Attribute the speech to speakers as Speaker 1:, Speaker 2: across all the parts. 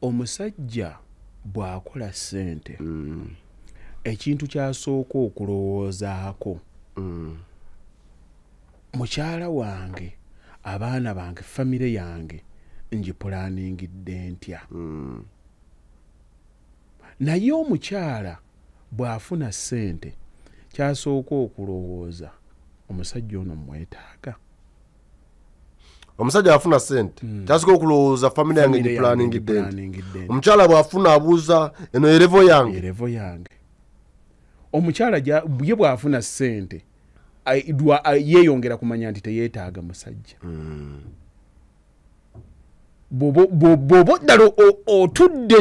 Speaker 1: omusajja bw'akola ssente ekintu kyasooka okulowoozaako mukyala wange abaana bange famire yange ngipulaaningidde ntya naye omukyala bw'afuna ssente kyasooka okulowooza omusajja ono mwetaaga
Speaker 2: omusajja afuna ssente kyasooka okulowooza famire yange ngipulaaningidde omukyala bw'afuna abuuza eno erevo yange omukyala ye bw'afuna ssente yeeyongera kumanya nti teyeetaaga musajja bw'oba ddala otudde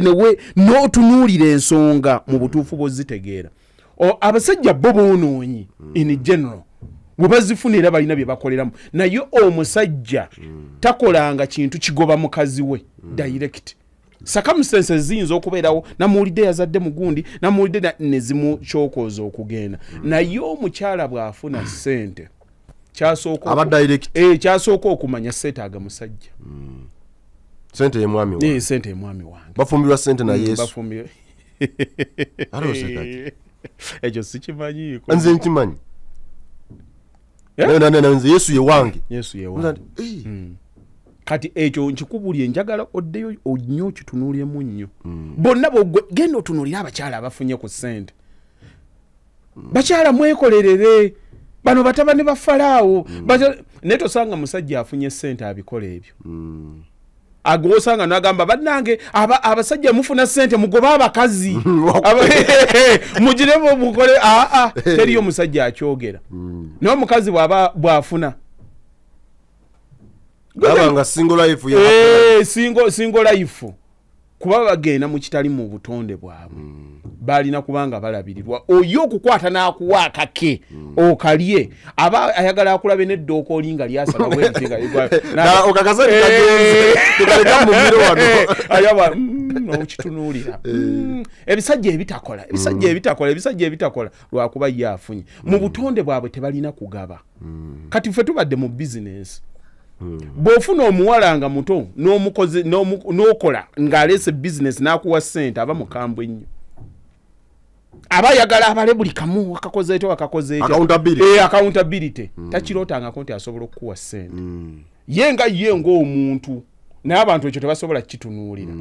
Speaker 2: n'otunuulira ensonga mu butuufu bw'ozitegeera abasajja bo boonoonyi in general bwe bazifuna era balina bye bakoleramu naye omusajja takolanga kintu kigoba mukazi we direct circumstances ziyinza okubeerawo namuwulidde yazadde mugundi namuwulidde ne zimukyokooza okugenda naye omukyala bw'afuna ssente kyasooka okumanya seetaaga musajja sente ye mwami wange
Speaker 1: sente ye mwami wange
Speaker 2: bafumbirwa sente na Yesu
Speaker 1: ekyo sikimanyiiko
Speaker 2: nze nkimanyi nze Yesu ye wange
Speaker 1: kati ekyo nkikubulye njagala oddeyo onnyo kitunuulyemu nnyo bonna genda otunuulira abakyala abafunye ku ssente bakyala mwekolerere bano batabani ba Falaawo naye tosanga musajja afunye ssente abikola ebyo agosanga n'agamba bannange abasajja mufuna ssente mugobe abakazi mugiremu mukole teriyo musajja akyogera naye omukazi bw'afuna
Speaker 2: nga single
Speaker 1: life kuba bagenda mu kitali mu butonde bwabwe balina kubanga balabirirwa oyo okukwata n'akuwa akake okalye aba ayagala akulabe n'eddooka olinga lyasala bwetinga okitunuulira ebisajja ebitakola lwakuba ye afunye mu butonde bwabwe tebalina kugaba kati ffe tubadde mu bizinesi bw'ofuna omuwala nga muto n'okola ng'aleese bizinesi n'akuwa ssente aba mukambwe ennyo aba ayagala abale buli kamu akakozeeto accountability takirootangako nti asobola okukuwa ssente ye ng'omuntu naye abantu ekyo tebasobola kitunuulira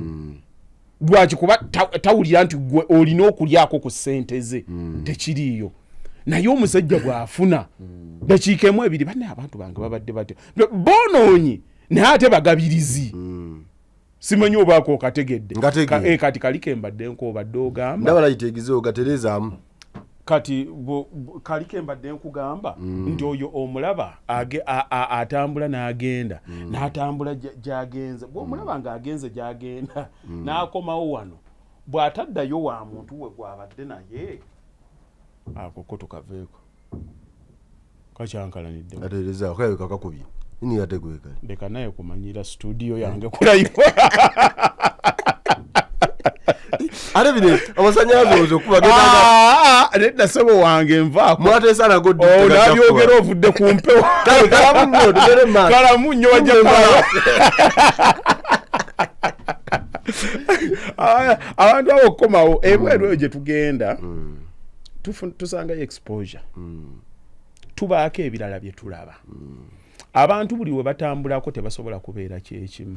Speaker 1: lwaki kuba tawulira nti gwe olina okulyako ku ssente ze tekiriiyo naye omusajja bw'afuna dakiika emu ebiri banne abantu bange babadde bate boonoonyi naye ate bagabirizi simanyi obaako okategedde kati kaliko embadde nkobadde ogamba
Speaker 2: ndabala yitegezeewo gaterezaamu
Speaker 1: kati kaliko embadde nkugamba nti oyo omulaba atambula n'agenda n'atambula gy'agenze bw'omulaba ng'agenze gy'agenda n'akomawo wano bw'ataddayo wa muntu we gwabadde naye akoko tukaveeko kakyankalanidde
Speaker 2: aterezaawo kawe kakakubye nini yategweka
Speaker 1: leka naye kumanyira studio yange kulayiwa
Speaker 2: ate bine amasanyalaze ozo kuba
Speaker 1: nedda sebo wange nvaako
Speaker 2: mwatesana goddi
Speaker 1: nabyogera ovudde ku mpewo kalamu nnyo wajja abantu abo okukomawo ebweru eyo gye tugenda tusangayo exposure tubaako ebirala bye tulaba abantu buli we batambulako tebasobola kubeera kyekimu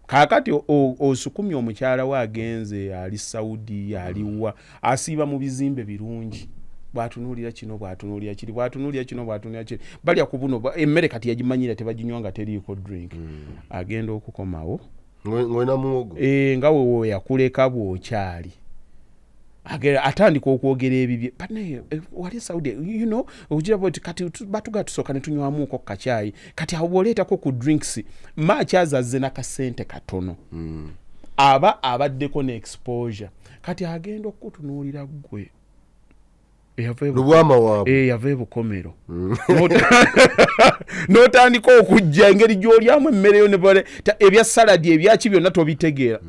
Speaker 1: kaakati osukumye omukyala we agenze ali Saudi aliwa asiiba mu bizimbe birungi bwatunuulira kino bwatunuulira kiri bwatunuulira kino bwatunuulira kiri balya ku buno emmere kati yagimanyira tebaginywa nga teriiko drink agenda okukomawo
Speaker 2: ng'olina muwogo
Speaker 1: nga wewe yakuleka bw'okyali atandika okwogera ebibye bane wali Saudi ogira boti kati batuga tusoka ne tunywamuko kacyayi kati awo boleetako ku drinks machi azazze nakasente katono abaddeko ne exposure kati agenda okutunuulira gwe
Speaker 2: lubwama waabwe
Speaker 1: yava bukomero n'otandika okujja engeri gy'olyamu emmere yo ebya saladi ebyaki byonna tobitegeera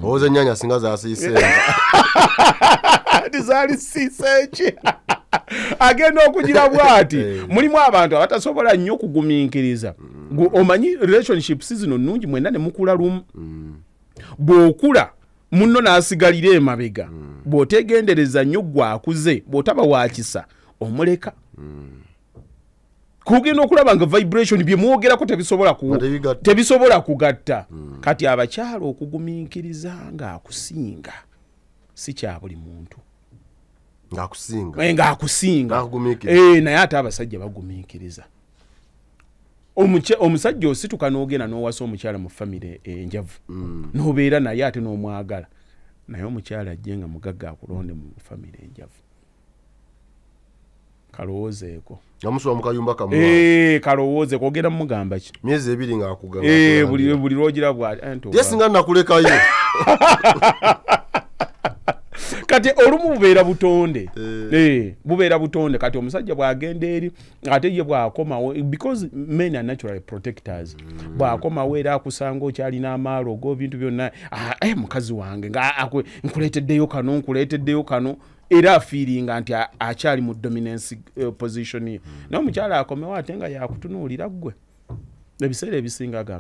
Speaker 2: oze nyanya singa zaasiisenga
Speaker 1: tizaali siiseki agenda okugira bwati mulimu abantu abatasobola nnyo okugumiikiriza
Speaker 2: omanyi relationships zino nnungi mwenda ne mukula lumu bw'okula munno n'asigalira emabega bw'otegendereza nnyo gw'akuze bw'otaba wakisa omuleka kugenda okulaba nga vibration bye mwogerako tebisobola kugatta kati abakyala okugumiikiriza ng'akusinga si kya buli muntu ng'akusinga naye ate abasajja bagumiikiriza omusajja osituka n'ogenda n'owasa omukyala mu famire enjavu n'obeera naye ate n'omwagala naye omukyala ajje nga mugagga akulonde mu famire enjavu kalowoozeeko
Speaker 3: amusula mu kayumba kamu
Speaker 2: kalowoozeeko ogenda mugamba ki
Speaker 3: myezi 2 ng'akugamba
Speaker 2: buli lwogira bwati
Speaker 3: yesinga nakulekayo
Speaker 2: kati olumu bubeera butonde kati omusajja bw'agenda eri ate ye bw'akomawo because men are naturally protectors bw'akomawo era akusanga okyalina amaalo go bintu byonna mukazi wange nkuleeteddeyo kano era afiiringa nti akyali mu dominance position ye naye omukyala akomewo ate nga yakutunuulira ggwe ebiseera ebisinga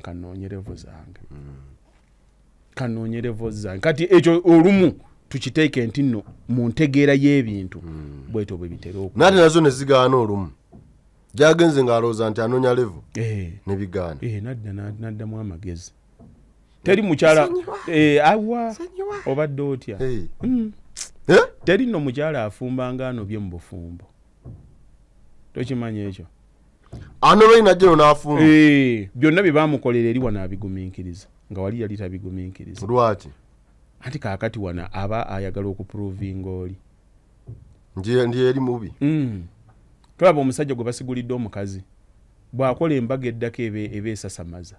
Speaker 2: kanoonyerevo zange kati ekyo olumu tukiteeke nti nno mu ntegeera y'ebintu bweto bwe bitera
Speaker 3: nate nazo ne zigaana olumu gyagenze ng'alowooza nti anoonya levo ne bigaana
Speaker 2: naddamu amagezi teri mukyala awa obadde otya teri nno mukyala afumba ngaano bye mu bufumbo tokimanya ekyo
Speaker 3: anobaina jeno n'afumba
Speaker 2: byonna bye baamukolera eri wano abigumiikiriza nga wali yali tabigumiikiriza
Speaker 3: lwaki
Speaker 2: anti kaakati wana aba ayagala okuprovinga oli
Speaker 3: ndi eri mubi
Speaker 2: tolaba omusajja gwe basigulidde omukazi bw'akola embaga eddako eba esasamaza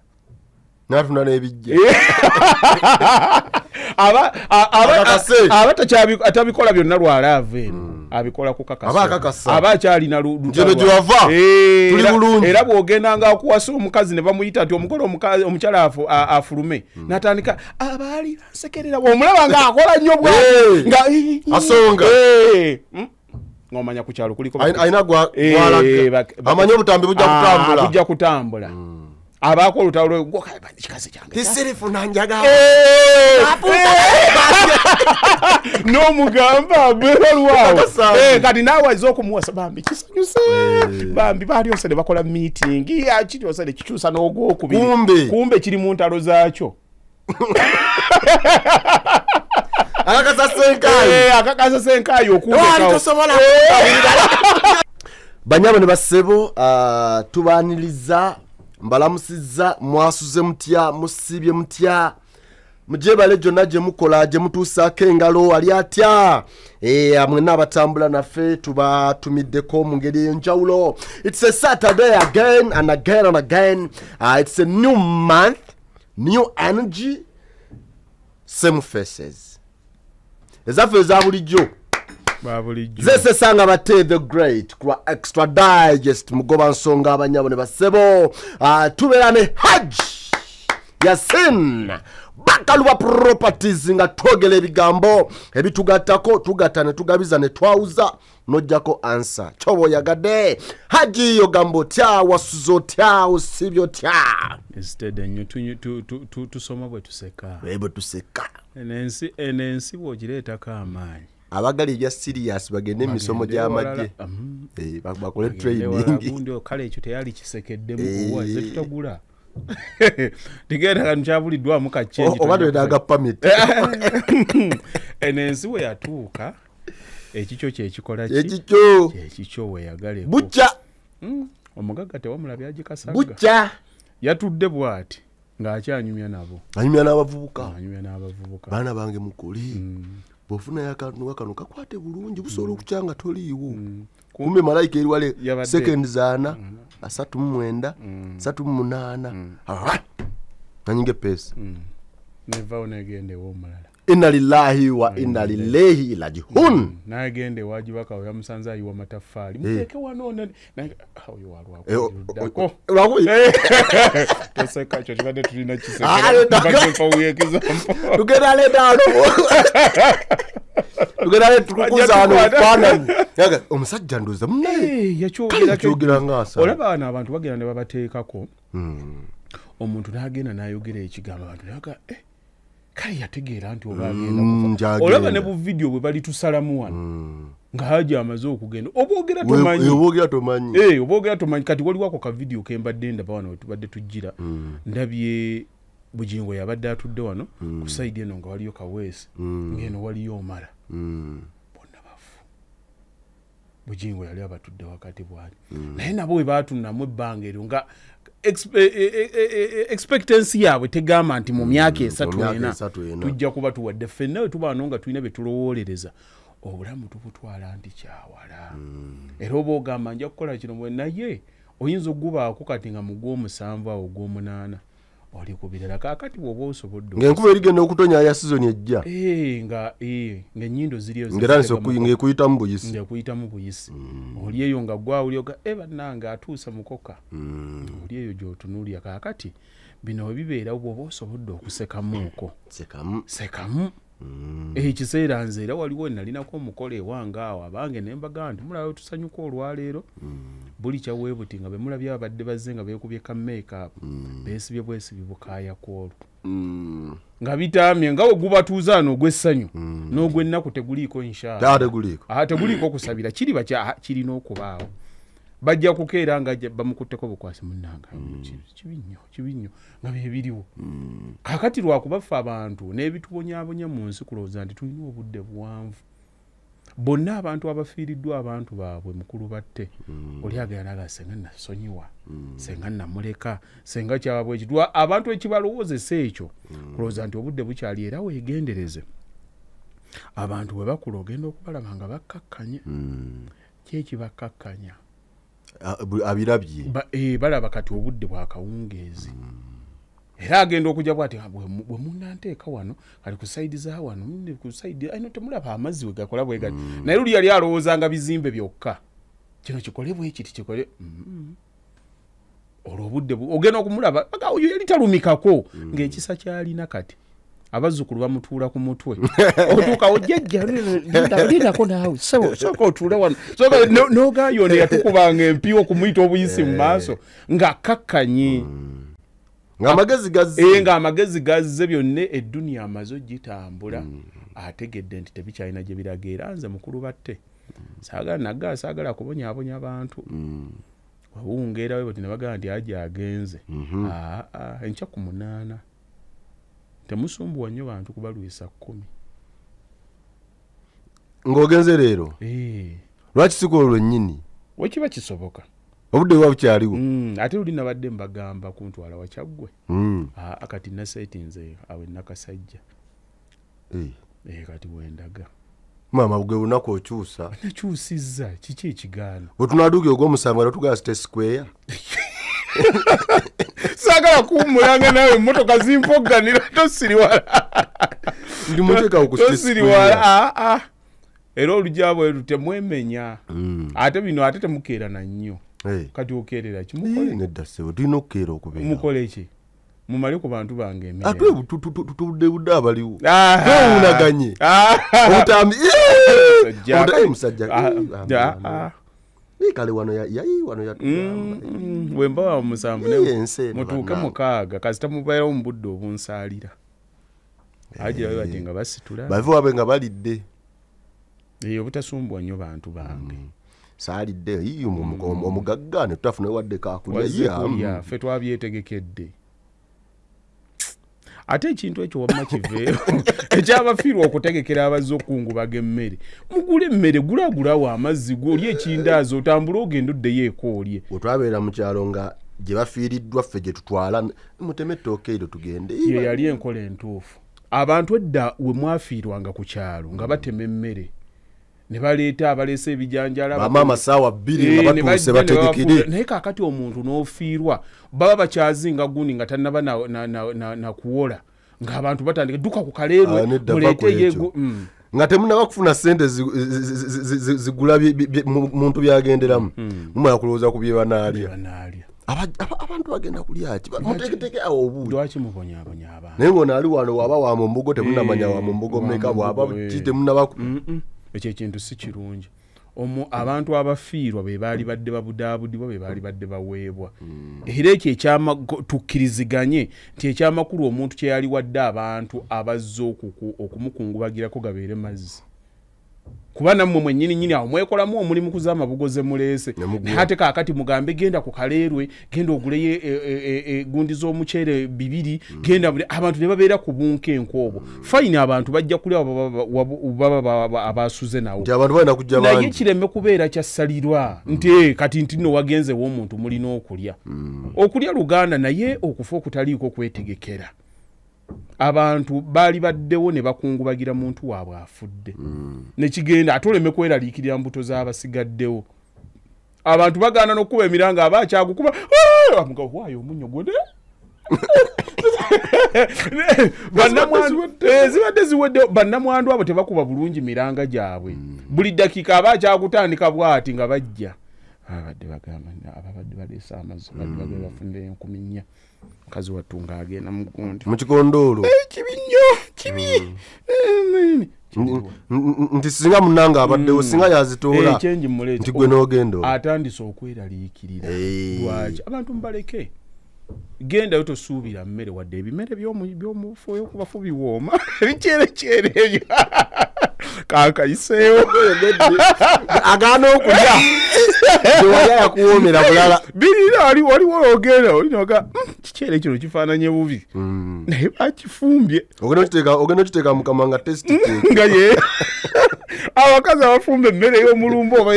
Speaker 3: n'atunda n'ebijja
Speaker 2: aba atabikola byonna lwalaava eno abikola ku kakasa aba akyalina
Speaker 3: era
Speaker 2: bw'ogenda nga akuwasa omukazi ne bamuyita nti omugole omukyala afulume n'atandika abaali bansekerera omulaba ng'akola nnyo
Speaker 3: asonga
Speaker 2: ng'omanya ku kyalo kuliko
Speaker 3: alina amanye obutambi
Speaker 2: bujja kutambula abaako olutalo kikazi kyange
Speaker 3: tisirifu nanjaga
Speaker 2: n'omugamba beera lwawo kati naawe ayinza okumuwasa bambi kisanyuse bambi balyose ne bakola meeting kiryose ne kikyusa n'ogwokubiri kumbe kiri mu ntalo zaakyo akakasa senkaayi okuwekawo
Speaker 3: banyabo ne bassebo tubaaniriza mbalamusizza mwasuze mutya musibye mutya mujebale jonna gye mukola gye mutuusaako engalo ali atya mwenna abatambula naffe tubatumiddeko mu ngeri ey'enjawulo. It's a Saturday again and again and again. It's a new month, new energy, same faces. Ezaffe eza bulijjo zesesanga bate the great kwa extra digest mugoba nsonga abanyabo ne basebo tubeera ne Hajj Yasin Bakaluba properties nga twogera ebigambo ebitugattako tugatta ne tugabiza ne twawuza nojjako answer chobo yagadde Haji yo gambo tya wasuzo tya osibyo tya
Speaker 2: instead enyo tusoma bwe tuseka enensi bwogireetako amaanyi
Speaker 3: abagali bya serious bagende emisomo gy'amagye bakole training
Speaker 2: ndio kale ekyo teyali kisekeddemu kuwa ze tutagula tigenda kanchabuliddwa mu kachenji
Speaker 3: obadde daga permit
Speaker 2: enensi we yatuuka ekikyo kye kikola ki ekikyo we yagale
Speaker 3: bucha
Speaker 2: omugaga tewamulabya agikasaga
Speaker 3: bucha
Speaker 2: yatudde bwati ng'akyanyumya nabo
Speaker 3: anyumya n'abavubuka
Speaker 2: baana
Speaker 3: bange mukuli bofuna yakanu kakwate bulungi busobola okukyanga toliiwo kumbe malayika eri wale second zaana 39 38 nanyinge pesa
Speaker 2: neva onegende wo mulala
Speaker 3: inna lillahi wa inna ilaihi rajiun
Speaker 2: nagende wajibaka ya musanza yiwa matafali muteke wanone na oyo walwako
Speaker 3: lwako
Speaker 2: toseka cyo kibade tulina kiseka bagwe fa uyekeza
Speaker 3: tugenda le dano tugera tukukuzaano kwana yaga omusajja ndoza munne
Speaker 2: yakyogera ngasa olaba bana abantu bagenda ne babateekako omuntu n'agenda n'ayogera ekigambo abantu yaga kale yategeera nti oba agenda olaba ne bu video bwe bali tusalamu wano nga haja amaze okugenda obogera tomanyi kati wali wako ka video kembadde ndaba wano tubadde tujjira ndabye Bujingo yabadde atudde wano ku side eno nga waliyo Kaweesi ngeno waliyo Omara bonna bafu Bujingo yali abatudde wakati bwali naye nabo bwe baatunnamu ebbanga eryo nga expectancy yaabwe tegamba nti mu myaka 3 tujja kuba tuwadde ffenna we tuba nga tulina bye tulowolereza obulamu tubutwala nti kyawala era oba ogamba nja kukola kino bwe naye oyinza okubaako kati nga mu gw'omusanvu awo gw'omunaana oli kubirala kakati bwoba osobodde
Speaker 3: ng'enkuba erigenda okutonya ya season ejja
Speaker 2: nga ennyindo ziriyo
Speaker 3: ng'ekuyitamu
Speaker 2: buyisi oli eyo nga gwawulyoga bannanga atuusa mukoka oli eyo gy'otunuulya kakati bino bibeerawo bwoba osobodde okusekamuuko sekamu ekiseera nze era waliwo nalinako omukolo ewange awo abange ne mbaga nti mulaba tusanyuka olwaleero buli kyaweebuti nga bemulabye abadde bazze nga beekubye ka make-up beesibye bwesibi bukaaya kwolwo nga bitamye nga we gubatuuza n'ogw'essanyu n'ogw'ennaku teguliiko inshallah teguliiko kusabira kirina okubaawo bajja kukeera nga bamukutteko bukwasi munnanga kibi nnyo nga bebiriwo kakati lwakubaffe abantu n'ebitubonyaabonya mu nsi kulowooza nti tulina obudde buwanvu bonna abantu abafiiriddwa abantu baabwe mukulu batte oli agenda naga senga nasonyiwa senga namuleka senga kyabwe ekitwa abantu ekibalowoozesa ekyo kulowooza nti obudde bukyali era weegendereze abantu bwe bakula ogenda okubalaba nga bakkakkanye kyekibakkakkanya
Speaker 3: abirabye
Speaker 2: balaba kati obudde bwakawungeezi era agenda okujja bwati bwe munanteeka wano kali ku saidi za wano ku saidi ayino temulaba amazzi we gakola bwe gati naye luli yali alowoozanga bizimbe byokka kino kikole bwe kiti kikole olwo obudde ogenda okumulaba oyo yali talumikako ng'ekisa kyalina kati abazzukulu bamutuula ku mutwe otuuka ojjajja linako naawe soka otuule wano n'ogayone yatukubanga empiwo kumuyita obuyisi mu maaso ng'akkakkanye ng'amagezi gazze byonna edduniya amaze ogitambula ategedde nti tebikyalina gye biraga era nze mukulu batte saagala kubonyaabonya abantu wawungeerawe bati ne bagamba nti aja agenze enkya ku 8 temusumbuwa nnyo bantu kubalwisa 10
Speaker 3: ng'ogenze leero lwaki sikola lwennyini
Speaker 2: wekiba kisoboka
Speaker 3: obudde bwa bukyaliwo
Speaker 2: ate luli nabadde mbagamba kuntwala wakyaggwe kati nasetinze awe nakasajja kati wendaga
Speaker 3: maama bwe lunaku okyusa
Speaker 2: nakyusizza kiki ekigaano
Speaker 3: bwe tunaaduuka ogw'omusanvu era tugala State Square
Speaker 2: saagala kuwummulanga nawe emmotoka zimpoganira tosiriwala
Speaker 3: ndi muteekawo ku
Speaker 2: tosiriwala era olujabwe lutemwemenya ate bino ate temukeerana nnyo kati okeerera kimukole
Speaker 3: nedda ssebo tulina okukeera okubeera
Speaker 2: mukole ki mumale ku bantu bange emirimu
Speaker 3: ate tutudde abaliwo towunaganye obutambi musajja kale wano yayi wano yatugamba
Speaker 2: wemba wa musanvu mutuuke 6 kasita mubayewo mu budde obunsaalira agira bati nga basitula
Speaker 3: bave wabe nga balidde
Speaker 2: obutasumbuwa nnyo bantu bange
Speaker 3: saalidde omugagga ne tutafuna wadde kakulya
Speaker 2: ffe twabyetegekedde ate ekintu ekyo wamma kiveero ekyabafiirwa okutegekera abazze okungubaga emmere mugula emmere gulagulawo amazzi gwoli ekindaazi otambule ogenda oddeyo ekoolye
Speaker 3: wetwabeera mu kyalo nga gye bafiiriddwa ffe gye tutwala muteme ettooke eryo tugende
Speaker 2: ye yali enkola entuufu abantu edda we mwafiirwanga ku kyalo nga batema emmere ne baleeta abaleese ebijanjala
Speaker 3: bamaama saawa 2 nga batuuse bategekere
Speaker 2: naye kaakati omuntu n'ofiirwa baba bakyazinga gundi nga tannaba na kuwola ng'abantu batandika dduka ku kaleerwe muleete
Speaker 3: nga temunaba kufuna ssente zigula muntu byagenderamu mumala kulowooza ku bye banaalya abantu bagenda kulya ki muteketeke awo obuuyi
Speaker 1: lwaki mubonyabonya abantu
Speaker 3: naye ng'ono ali wano waba wa mu mbugo temunnamanya wa mu mbugo mmeka bwaba ki temunnabaku
Speaker 1: ekyo ekintu si kirungi abantu abafiirwa be baali badde babudaabudibwa be baali badde baweebwa era ekyo tukkiriziganye nti ekyamakulu omuntu kye yali wadde abantu abazze okumukungubagirako gabeere mazzi kuba nammwe mwennyini awo mwekolamu omulimu kuzaama bugoze muleese ate kaakati mugambe genda ku kaleerwe genda oguleyo gundi z'omuceere 2 genda abantu ne babeera ku bunkenku obwo fayini abantu bajja kulya baba abasuze nawo naye kireme kubeera kyassalirwa nti kati nti nno wagenze w'omuntu mulina okulya Luganda naye okufa okutaliiko kwetegekera abantu bali baddewo ne bakungubagira muntu waabwe afudde nekigenda atoleme kweraliikirira mbuto z'abasigaddewo abantu bagaana n'okuba emiranga abakyagukuba waayo omunyo gwone zibadde ziwedde bannamwandu abo tebakuba bulungi miranga gyabwe buli dakiika abakyagutandika bw'ati nga bajja abadde bagamba ababadde baleesa amazzi badde bafunde 4,000 kazi watunga agenda mugundi
Speaker 3: mukikondoolo
Speaker 1: kibi
Speaker 3: nti singa munanga abaddewo singa yazitoola nti gwe n'ogendo
Speaker 1: atandise okweraliikirira lwaki abantu mubaleke gendayo tosuubira mmere wadde ebimere by'omufuuyo kubafu biwooma ebikyerekyere ebyo kaakayiseewo
Speaker 3: agaana okulya ewali yakuwoomera bulala
Speaker 1: birira waliwo ogenda olinoga kikyere kino kifaananye bubi naye bakifumbye
Speaker 3: ogenda okiteeka mukama nga tesiti
Speaker 1: nga ye abakazi abafumba emmere y'omulumbu oba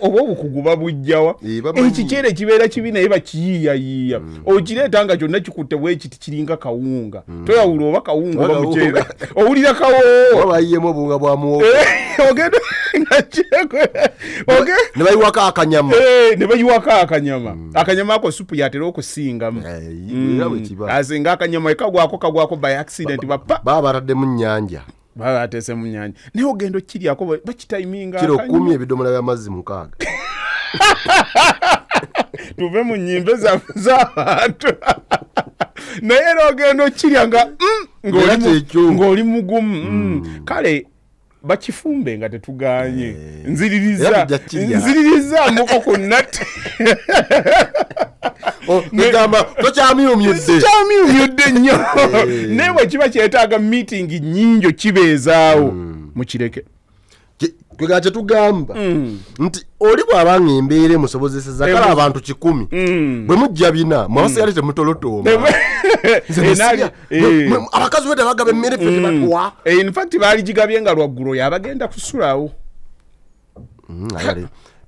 Speaker 1: obukugu babujjawa ekikyere kibeera kibi naye bakiyiiyayiiya okireeta nga kyonna kikutte bwekiti kiringa kawunga toyawula oba kawunga oba muceere owulira
Speaker 3: kawobayiyemu obunga bwa muwogo
Speaker 1: ogenda nga kyekwe
Speaker 3: ne bayiwako akanyama
Speaker 1: ne bayiwako akanyama ako supu yatera okusingamu asinga akanyama ekagwako by accident
Speaker 3: baba bataddemu nnyanja
Speaker 1: baba atese mu nnyanja naye ogenda okiryako bakitayiminga
Speaker 3: kiro 10 ebidomola by'amazzi 6
Speaker 1: tuve mu nnyimbe z'abantu naye era ogenda okirya nga ng'oli mugumu kale bakifumbe nga tetuganye nziririzaamuko ku nnate
Speaker 3: tokyamyumyudde
Speaker 1: nnyo naye bwe kiba kyetaaga miitingi nnyingi kibeezaawo mukireke
Speaker 3: kwega kyetugamba nti oli bw'abanga embeera emusobozeseza kale abantu 100 bwe mujja 4 mwabasigale temutolotooma abakazi bwe tebagaba emmere ffe tebatuwa
Speaker 1: infact baali gigabye nga lwaggulo yabagenda kusulawo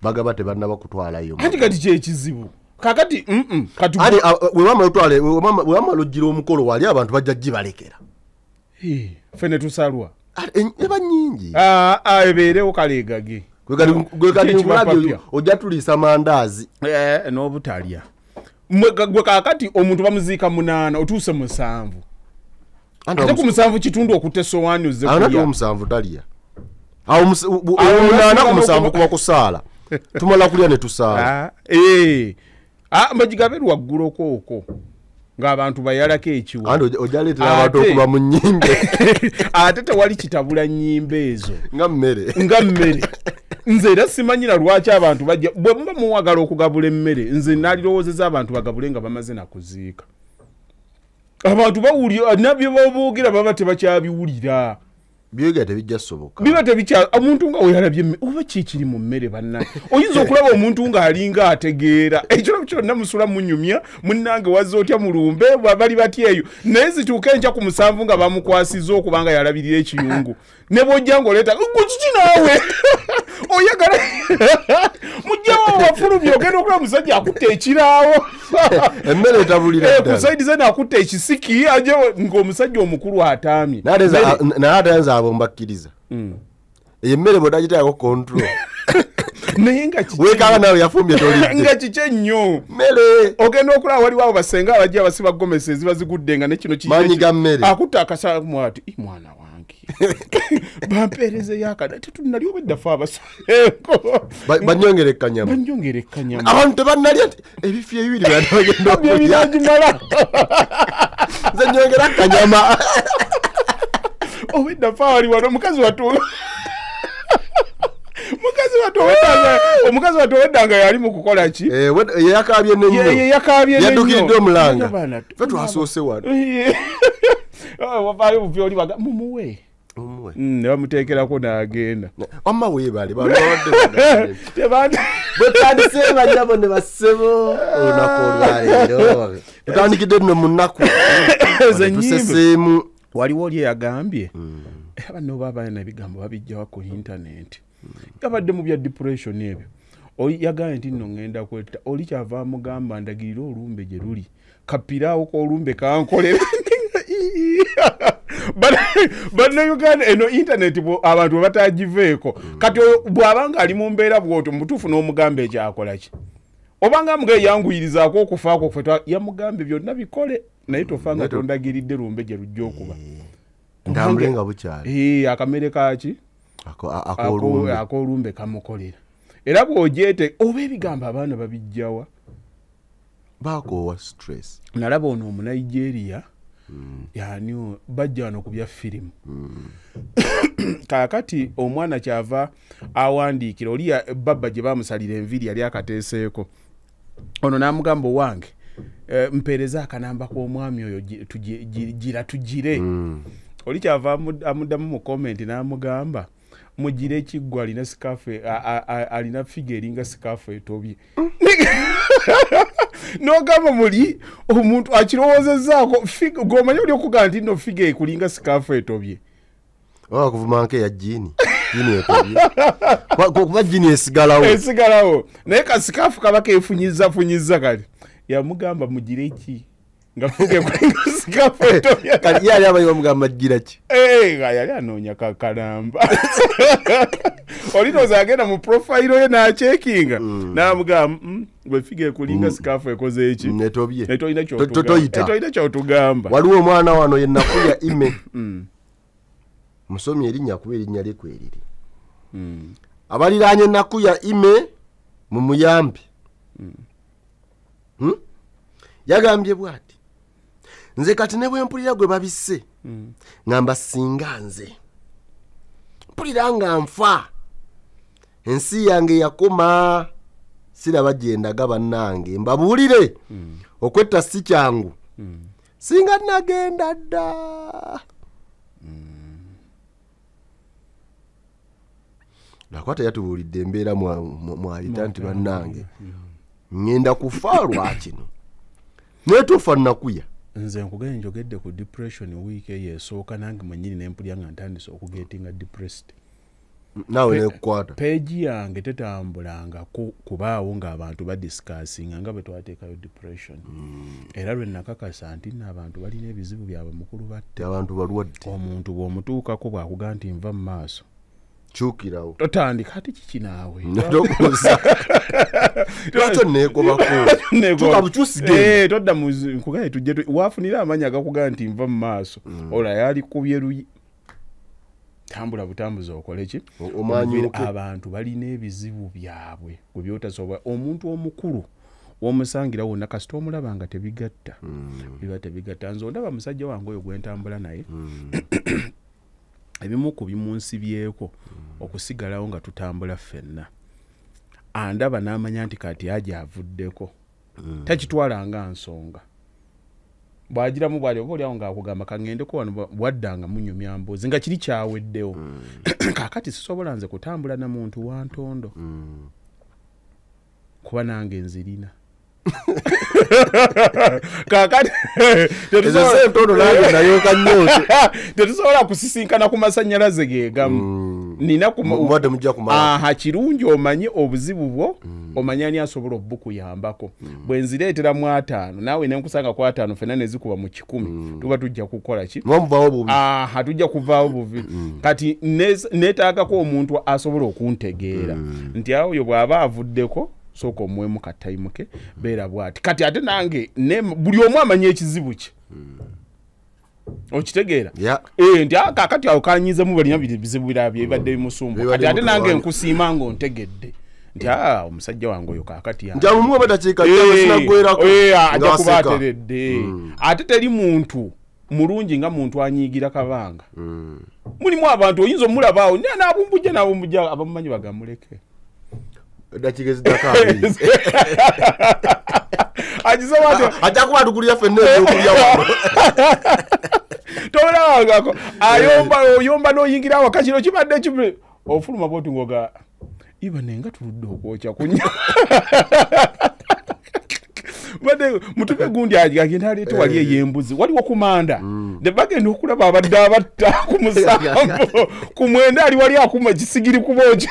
Speaker 3: bagaba tebannaba kutwalayo
Speaker 1: anti kati kyekizibu kakati
Speaker 3: wewamala ojjira omukolo wali abantu bajja gibalekera
Speaker 1: ffe ne tusalwa
Speaker 3: eba nnyingi
Speaker 1: ebeerewo kaleegage
Speaker 3: ojja tuliisa mandaazi
Speaker 1: n'obutalya gwe kakati omuntu bamuziika 8 otuuse 7 ate ku 7 kitundu okutte sowaani ozze kulya
Speaker 3: 7 talya awo 8 ku 7 kuba kusaala tumala kulya ne tusaala
Speaker 1: bagigabe lwagguloko okwo ng'abantu bayalako ekiwo
Speaker 3: ojaleetera abantu okuba mu nnyimbe
Speaker 1: ate tewali kitabula nnyimbe ezo
Speaker 3: nga mmere
Speaker 1: nze era simanyira lwaki abantu bajja bwe muba muwagala okugabula emmere nze nalirowoozeza abantu bagabule nga bamaze nakuziika abantu bawulira nabyo baboogera baba tebakyabiwulira
Speaker 3: byega tebijja soboka
Speaker 1: biba tebikya omuntu nga oyalabye oba kikiri mu mmere banna oyinza okulaba omuntu nga alinga ategeera ekiro kyonna musula munyumya munnange wazze otya mulumbe bali batya eyo naye zituuka enkya ku 7 nga bamukwasiza okubanga yalabirira ekiyungu ne bwojja ng'oleeta kiki naawe oyagala mujjawo wafulumye ogenda okulaba musajja akutte ekiraawo
Speaker 3: emmere etabulira
Speaker 1: ku saidi ze nakutte ekisiki aje ng'omusajja omukulu ataamye
Speaker 3: naye ate abo mbakkiriza emmere bwodagiteekako control
Speaker 1: naye nga
Speaker 3: weekanga nawe yafumbye tolidde
Speaker 1: nga kiki ennyo
Speaker 3: mmere
Speaker 1: ogenda okulaba waliwo abo basenga abajja abasiba gomesi eziba zigudde nga nekino
Speaker 3: maanyi ga mmere
Speaker 1: akutte akasamu ati mwana wange
Speaker 2: banki bampereze yakana tetunali obedda fa abaseko
Speaker 3: banyongere kanyama
Speaker 2: banyongere kanyama
Speaker 3: abantu tebanali ati ebifi ebibiri bagenda
Speaker 2: byajimala
Speaker 3: zanyongera kanyama
Speaker 2: obedda fa wali wano mukazi watu omukazi watowedanga yali mu kukola ki
Speaker 3: yakabye nenyo
Speaker 2: yakabye
Speaker 3: yadukidde omulanga fe twasoose wano
Speaker 2: wavaayo buvyoli baga mumuwe ne bamuteekerako n'agenda
Speaker 3: wamma weebale bwetandise banyabo ne basebo olunaku olwaleero tutandikidde nno mu nnaku tuseseemu
Speaker 2: waliwo oli eyagambye abanno baabaana ebigambo babijjawa ku intaneti yabadde mu bya depression ebyo yagambye nti nno ŋŋenda kwetta oli kyava mugamba ndagirira olumbe gye luli kapiraawo k'olumbe kankolera bannayuganda eno intaneti abantu bebatagiveeko kati bw'abanga ali mu mbeera bw'otyo mutuufu n'omugamba ekyakola ki obanga amugaye yanguyirizaako okufaako kufetwa yamugambe byonna bikole naye tofa nga tondagiridde lumbe gye lujja okuba
Speaker 3: ndambule nga bukyali
Speaker 2: akamere kaki akolumbe kamukolera era bw'ogyete oba ebigambo abaana babijjawa
Speaker 3: bakoowa stress
Speaker 2: nalaba ono omunigeria yani bajja wano ku bya firimu kakati omwana kyava awandiikira oli baba gye bamusalira enviri yali akateeseeko ono n'amugamba owange mpeereza akanamba k'omwami oyo gira tugire oli kyava amuddamu mu komenti n'amugamba mugire ekiggwa alina sikafu alina figa eringa sikafu etobye n'ogamba muli omuntu akirowoozezaako gwomanyi oli okugamba nti nno figa ekulinga sikafu etobye
Speaker 3: kuvumanke ya jini etobye kuba jini
Speaker 2: esigalawo naye kasikafu kaba kefunyiza kale yamugamba mugire ki nga figa ekulinga sikafu etobye
Speaker 3: kati yali abayi bamugamba gira ki
Speaker 2: yali anoonya kakalamba olinoza agenda mu profile ye n'acekinga n'amugamba bwe figa ekulinga sikafu ekoze eki netolina kyotugamba
Speaker 3: waliwo omwana wano ye nakuya ime musomi erinnya kuba erinnya lye kweriri abaliraanye nakuya ime mu muyambi yagambye bw'ati nze kati ne bwe mpulira gwe babisse ngamba singa nze mpulira nga nfa ensi yange yakoma siraba gyendaga bannange mbabuulire okwetta si kyangu singa nagenda dda nakwata yatubuulidde embeera mwayita nti bannange ngenda kufa lwakino naye tofa nakuya
Speaker 2: nze nkuganye njogedde ku depression week eyo esooka nange mwenyini nempulya nga ntandise okugetinga depressed
Speaker 3: nawe nekukwata
Speaker 2: peegi yange tetambulanga kubaawo ng'abantu badiscassinga nga bwe twateekayo depression era lwe nakakasa nti n'abantu balina ebizibu byabwe mukulu batte
Speaker 3: abantu balwadde
Speaker 2: omuntu bw'omutuukako bw'akugaa nti nva mu maaso
Speaker 3: kyukirawo
Speaker 2: totandika ati kiki naawe
Speaker 3: lwakyo neekobako bukyusigee
Speaker 2: todda nkugaye tujje waafunira amanyi agakugaa nti nva mu maaso olwo yali kubye luyi tambula butambuzi okole ki abantu balina ebizibu byabwe bwe byotasobola omuntu omukulu w'omusangira wonna kasita omulaba nga tebigatta biba tebigatta nze ondaba musajja wange oyo gwentambula naye ebimu ku bimunsibyeko okusigalawo nga tutambula ffenna andaba n'amanya nti kati aja avuddeko takitwalanga nsonga bwagiramu bwali oba oliawo ngaakugamba kaŋŋendeko wano bwaddanga munyumya mboozi nga kiri kyaweddewo kaakati sisobola nze kutambula na muntu wa ntondo kuba nange nzirina kaakati tetusobola kusisinkana ku masannyalaze geegamu nina kirungi omanye obuzibu bwo omanye ani asobola obukuyambako bwe nzireetera mu 5 naawe nenkusanga ku 5 fena nezikuba mu 10 tuba tujja kukola ki tujja kuvaawo buvi kati neetaagako omuntu asobola okuntegeera nti awo oyo bw'aba avuddeko sooka omwemu katayimu ke beera bw'ati kati ate nange buli omu amanye ekizibu kye okitegeera
Speaker 3: Yeah.
Speaker 2: nti kakati awo kanyizemu balina bizibu birabye bibadde bimusumbu kati ate nange nkusiima ng'ontegedde nti omusajja wange oyo kakati
Speaker 3: njamumu badakiika sinagwerako
Speaker 2: ajja kuba ateredde ate teri muntu mulungi nga muntu anyiigira kabanga mulimu abantu oyinza omulabaawo n'abumbujja abamumanyi bagamuleke
Speaker 3: dakiika eziddako ajja kuba tukulira ffenna ebyokulya wano
Speaker 2: tolabangako oyomba n'oyingira awaka kino kibadde kibi ofuluma bwoti ngoga iba nenga tuludde okwokya kunya bade mutume gundi agenda aleete wali ey'embuzi waliwo kumanda ne bagenda okulaba abadde abatta ku musanvu ku mwenda ali wali akuma kisigiri ku booki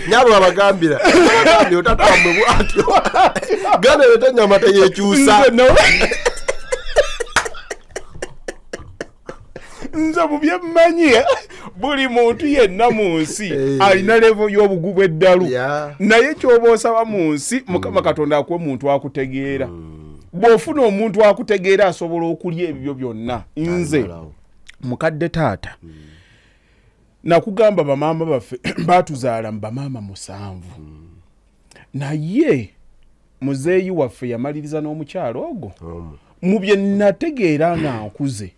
Speaker 3: nyabo abagambira otatamwe bwatyo gana leta nyama teyekyusa
Speaker 2: nze mu byemmanyi buli muntu yenna mu nsi alina levo y'obugubu eddalu naye kyoba osaba mu nsi mukama katonda akuwa omuntu akutegeera bw'ofuna omuntu akutegeera asobola okulya ebyo byonna nze mukadde taata nakugamba bamaama baffe baatuzaala mu bamaama 7 naye muzeeyi waffe yamaliriza n'omukyalo ogwo mu bye nategeera nga nkuze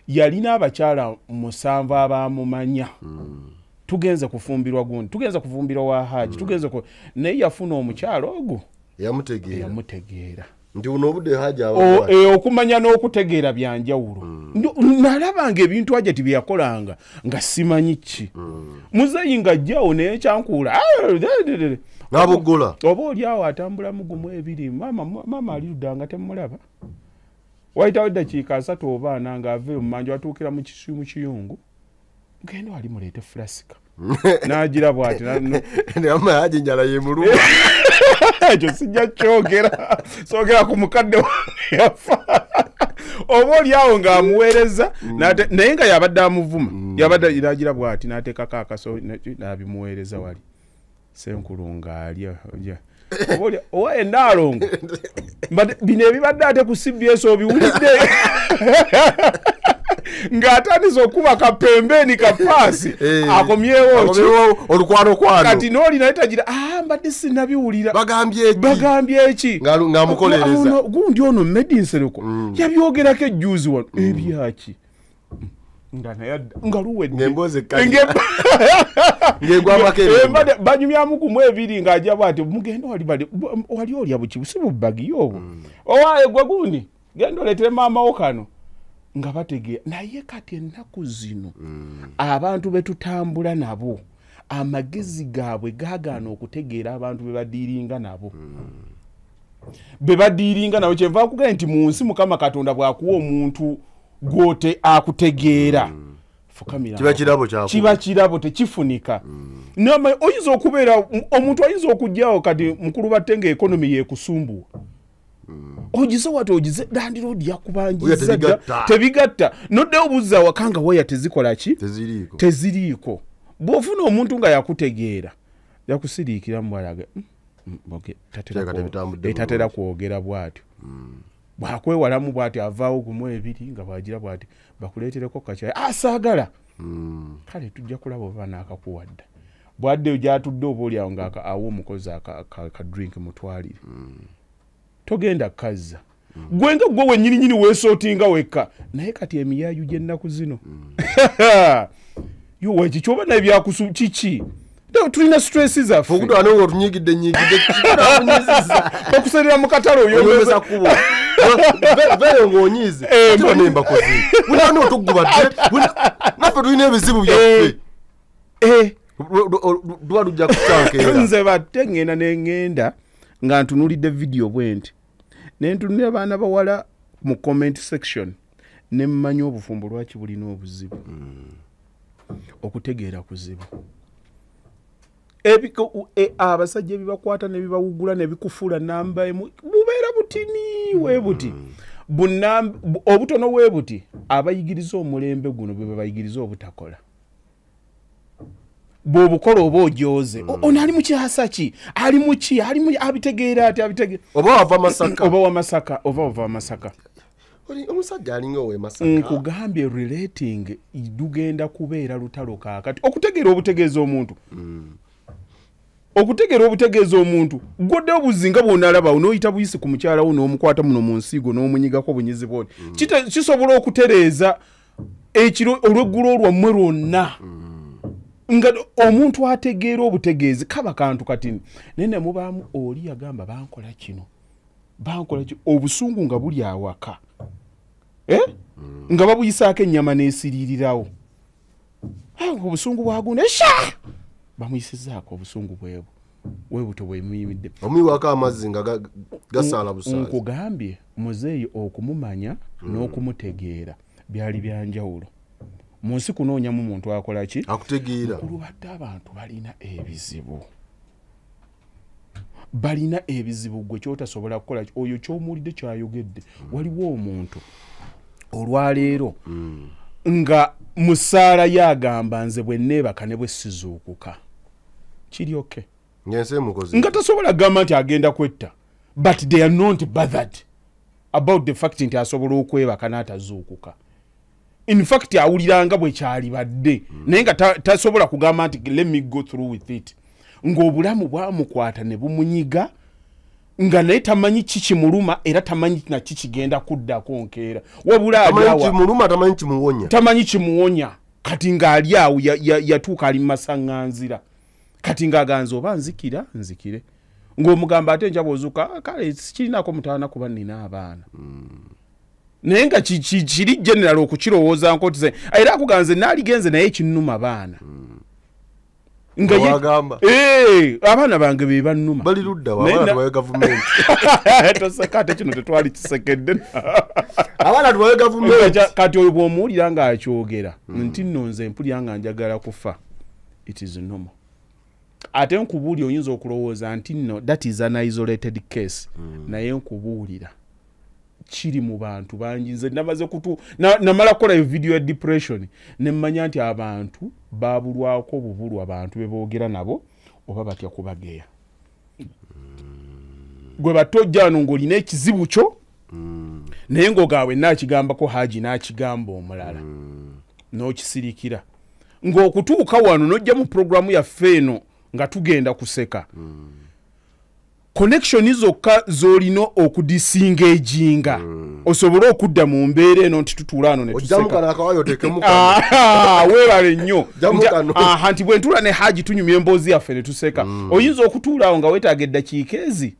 Speaker 2: yalina abakyala 7 abamumanya tugenze kufumbirwa gundi tugenze kufumbirwa wa haji tugenze naye yafuna omukyalo ogwo yamutegeera
Speaker 3: nti uno obudde haja
Speaker 2: okumanya n'okutegeera byanjawulo nalabanga ebintu ajati byeyakolanga nga simanyi ki muzeeyi nga jjawo naye kyankuula
Speaker 3: nabugola
Speaker 2: oba oli awo atambula mugumu 2 maama ali ludda nga temulaba wayitawo eddakiika 3 oba 4 ng'ave mu manju atuukira mu kiyungu genda wali muleete fulasika n'agira bw'ati
Speaker 3: ama yaje njala ye muluma
Speaker 2: ekyo sijja kyogera soogera ku mukadde yafa oba oli awo ng'amuweereza naye nga yabadde amuvuma yabadde n'agira bw'ati n'ateekako akaso n'abimuweereza wali senkulu ng'alya owa enaalongo bino ebibadde ate ku CBS obiwulidde ng'atandise okuba kapembeni kapaasi akomyewo
Speaker 3: olukwano
Speaker 2: kati n'oli naye tagira mbadde sinnabiwulira bagambye eki
Speaker 3: ng'amukolereza
Speaker 2: gundi ono Medinsereko yabyogerako ejjuuzi wano ebyaki nga luwedde banyumyamu ku 2 ng'ajja bw'ati mugenda wali olya bukibu si bubagiyo obwo owaaye gwe gundi genda oleetere maamawo kano nga bategeera naye kati ennaku zino abantu betutambula nabo amagezi gaabwe gaagaana okutegeera abantu bebadiiringa nabo kyenva akugenda nti mu nsi Mukama Katonda bw'akuwa omuntu gwote akutegeera
Speaker 3: kiba
Speaker 2: kirabo tekifunika oyinza okubeera omuntu ayinza okujjawo kati mukulu batte nga ekonomi yekusumbuwa ogize wati ogize landiroodi yakubangiza tebigatta nodde obuzza wakanga waya tezikola ki teziriiko bw'ofuna omuntu nga yakutegeera yakusiriikira mubalaga tatera kwogera bwatyo bwakwewalamu bwati avaawo ku 2 nga bwagira bwati bakuleetereko kakyaya asaagala kale tujja kulaba oba naakakuwadda bwadde gyatudde oba oli awo ng'awa omukozi ka drink mutwalire togenda kazza gwenga gwe wennyininyini weesootinga wekka naye kati emiyaayu gy'ennaku zino yoweki kyoba naye byakusu kiki tulina stress zaffe
Speaker 3: okutwana nga otunyigidde
Speaker 2: bakusalira mu katale
Speaker 3: oyomeza kubo veyo ng'onyize atiba nembakozi bulina otugubadde naffe tulina ebizibu byaffe duba lujja kutankeera
Speaker 2: nze batte ngenda neŋŋenda nga ntunulidde video bwenti nentunulira abaana bawala mu comment section nemmanya obufumbo lwaki bulina obuzibu okutegeera kuzibu abasajja ebibakwata nebibawugula nebikufuula namba emu bubeera butini webuti obutono webuti abayigiriza omulembe guno bwe bayigiriza obutakola bw'obukola oba ojooze ono ali mu kyasa ki ali mu ki ali mu abitegeera ati abitegeera
Speaker 3: oba wava Masaka
Speaker 2: oba wa Masaka oba ova Masaka
Speaker 3: omusajja alinga owe Masaka
Speaker 2: nkugambye relating dugenda kubeera lutalo kaakati okutegeera obutegeeza omuntu okutegeera obutegeeza omuntu godde obuzinga bw'onalaba onooyita buyisi ku mukyala wo n'omukwata muno mu nsigo n'omunyigako bunyizi bwoni kisobola okutereeza ekiro olw'eggulu olwammwe lwonna nga omuntu ategeera obutegeezi kaba kantu katini naye ne mubaamu oli yagamba bankola kino obusungu nga buli awaka nga babuyisaako ennyama n'esiriirirawo obusungu bwaguno esha bamuyisizaako obusungu bwebwo webuto bwemuyimidde
Speaker 3: omuyiwako amazzi nga gasaala busaazi
Speaker 2: nkugambye muzeeyi okumumanya n'okumutegeera byali byanjawulo mu nsi kunoonyamu muntu akola ki
Speaker 3: akutegeera
Speaker 2: kulubadde abantu balina ebizibu gwe kyotasobola kukola oyo kyomuwulidde kyayogedde waliwo omuntu olwaleero nga musaala yagamba nze bwe neebaka ne bwe sizuukuka kiri oke nga tasobola kugamba nti agenda kwetta but they are not bothered about the fact nti asobola okwebaka n'atazuukuka in fact awuliranga bwe kyalibadde naye nga tasobola kugamba nti let me go through with it ng'obulamu bwamukwata ne bumunyiga nga naye tamanyi kikimuluma era tamanyi na kikigenda kuddako nkeera wabula tamanyi kimuwonya kati ng'ali awo yatuuka ali mu masaŋŋanzira kati ng'aganza oba nzikire ng'omugamba ate nja bw'ozuuka kale kirinako mutaana kuba nina abaana naye nga kiri general okukirowooza nkotize era akuganze naaligenze naye kinnuma baana abaana bange be bannuma
Speaker 3: bali ludda abaana tubaye gavumenti
Speaker 2: toseka ate kino tetwali kisekedde
Speaker 3: abaana tubaye gavumenti
Speaker 2: kati oyo bw'omuwulira ng'akyogera nti nno nze mpulira nga njagala kufa it is normal ate nkubuulira oyinza okulowooza nti nno that is an isolated case naye nkubuulira kiri mu bantu bangi nze namaze namala kukola video ya depression nemmanya nti abantu babulwako obubulwa abantu beboogera nabo oba batya kubageya gwe batojja wano ng'olina ekizibu kyo naye ng'ogaawe naakigambako Haji n'akigamba omulala n'okisirikira ng'okutuuka wano n'ojja mu programu yaffe eno nga tugenda kuseka connection zokka zolina okudisingaginga osobole okudda mu mbeera eno nti tutuula ano ne tuseka weebale nnyo nti bwe ntuula ne Haji tunyumya emboozi yaffe ne tuseka oyinza okutuula awo nga weetaaga eddakiika ezi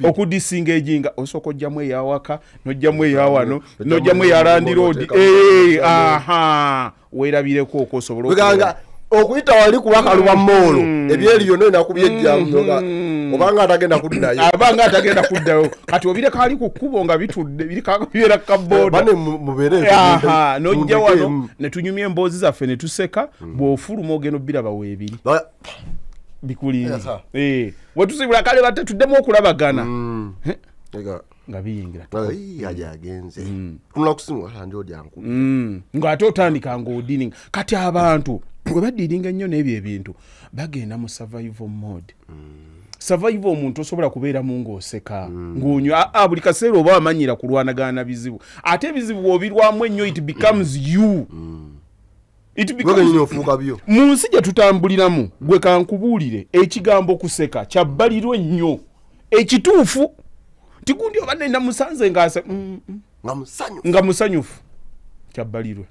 Speaker 2: okudisingaginga osooka ojjamu eyawaka n'ojjamu eyawano n'ojjamu eya Land Road weerabireko okosobola
Speaker 3: okuyita wali kubakaluma moolo ebyeriyo no nakubyejjamuga obanga atagenda kuddayo
Speaker 2: abanga atagenda kuddayo kati obireka ali ku kkubo nga bitudde birikabira kaboda
Speaker 3: bane mubere
Speaker 2: nojja wano ne tunyumya emboozi zaffe ne tuseka bw'ofuluma ogenda biraba weebiri bikulinze wetusibula kale batatuddemu okulabagana nga biyingira
Speaker 3: ajagenze tunula kusimula njo jangu
Speaker 2: ng'ate otandika ng'odini kati abantu bwe badiringa nnyo n'ebyo ebintu bagenda mu survival mode survival omuntu osobola kubeera mu ng'oseka ng'onywa buli kaseera oba wamanyira kulwanagana bizibu ate ebizibu bw'obirwamu ennyo it becomes you mu nsi gye tutambuliramu gwe kankubuulire ekigambo kuseka kyabbalirwa ennyo ekituufu tigundi oba nenda musanze nga musanyufu kyabbalirwe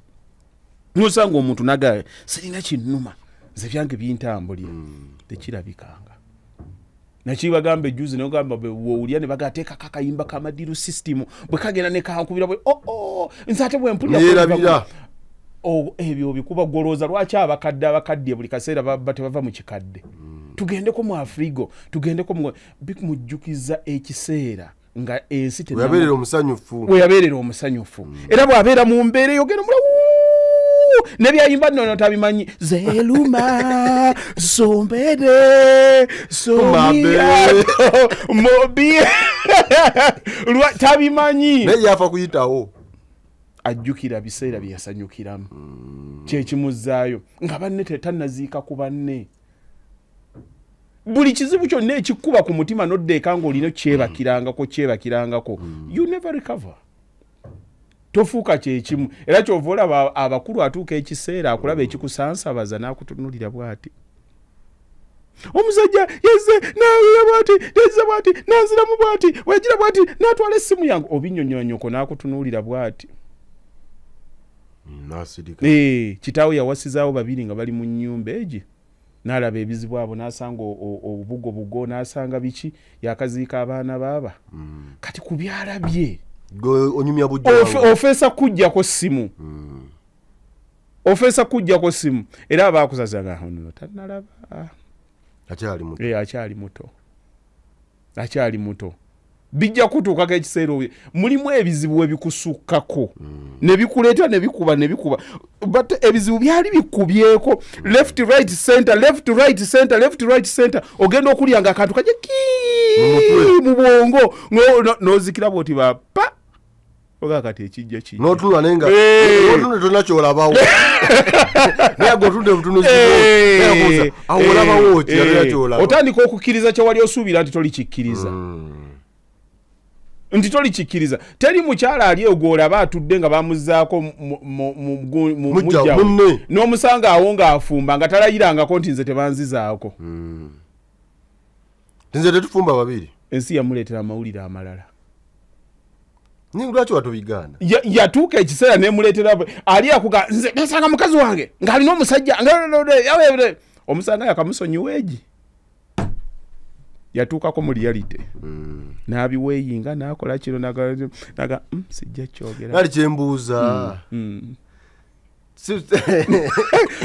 Speaker 2: nosanga omuntu nagala sirina kinnuma nze byange bintambulira tekirabikanga nakibagambe juzi nogamba bwowulya ne bagateeka kakayimba kamadiru system bwe kagenda ne kankubira bwe nze ate bwe mpulira ebyo bikuba golooza lwaki abakadde buli kaseera tebava mu kikadde tugendeko mu Afrigo tugendeko bimujjukiza ekiseera nga ensi weyabeerera omusanyufu era bw'abeera mu mbeera eyogera nebyayimba nnono tabimanyi zeluma sombere mobi tabimanyi
Speaker 3: naye yafa kuyitawo
Speaker 2: ajjukira biseera bye yasanyukiramu kyekimuzaayo nga banne tetannaziika ku banne buli kizibu kyonna ekikuba ku mutima noddeeka ng'olina kyebakirangako you never recover tofuuka kyekimu era kyova olaba abakulu atuuka ekiseera akulaba ekikusansabaza n'akutunulira bw'ati omusajja yezze naawira bw'ati nanziramu bw'ati wegira bw'ati n'atwala essimu yange obinnyonnyonyoko n'akutunuulira bw'ati kitaawe yawasizaawo babiri nga bali mu nnyumba egi n'alaba ebizibu abo n'asanga obugobugo n'asanga biki yakaziika abaana baaba kati ku byalabye ofeesa kujjako ssimu era abaakusazanga tannalaba akyali muto bijja kutuukako ekiseera mulimu ebizibu ebikusukkako ne bikuleeta ne bikuba but ebizibu byali bikubyeko left right center ogenda okulyanga akantu kaje mu bwongo n'ozikira bwoti bapa oga kati ekijja ki
Speaker 3: n'otula nenga tonna kyolabawo naye gotunde butunuzi awolabawo kyolaba
Speaker 2: otandika okukkiriza kyewali osuubira nti tolikikkiriza teri mukyala ali ogwolaba atudde nga bamuzzaako mujja n'omusanga awo ng'afumba nga talayirangako nti nze tebanzizaako
Speaker 3: nze tetufumba babiri
Speaker 2: ensi yamuleetera amawulire amalala
Speaker 3: lwaki watobigaana
Speaker 2: yatuuka ekiseera nemuleetera ali akuga nze nasanga mukazi wange ng'alina omusajja omusanga yakamusonyiwa egi yatuukako mu reality n'abiweeyinga n'akola kino naga sijja kyogera
Speaker 3: nali kyembuuza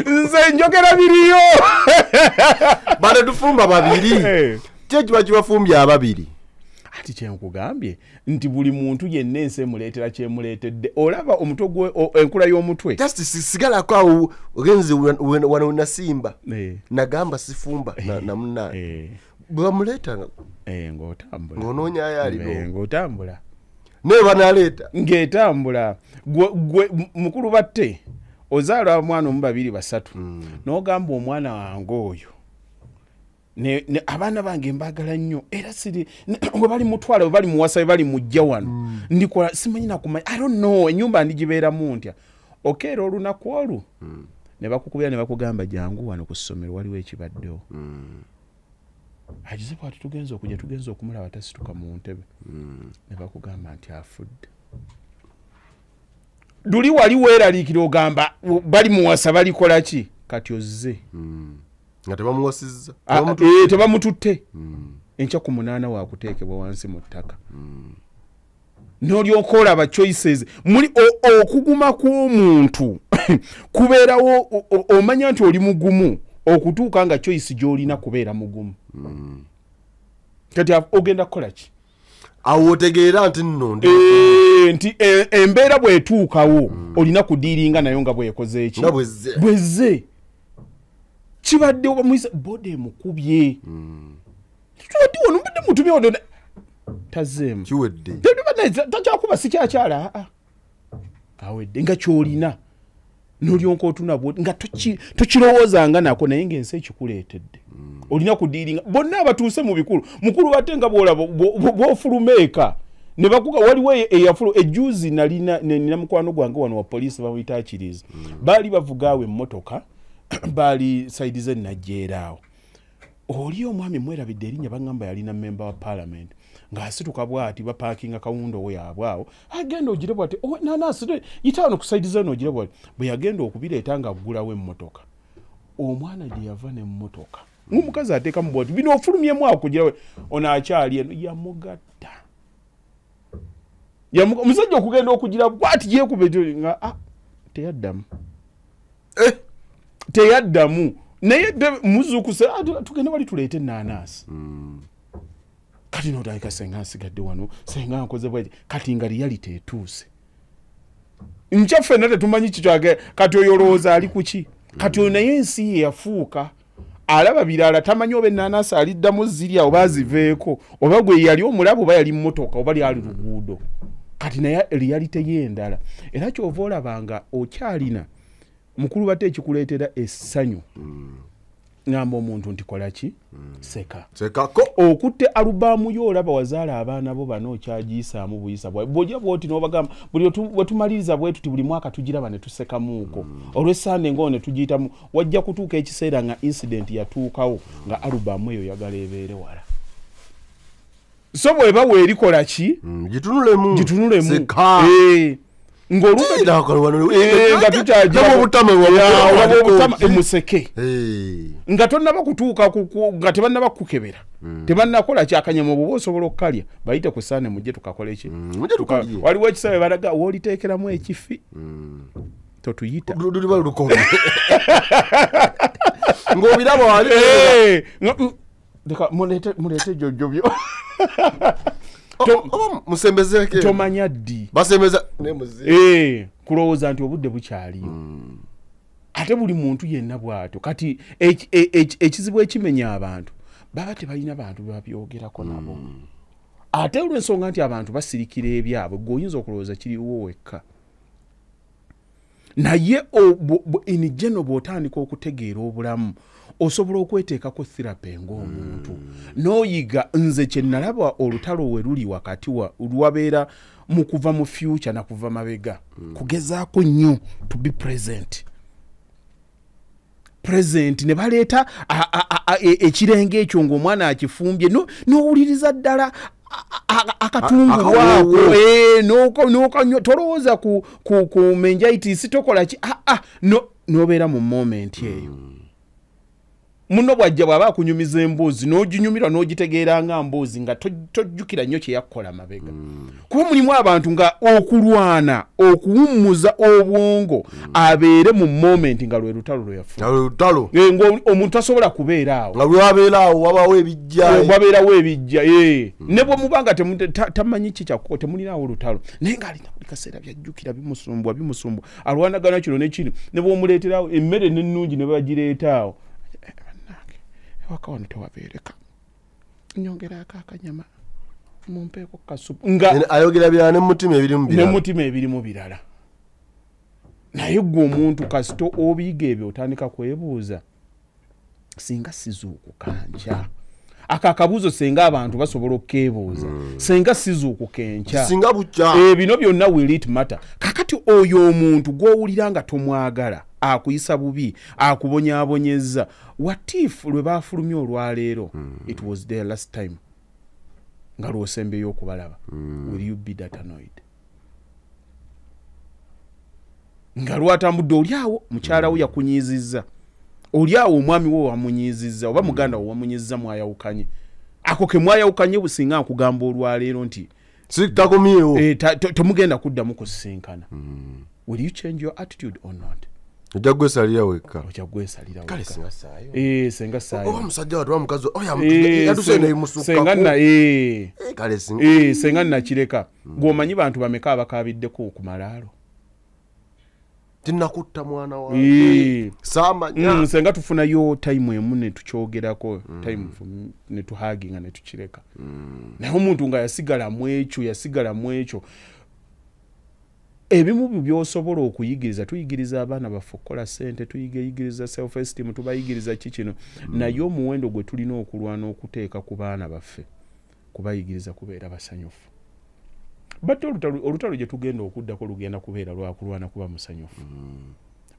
Speaker 2: nze njogera biriyo
Speaker 3: bale tufumba babiri kyekiba kibafumbye ababiri
Speaker 2: ati kyenkugambye nti buli muntu yenna ensi emuleetera kyemuleetedde olaba omutwe gwe enkula y'omutwe
Speaker 3: just sigalako awo ogenze wano nasimba nagamba sifumba na munnaye bwamuleetanga ng'onoonya ayalino
Speaker 2: ng'otambula
Speaker 3: naye banaleeta
Speaker 2: ng'etambula gwe mukulu batte ozaala omwana omu babiri basatu n'ogamba omwana wange oyo abaana bange mbagala nnyo era siri we bali mutwala we bali muwasa we bali mujja wano ndikola simanyi nakumanya I don't know ennyumba ndigibeeramu ntya okeera olunaku olu ne bakukubira ne bakugamba jangu wano ku ssomero waliwo ekibaddewo agize bwati tugenza okumulaba tasituka mu ntebe ne bakugamba nti afudde luli wali weeraliikira ogamba bali muwasa balikola ki kati ozze
Speaker 3: nga tebamuwasizza
Speaker 2: tebamututte enkya ku 8 waakuteekebwa wansi mu ttaka n'olyoka olaba choices muli okuguma kw'omuntu kubeerawo omanya nti oli mugumu okutuuka nga choice gy'olina kubeera mugumu kati ogenda kukola ki
Speaker 3: awo otegeera nti nno
Speaker 2: nti embeera bw'etuukawo olina kudiiringa nayo nga bwekoze eki bwezze kibadde omuyisa bode mukubye kibadde wano mbadde mutumye wano tazeemu
Speaker 3: kiwedde
Speaker 2: takyakuba sikyakyala awedde nga kyolina n'olyonka otunabwo nga tokirowoozanga nako naye ng'ensi ekikuleetedde olina kudiiringa bonna abatuuse mu bikulu mukulu batte nga bwolaba bwofulumeeka ne bakuga waliwo eyafulu ejuzi nina mukwano gwange wano wa poliisi bamuyita akiriza baali bavugaawo emmotoka baali saidi ze najjeeraawo oli omwami mwerabidde erinnya baŋŋamba yalina member wa parliament ng'asituka bw'ati bapaakinga kawundo we yaabwawo agenda ogire bw'ati nanasi yitaano ku saidi ze n'ogire bw'ati bwe yagenda okubireeta ng'aggulawo emmotoka omwana gye yava n'emmotoka ng'omukazi ateekamu bw'ati bino ofulumyemu awo kugirawe ono akyali eno yamugatta omusajja okugenda okugira bw'ati gyekube nga teyaddamu teyaddamu naye muzukuse tugende wali tuleete ennaanaasi kati n'otandika senga nsigadde wano senga nkoze bwati kati nga reality etuuse nkya ffenna tetumanyi kikyage kati oyo olowooza ali kuki kati oyo naye ensi ye yafuuka alaba birala tamanyi oba ennaanaasi aliddamu zirya oba aziveeko oba gwe yali omulabu oba yali mmotoka oba lyali luguudo kati naye reality y'endala era kyova olabanga okyalina mukulu bate ekikuleetera essanyu ngamba omuntu nti kola ki
Speaker 3: sekako
Speaker 2: okutte alubamu yo olaba wazaala abaana bo bano okyagiyisaamu buyisa bw'ojja bwoti n'obagamba buli wetumaliriza bwe tuti buli mwaka tugiraba ne tusekamuuko olw'essande ng'o ne tugiyitamu wajja kutuuka ekiseera nga incident yatuukawo nga alubamu eyo yagala ebeere wala so bw'eba weerikola ki
Speaker 3: gitunulemu
Speaker 2: nga tukyagiobutama emuseke nga tonnaba kutuuka nga tebannaba kukebera tebannakola kyakanyama bwoba osobola okukalya bayite ku saane mujje tukakola eki waliwo ekisawe balaga wooliteekeramu ekifi totuyita
Speaker 3: ng'obiraba wali
Speaker 2: muleete jojjobyo
Speaker 3: musembezeke
Speaker 2: tomanya ddi
Speaker 3: basembeza
Speaker 2: kulowooza nti obudde bukyaliyo ate buli muntu yenna bw'atyo kati ekizibu ekimenya abantu baba tebalina bantu babyogerako nabo ate olw'ensonga nti abantu basirikira ebyabwe gweoyinza okulowooza kiriwo wekka naye inijeno bw'otandika okutegeera obulamu osobola okweteekako therapy ng'omuntu n'oyiga nze kye nalaba olutalo we luli wakati lwabeera mu kuva mu future na kuva mabega kugezaako nnyo to be present ne baleeta ekirenge ekyo ng'omwana akifumbye n'owuliriza ddala akatungu wako tolowooza ku menjaitisi tokola ki n'obeera mu moment eyo muno bwajja bw'aba akunyumiza emboozi n'oginyumira n'ogitegeera nga mboozi nga tojjukira nnyo kye yakkola mabega kuba mulimu abantu nga okulwana okuwummuza obwongo abeere mu moment nga lwe lutalo lwe yafuna omuntu tasobola kubeera awo
Speaker 3: nga lwabeeraawo wabawo
Speaker 2: ebijja ne bwe mubanga tamanyi ki kyakko temulinaawo lutalo naye ng'alina buli kaseera byajjukira bimusumbwa alwanagana kino nekino ne bw'omuleeterawo emmere n'ennungi ne bagireetaawo wakawano tewabeereka nyongerako akanyama mumpeeko kasupu
Speaker 3: nga ayogera birala
Speaker 2: nemutima ebirimu birala naye gwe omuntu kasito obiyiga ebyo otandika kwebuuza singa sizuukukanja akabuuzo senga abantu basobola okukeebuuza senga sizuukukenkya
Speaker 3: singa bukya
Speaker 2: bino byonna will it matter kakati oyo omuntu gw'owulira nga tomwagala akuyisa bubi akubonyaabonyeza what if lwe baafulumya olwaleero it was their last time nga lwosembeyo okubalaba will you be that annoyed nga lwatambudde oliawo mukyala wo yakunyiizizza oliawo omwami wo wamunyizizza oba muganda wo wamunyizizza mwayawukanye ako ke mwayawukanye businga akugamba olwaleero nti
Speaker 3: sitakomyewo
Speaker 2: temugenda kuddamu kusisinkana will you change your attitude or not
Speaker 3: ojja gwesalira wekka
Speaker 2: senga saayo
Speaker 3: oba musajja watu mukazi yaduseneimusukkako
Speaker 2: senga nakireka gw'omanyi bantu bameka abakabiddeko ku malaalo
Speaker 3: tinakutta mwana wange saamanya
Speaker 2: senga tufunayo time emu ne tukyogerako time ne tuhaginga ne tukireka naye omuntu nga yasigala mu ekyo ebimu byosobola okuyigiriza tuyigiriza abaana baffe okukola ssente tuyigiriza self esteem tubayigiriza kikino naye omuwendo gwe tulina okulwana okuteeka ku baana baffe kubayigiriza kubeera basanyufu bate olutalo gye tugenda okuddako lugenda kubeera lwakulwana kuba musanyufu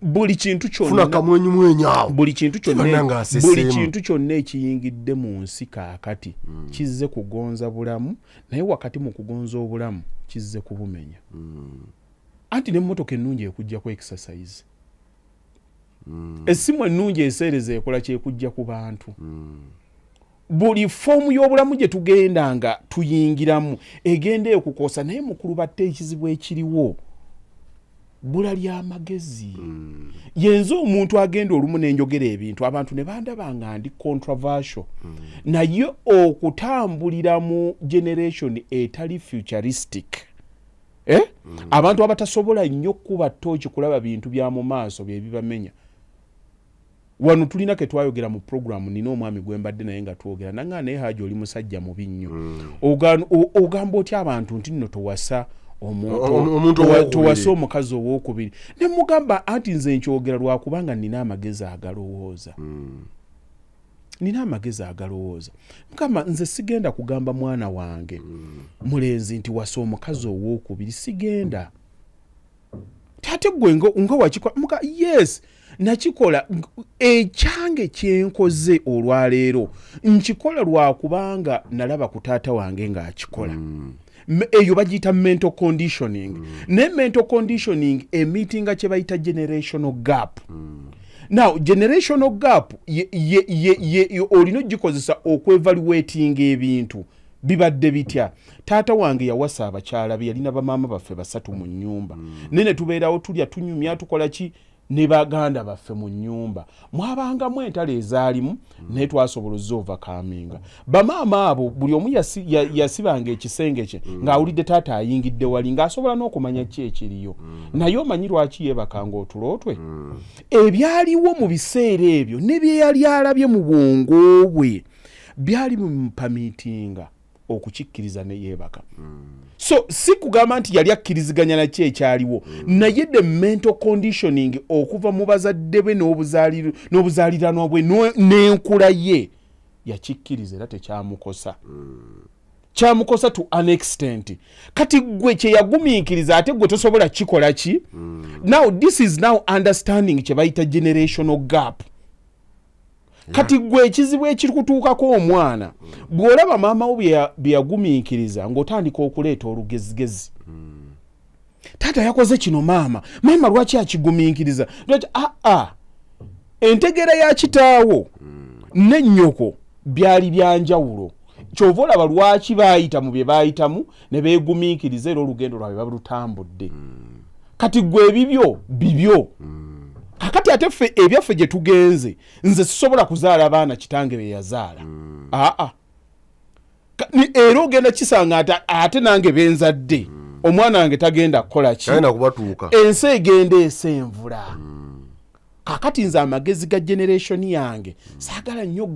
Speaker 2: buli kintu kyonna ekiyingidde mu nsi kaakati kizze kugonza bulamu naye wakati mu kugonza obulamu kizze kubumenya anti n'emmotoka ennungi ekujjako exercise essimu ennungi eseereza ekola kyekujja ku bantu buli foomu y'obulamu gye tugenda nga tuyingiramu egenda ekukoosa naye mukulu batte ekizibu ekiriwo bula ly'amagezi yenza omuntu agenda olumu n'enjogera ebintu abantu ne bandaba nga ndi controversial naye okutambulira mu generation etali futuristic abantu abatasobola nnyo kuba tooki kulaba bintu bya mu maaso bye bibamenya wano tulina ke twayogera mu program nina omwami gwe mbadde naye nga twogera nanga naye haja oli musajja mubi nnyo ogamba otya abantu nti nno towasa omuntu tuwase omukazi owokubiri ne mugamba anti nze nkyogera lwakubanga nina amagezi agalowooza nina amagezi agalowooza mukama nze sigenda kugamba mwana wange mulenzi nti wase omukazi owokubiri sigenda tate gwe nga wakikola muka yes nakikola ekyange kyenkoze olwaleero nkikola lwakubanga nalaba ku taata wange ng'akikola eyo bagiyita mental conditioning ne mental conditioning emitinga kye bayita generational gap now generational gap olina ogikozesa okwevaluatinga ebintu bibadde bitya taata wange yawasa abakyala be yalina bamaama baffe basatu mu nnyumba nene tubeerawo tulya tunyumya tukola ki ne baganda baffe mu nnyumba mwabangamu entalo ezaalimu naye twasobola overcoming bamaama abo buli omu yasibanga ekisenge kye ng'awulidde taata ayingidde wali ng'asobola n'okumanya ki ekiriyo naye omanyi lwaki yeebakanga otulootwe ebyaliwo mu biseera ebyo ne bye yali alabye mu bwongo bwe byali mupamitinga okukikkiriza ne yeebaka so si kugamba nti yali akkiriziganya nakyo ekyaliwo naye the mental conditioning okuva mu bazadde be n'obuzaaliranwa bwe n'enkula ye yakikkiriza era tekyamukosa kyamukosa to an extent kati gwe kye yagumiikiriza ate gwe tosobola kikola ki now this is now understanding kye bayita generational gap kati gwe ekizibu ekirikutuukako omwana bw'olaba maama wo bye yagumiikiriza ng'otandika okuleeta olugezigezi taata yakoze kino maama lwaki akigumiikiriza entegeera ya kitaawo ne nnyoko byali byanjawulo kyova olaba lwaki baayita mu bye baayitamu ne beegumiikiriza era olugendo lwabwe balutambudde kati gwe bibyo kakati ate ffe ebyaffe gye tugenze nze sisobola kuzaala abaana kitange be yazaala era ogenda kisanga ate nange benzadde omwana wange tagenda kukola ki ensi egenda esenvula kakati nze amagezi ga generation yange saagala nnyo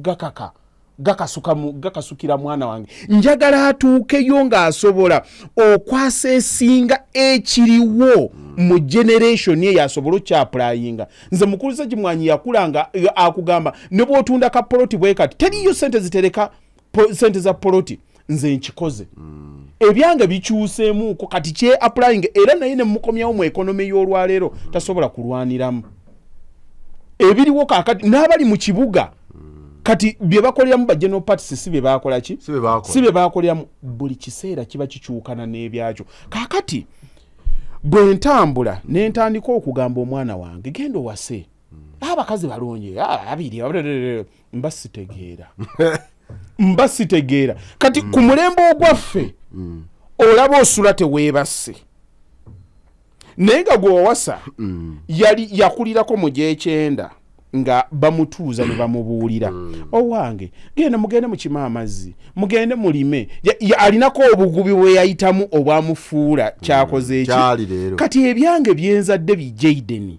Speaker 2: gakasukira mwana wange njagala atuukeyo ng'asobola okwasa esinga ekiriwo mu generation ye yasobola okyapulayinga nze mukuluza gimwanyi yakulanga akugamba ne bw'otunda ka poloti bwe kati teriyo sente zitereka sente za poloti nze nkikoze ebyange bikyuseemuuko kati kye applying era naye ne mukomyawo mu ekonomi y'olwaleero tasobola kulwaniramu ebiriwo kakati n'abali mu kibuga kati bye bakoleramu ba general parties si bye bakola ki si bye bakoleramu buli kiseera kiba kikyukana n'ebyakyo kakati bwe ntambula ne ntandika okugamba omwana wange genda owase abakazi balungi abiri mba sitegeera kati ku mulembe ogwaffe olaba osula teweebase naye nga gwe wawasa yali yakulirako mu gy'ekyenda nga bamutuuza ne bamubuulira owange genda mugende mukima amazzi mugende mulime alinako obugubi bwe yayitamu obwamufuula kyakoze eki kati ebyange byenzadde bijaideni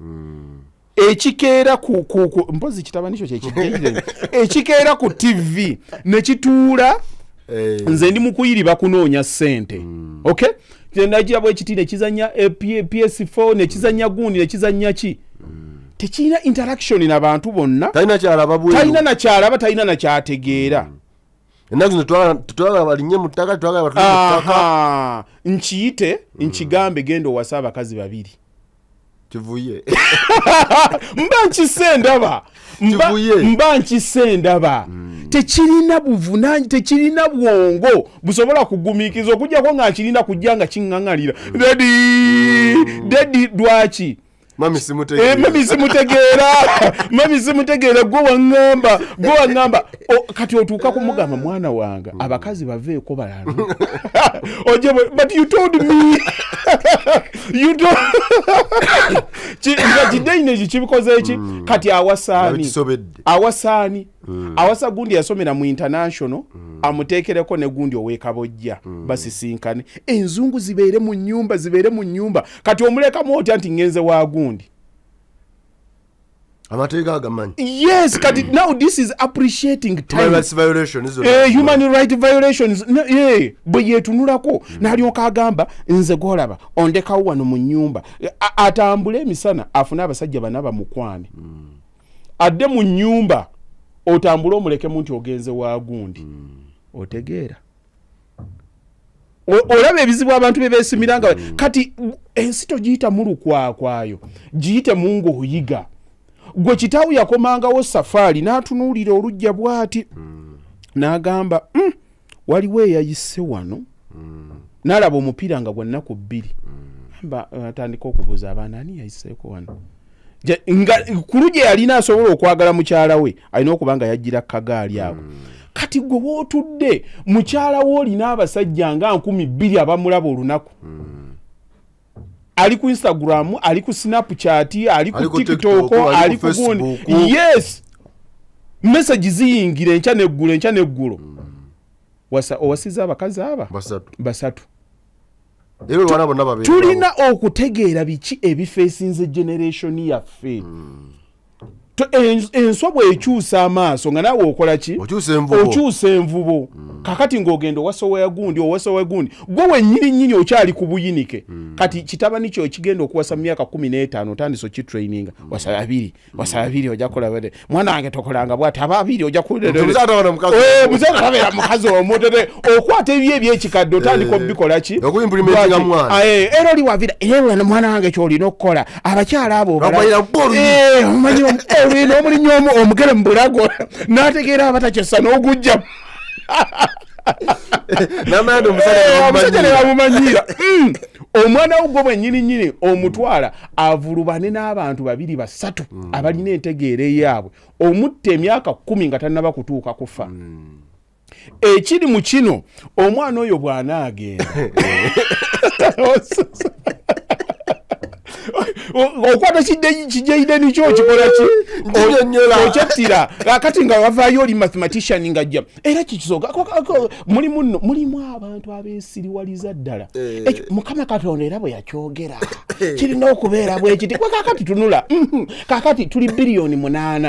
Speaker 2: ekikeera ku mpozi kitabanisho kyekijaideni ekikeera ku TV ne kituula nze ndi mukuyiriba kunoonya ssente okay nagira bwe kiti ne kizanya PS4 ne kizanya gundi ne kizanya ki tekina interaction n'abantu bonna talina nakyalaba talina nakyategeera
Speaker 3: ennaku tutwala balinye mu ttaka tutwala batuli mu ttaka
Speaker 2: nkiyite nkigambe genda owasa abakazi babiri
Speaker 3: kivuye
Speaker 2: mba nkise ndaba tekirina buvunanyi tekirina bwongo busobola kugumiikiriza okujjako nga nkirina kujja nga kiŋŋaŋalira dedi lwaki
Speaker 3: mami simutegeera
Speaker 2: mami simutegeera gwe waŋŋamba kati otuuka kumugamba mwana wange abakazi baveeko balala but you told me kideine eki kibikoze eki kati awasaani awasa gundi yasomera mu international amuteekereko ne gundi ow'ekabojja basisinkane enzungu zibeere mu nnyumba kati omulekamu otya nti ngenze wa gundi
Speaker 3: amateeka agamanyi
Speaker 2: yes kati now this is appreciating time
Speaker 3: human rights violations
Speaker 2: human right violations bwe yetunulako n'alyoka agamba nze golaba ondekawo wano mu nnyumba atambule emisana afune abasajja bana bamukwane adde mu nnyumba otambule omuleke mu nti ogenze wagundi otegeera olaba ebizibu abantu bebeesimiranga kati ensi togiyita mulukwayo giyite mungu oyiga gwe kitaawu yakomangawo safaari n'atunuulira olujja bw'ati n'agamba waliwo eyayise wano n'alaba omupiira nga gwa nnaku 2 atandika okubuuza abaana ani yayiseeko wano nga ku lugye yalina asobola okwagala mukyala we alina okuba nga yajjira kagaali awo kati gwe wootudde mukyala we olina abasajja nga 2,000 abamulaba olunaku ali ku Instagram ali ku Snapchat ali ku TikTok ali ku gundi yes message ziyingira encha neggulo owasiza abakazi aba basatu tulina okutegeera biki ebifeesinze generation yaffe enswa bw'ekyusa amaaso nga naawe okola ki okyusa envubo kakati ng'ogenda owasowa gundi gwe wennyini okyali ku buyinike kati kitabani kyo kigenda okuwasa mu myaka 15 otandise okitraininga wasaba 2 ojja kukola bade mwana wange tokolanga bw'ati aba 2 ojja muzaana tabeera mukazi omutete okwata ebyekikadde otandika obikola ki era oli wavira era mwana wange kyolina okukola abakyala abo omanyi olina omulinnyi omugere mu bulago n'ategeera abatakyessa n'ogujja omusajja ne bamumanyira omwana wo gwe bwennyininyini omutwala avulubane n'abantu 2-3 abalina entegeera eyaabwe omutta emyaka 10 nga tannaba kutuuka kufa ekiri mu kino omwana oyo bw'anaagenda okwata kijjaide nikyo kikola ki okyettira kati nga wavaayo oli mathematician ngajja era kikisoka mulimu abantu abeesiriwaliza ddala ekyo mukama katonda era bwe yakyogera kirina okubeera bwekiti kakati tunula kakati tuli 8 billion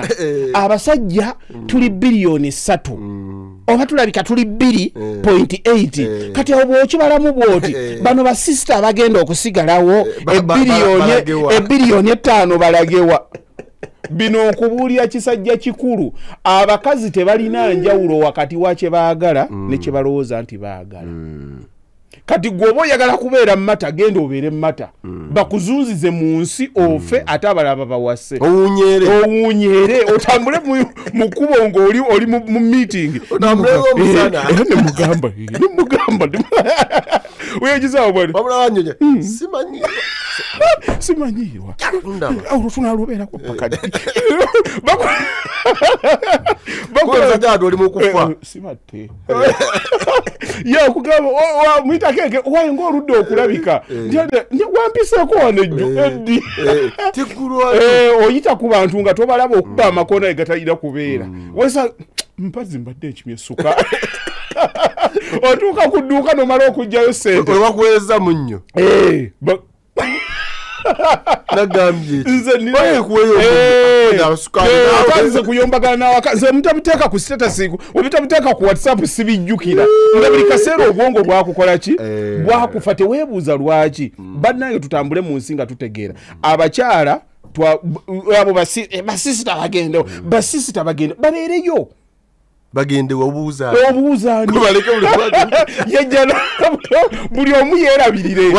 Speaker 2: abasajja tuli 3 billion oba tulabika tuli 2.8 kati obwo okibalamu bwoti bano basista abagenda okusigalawo ebbiliyoni 5 balagewa bino okubuulira kisajja kikulu abakazi tebalina njawulo wakati wa kye baagala ne kye balowooza nti baagala kati gwoba oyagala kubeera mumata genda obeere mumata bakuzunzize mu nsi ofe ate abalaba bawase owunyere otambule mu kkubo ng'oli mu meeting nemugamba weyagizawo bwani simanyirwa olutuna lubeerako pakadi simatte okugamba mwitakeke waye ng'oludde okulabika wampiseeko wano eddi oyita ku bantu nga tobalaba okuba amakona egatalina kubeera wesa mpazi mbadde ekimye suka otuuka ku dduuka nomala okugjayo sente
Speaker 3: webakuweereza munnyo nagambye
Speaker 2: nze kuyombagana nawaka nze mutabuteeka ku status obitabuteeka ku WhatsApp sibijjukira nga buli kaseera obwongo bwakukola ki bwakufa teweebuuza lwaki bannange tutambule mu nsi nga tutegeera abakyala abo basisita bagenda babeereyo
Speaker 3: bagende obuuzaani
Speaker 2: buli omu yeerabirire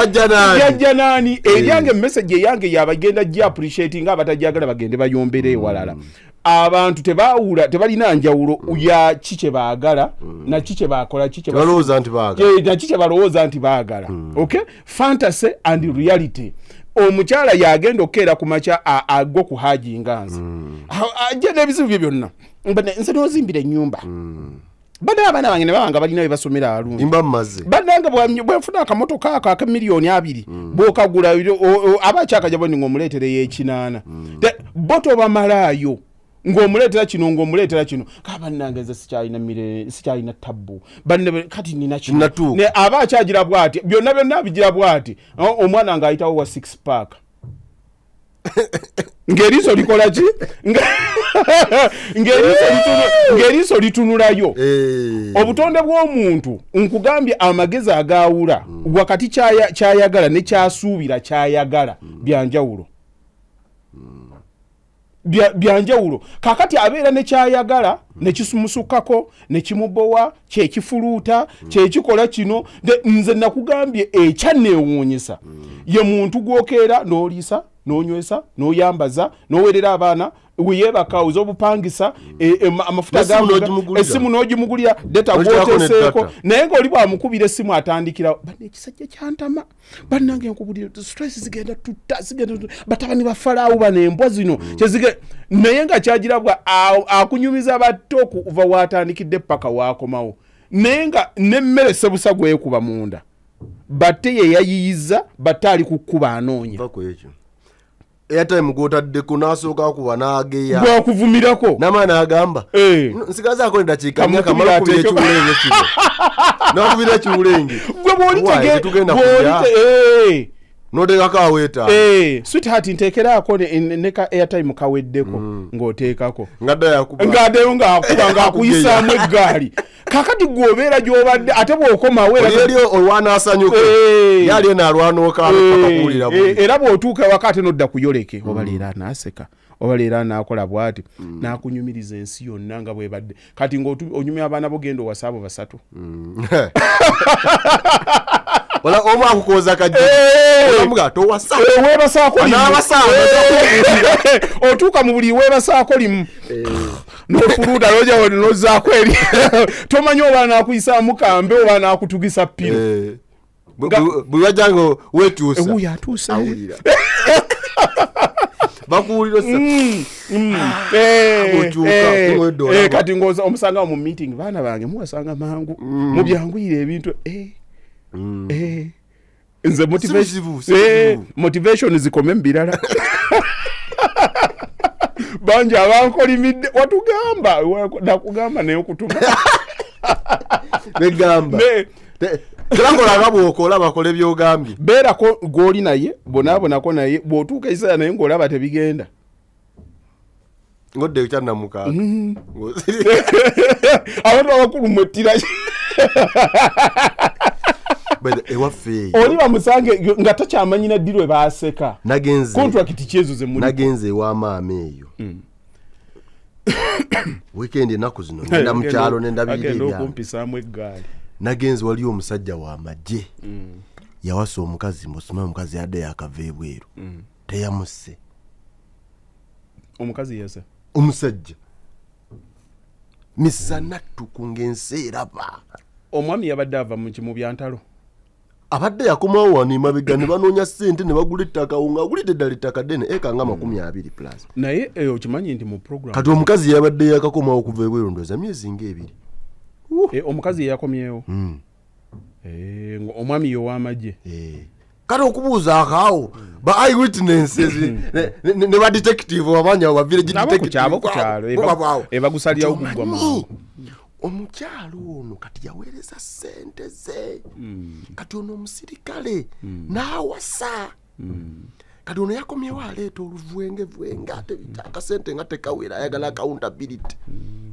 Speaker 2: yajja naani eryange message eyange yabagenda gye appreciate nga abatajagala bagende bayombere ewalala abantu tebalina njawulo ya kike baagala na kike bakola kike balowooza nti baagala okay fantasy and reality omukyala yagenda okeera ku makya agwa ku haji nganze ajja n'ebizibu bye byonna nze nozimbira ennyumba bana abaana bange ne babanga balina we basomera alungi bannange bwefuna akamotoka ako aka $2,000,000 bwokagula abakyakajja boni ng'omuleetera ey'ekinaana boto bamalaayo ng'omuleetera kino kabannange nze sikyalina tabbu kati nina kino aba akyagira bw'ati byonna bigira bw'ati omwana ng'ayitawo wa 6 pack ngeriso likola ki ngeriso litunulayo obutonde bw'omuntu nkugambye amagezi agawula wakati kyayagala ne kyasuubira kyayagala byanjawulo byanjawulo kakati abeera ne kyayagala ne kisumusukako ne kimubowa kyekifuluuta kyekikola kino nze nakugambye ekyanneewuunyisa ye muntu gwokeera n'oliisa n'onywesa n'oyambaza n'owerera abaana weyebaka oza obupangisa amafuta essimu n'ogimugulira deta gwoteseeko naye ng'oli bwamukubira essimu atandikira bane ekisajja kyantama bannange nkubulira stress zigenda tutta batabani ba Falaawo bano embwa zino naye nga kyagirabwa akunyumiza bato okuva watandikidde paka wakomawo naye nga n'emmere sebusa gwekuba munda batte ye yayiyiza batte ali kukuba anoonya
Speaker 3: airtime gwotadde kunasooka kuba n'ageya
Speaker 2: gwakuvumirako
Speaker 3: n'amaana agamba nsigazaako eddakiika myaka mala kubira ekiwulenge kino n'okubira ekiwulenge
Speaker 2: gwe bw'olitugenda
Speaker 3: n'oteekako aweeta
Speaker 2: sweetheart nteekeraako neka airtime kaweddeko ng'oteekako
Speaker 3: ng'addayo
Speaker 2: ng'akuba ng'akuyisaamu eggaali kakati gwobeera gy'obadde ate bw'okomawo
Speaker 3: eri olwanaasanyuke yali enaalwana okakuwulira
Speaker 2: era bw'otuuka wakati n'odda kuyoleke oba leero anaaseka oba leero anaakola bw'ati n'akunyumiriza ensi yonna nga bwebadde kati ng'onyumya abaana bogenda owasa abo basatu
Speaker 3: wala omu akukoza kajja olamuga towasa
Speaker 2: webasaako otuuka mu buli webasaako limu n'ofuluuta loja nozaako eri tomanyi oba naakuyisaamu kambe oba naakutugisa piro
Speaker 3: bwe wajjanga weetuusa
Speaker 2: ewuyo atuusa
Speaker 3: bakuwulira
Speaker 2: kati ngoza omusangawo mu meeting baana bange muwasanga mangu mubyanguyire ebintu nze motivation zikome mbirala banji abankolimidde watugamba nakugamba naye okutuma
Speaker 3: negamba terakolanga bw'okola bakole by'ogambye
Speaker 2: beerako gw'oli naye bonaabonako naye bw'otuuka ekiseera naye ng'olaba tebigenda
Speaker 3: ngodde ekyannamukaaga
Speaker 2: abantu abakulu mwettira
Speaker 3: ewaffe
Speaker 2: oli bamusange nga takyamanyi na ddi lwe baaseka kontrakiti kyezo ze muli
Speaker 3: nagenze ewa maama eyo weekend ennaku zino ngenda mu kyalo nendabirira
Speaker 2: okumpisaamu eggaali
Speaker 3: nagenze wali omusajja w'amagye yawasa omukazi mbosima omukazi yadde yakava ebweru teyamusse
Speaker 2: omukazi yasa
Speaker 3: omusajja misana tukunga ensi eraba
Speaker 2: omwami yabadde ava mu byantalo
Speaker 3: abadde yakomawo wano emabega ne banoonya ssente ne bagula ettaka nga agulidde ddala ettaka ddene eka nga 20 plus
Speaker 2: naye okimanyi nti mu program
Speaker 3: kati omukazi yabadde yakakomawo okuva ebweru ndowooza myezi ng'ebiri
Speaker 2: omukazi yeyakomyewo omwami y'ow'amagye
Speaker 3: kale okubuuza akaawo ba eyewitnesses ne ba detective wabanya wa village detective
Speaker 2: ku kyalo ebagusalirawo gugwa mangu
Speaker 3: omukyalo ono kati yaweereza ssente ze kati ono omusirikale n'awasa kati ono yakomyewo aleeta oluvwengevuenge ate akasente nga tekawera ayagala accountability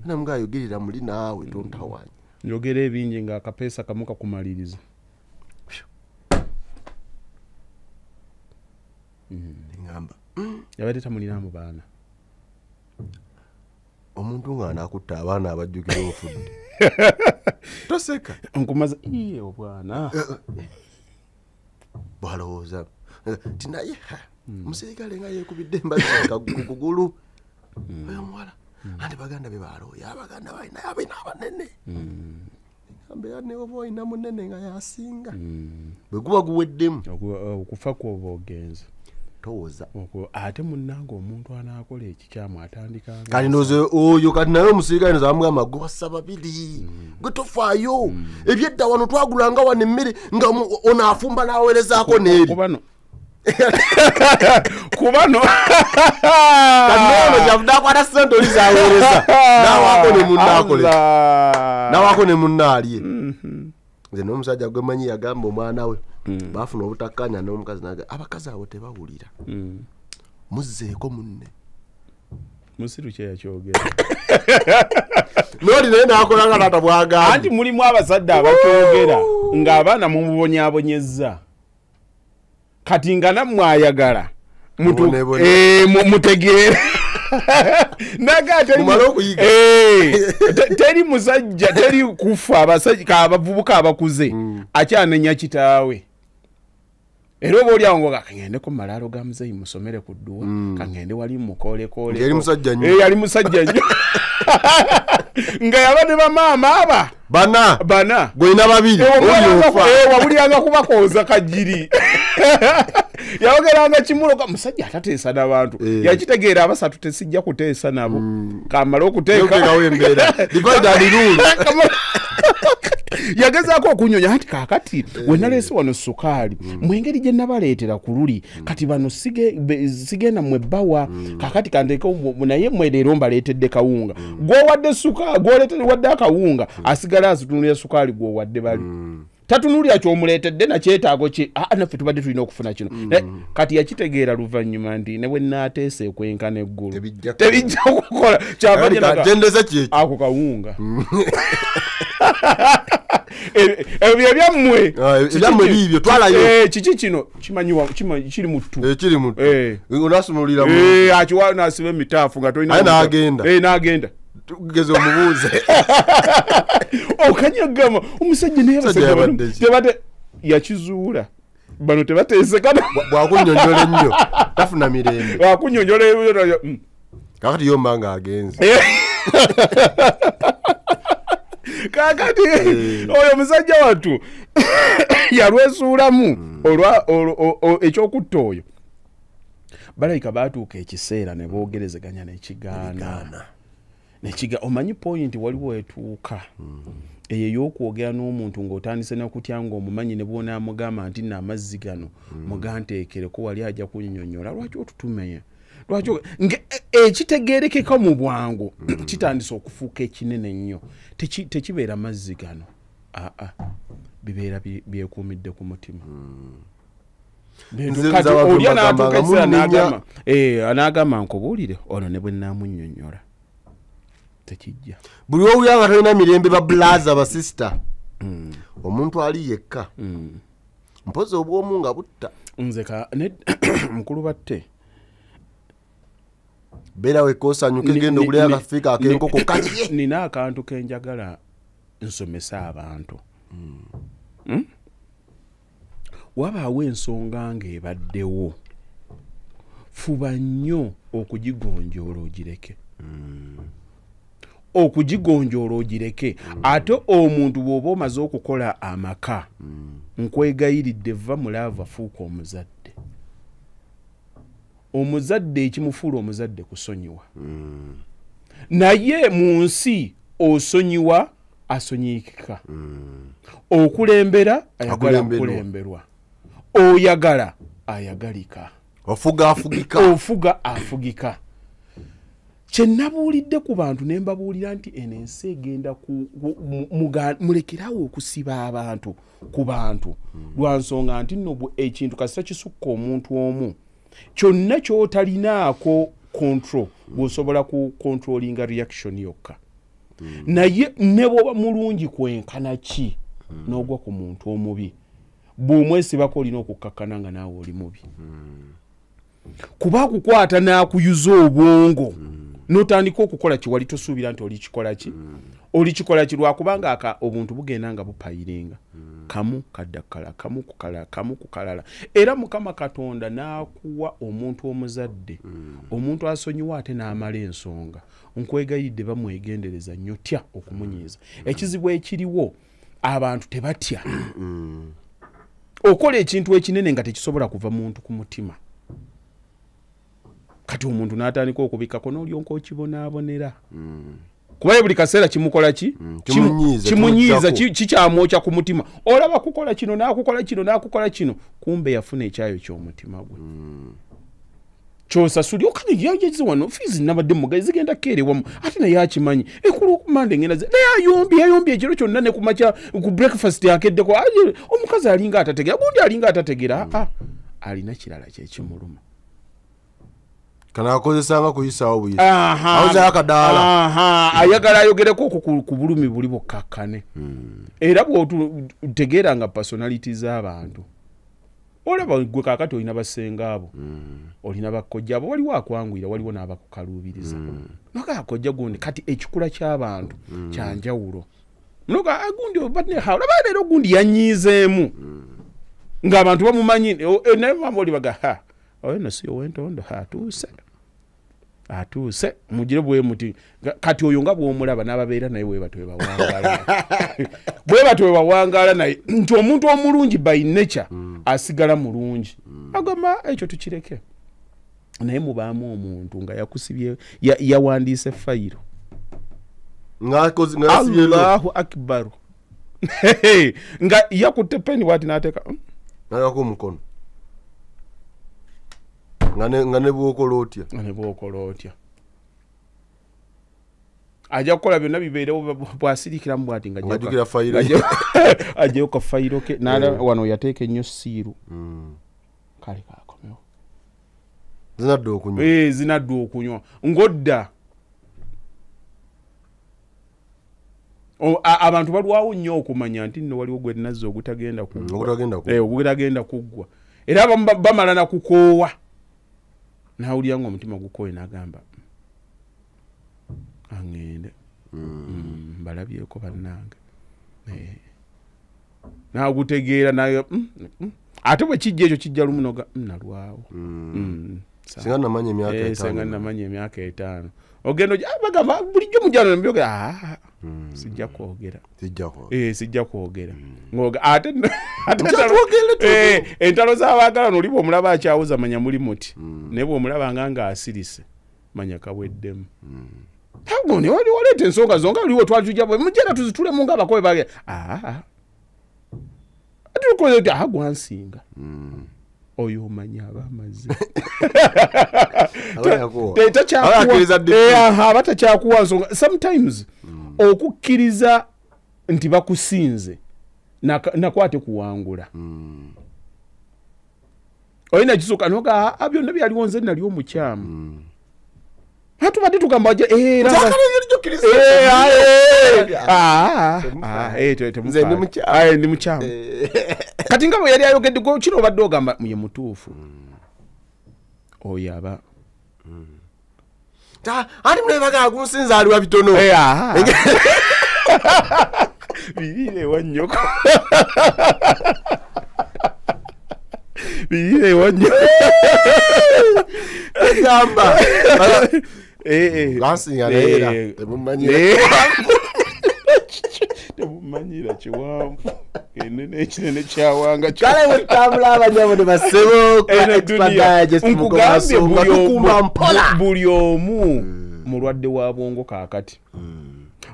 Speaker 3: namuga ayogerera muli naawe tontawanya
Speaker 2: njogera ebingi nga akapeesa kamu kakumaliriza
Speaker 3: ngamba
Speaker 2: yabadde tamulinamu baana
Speaker 3: omuntu nga anakutta abaana abajjukira ofudde toseka
Speaker 2: nkumaze iye obwana
Speaker 3: bwalowooza tinaye omusirikale nga yeekubidde embazika ku kugulu oyo omuwala andi baganda be balooya abaganda balinayo abaina abanene ambe yaneoba olina munene nga yasinga bwe guba guweddemu
Speaker 2: okufa kwoba ogenze
Speaker 3: towooza
Speaker 2: ate munnanga omuntu anaakola ekikyamu atandikanga
Speaker 3: kati ndoze oyo kati naye omusirikale noza bamugamba gwe wassa babiri gwe tofaayo ebyedda wano twagulanga wano emmere nga onaafumba n'aweerezaako n'eri
Speaker 2: kubano
Speaker 3: kanono javuda akwata ssente oli zaweereza n'awaako ne munnaakole n'awaako ne munnaalye nze n'omusajja gwe manyi yagamba omwana we baafuna obutakkaanya n'omukazi naga abakazi abo tebawulira muzzeeko munne
Speaker 1: musiru kye yakyogera
Speaker 3: noli naye nakola nga taata bwagambye
Speaker 1: anti mulimu abazadde abakyogera ng'abaana mumubonyaabonyezza kati nga nammwe ayagala mutegeere teri musajja teri kufa abasajja abavubuka abakuze akyanenya kitaawe era oba oli awo ngo kaŋŋendeko mu malaalo ga muzeeyi musomere ku dduwa kaŋŋende wali mukoolekole
Speaker 3: yali musajja nnyo
Speaker 1: yali musajja nnyo nga yaba ne bamaama aba bana
Speaker 3: gwolina babiri
Speaker 1: wabuliranga kubakooza kajiri yawogeranga kimuloka musajja atateesa n'abantu yakitegeera abasatu tesijja kuteesa nabo kamala okuteeka yagezaako okunyonya anti kaakati we naleese wano sukaali mwengeri gye nabaleetera ku luli kati bano sigenda mmwe bbawa kaakati kanteeko naye mwereero mbaleetedde kawunga gwowadde sukaali gwowadde akawunga asigala azitunulira sukaali gwowadde bali tatunulira kyomuleetedde nakyetaago kye naffe tubadde tulina okufuna kino kati yakitegeera luvannyuma nti ne bwe naateesa ekwenkana eggulu tebijja kukola ako kawunga ebyo byammwe
Speaker 3: biibyo twalayo
Speaker 1: kiki kino kimanyiwa kiri mu ttu
Speaker 3: kiri mu onasumulira
Speaker 1: akiwa nasiba emitaafu nga tolina n'agenda
Speaker 3: tugeze omubuuze
Speaker 1: okanyagama omusajja neyebadde yakizuula bano tebateesekana
Speaker 3: bwakunyonyola ennyo tafuna mirembe
Speaker 1: bwakunyonyola
Speaker 3: kakati yomba nga agenze
Speaker 1: kakati oyo musajja wattu yalwesuulamu ekyokutta oyo balayika baatuuka ekiseera ne boogerezeganya nekigaana omanyi point waliwo etuuka eyo y'okwogera n'omuntu ng'otandise nakutya ng'omumanyi ne bwona amugamba nti nno amazzi gano muganteekereko wali ajja kunnyonnyola lwaki otutumenya lwaki ekitegeerekeka mu bwangu kitandise okufuuka ekinene nnyo tekibeera mazzi gano bibeera byekuumidde ku mutima kati olya n'atuuka ekiseera n'agamba nkubuulire ono ne bwe naamunnyonnyola tekijja
Speaker 3: buli owulira nga talina mirembe babulaza basista omuntu ali yekka mpozi obwomu nga butta
Speaker 1: nze mukulu batte
Speaker 3: beera wekosanyuka genda okulya akafiika akenkoko kalye
Speaker 1: nina akantu kenjagala nsomesa abantu wabaawo ensonga ng'ebaddewo fuba nnyo okugigonjoola ogireke ogireke ate omuntu bw'oba omaze okukola amaka nkwegayiridde vva mulaava fuuka omuzadde ekimufuula omuzadde kusonyiwa naye mu nsi osonyiwa asonyikika okulembera ayagala kulemberwa oyagala ayagalika ofuga afugika kyenabuulidde ku bantu ne mbabuulira nti eno ensi egenda mulekerawo okusiba abantu ku bantu lwa nsonga nti nno ekintu kasita kisukka omuntu omu kyonna kyotalinaako control bw'osobola ku controllinga reaction yokka naye ne bw'oba mulungi kwenkana ki n'ogwa ku muntu omubi bw'omwesibako olina okukkakkana nga naawe oli mubi kuba akukwata n'akuyuza obwongo n'otandika okukola kiwali tosuubira nti olikikola ki lwakubanga obuntu bugenda nga bupayiringa kamu kaddakala kamu kukalala kamu kukalala era Mukama Katonda n'akuwa omuntu omuzadde omuntu asonyiwa ate n'amala ensonga nkwegayidde bamwegendereza nnyo tya okumunyiiza ekizibu ekiriwo abantu tebatya okola ekintu ekinene nga tekisobola kuva muntu ku mutima kati omuntu n'atandika okubikkako n'olyoka okibonaabonera kuba buli kaseera kimukola kimunyiiza kikyamwokya ku mutima olaba kukola kino n'akukola kino kumbe yafuna ekyayo ky'omutima gwe kyosasuli okanyegyagyezi wano fiizi nabadde mugazi zigenda keerewamu ate naye akimanyi ekulu okumanda engenda naye yayombye ekiro kyonna ne kumakya ku breakfast yakeddeko omukazi alinga atategera gundi alinga atategera alina kirala kyekimuluma
Speaker 3: kana akozesanga kuyisaawo buyisi
Speaker 2: aha
Speaker 3: awuza akadaala
Speaker 2: aha ayagala ayogereko ku bulumi buli bokkakkane era bw'otegeera nga personality z'abantu olaba gwe kaakati olina basenga abo olina bakojja abo waliwo akwangwira waliwo n'abakukaluubiriza noga akojja gundi kati ekikula ky'abantu kyanjawulo noga agundi obatne hawla leero gundi yanyiizeemu ng'abantu bamumanyi naye mama oli baga ha oyo no si owentondo atuuse mugire bwe muti kati oyo nga bw'omulaba n'ababeera naye bwe batwe bawangala bwe batwe bawangala naye nti omuntu omulungi by nature asigala mulungi agamba ekyo tukireke naye mubaamu omuntu nga yakusibye yawandiise fayiro Allahu akbar nga yakutte peni wati n'ateeka
Speaker 3: nagako omukono nga ne bw'okola otya
Speaker 2: ajja kukola byonna bibeerewo bw'asirikiramu bwati nga ajjayo kafayiro ke wano yateeka ennyo siiru kale kakomewo zinadda okunywa ng'odda abantu balwawo nnyo okumanya nti nno waliwo gwe nazza ogutagenda kuggwa era abamu bamala nakukoowa nawulira nga omutima gukooye n'agamba aŋŋende mbalabyeko bannange nagutegeera naye ate bwe kijja ekyo kijja lumu noga nalwawo
Speaker 3: singa namanya
Speaker 2: emyaka 5 ogenda bagamba bulijjo mujjano nbyogera sijja kwogera ngoga ate entalo z'abaagala noliba omulaba akyawuza manya muli muti naye bw'omulaba nga asirise manya kabweddemu ne waleeta ensonga zonga oliwo twatujja mujjana tuzitulemu ng'abakobe bage ate lukoze ti gwansinga oyo omanya abamaze batakyakuwa nsonga sometimes okukkiriza nti bakusinze nakwate kuwangula olina kisooka noga byonna byaliwo nze nali omukyamu atubadde tugamba ndi mukyamu kati nga bwe yali ayogedde kino obadde ogamba ye mutuufu oyo aba
Speaker 3: ati mulebaga agunsinza aliwa bitono
Speaker 2: birire ewa nnyoko birire ewa nnyoko
Speaker 3: egamba gansinga neera
Speaker 2: temumanyira kiwanvu enene ekinene kyawanga
Speaker 3: kale wetambula abanyabo ne basebo
Speaker 2: nkugambye buli omu mulwadde wa bwongo kaakati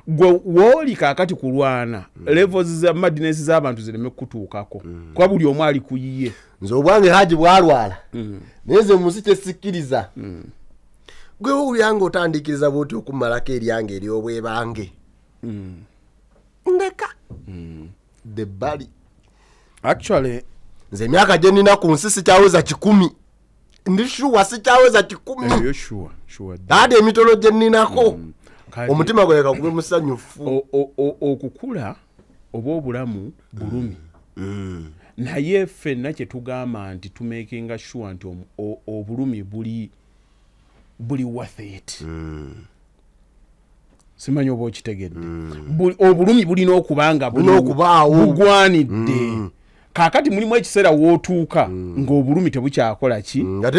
Speaker 2: gwe wooli kaakati kulwana levels za madness z'abantu zireme kutuukako kuba buli omu ali kuyiye
Speaker 3: nze obwange haji bwalwala naye ze munsi kyesikkiriza gwe owulyange otandikiriza bwoti okumalako eryange eryobwebange ndeka the body
Speaker 2: actually
Speaker 3: nze emyaka gye nina ku nsi sikyaweza 10 ndi shuwa sikyaweza 10 ate emitono gye ninako omutima gweka kube musanyufu
Speaker 2: okukula oba obulamu bulumi naye ffenna kye tugamba nti tumakinga sure nti obulumi buli worth it simanyi oba okitegedde obulumi bulina okubanga bugwanidde kaakati mulimu ekiseera wootuuka ng'obulumi tebukyakola ki nga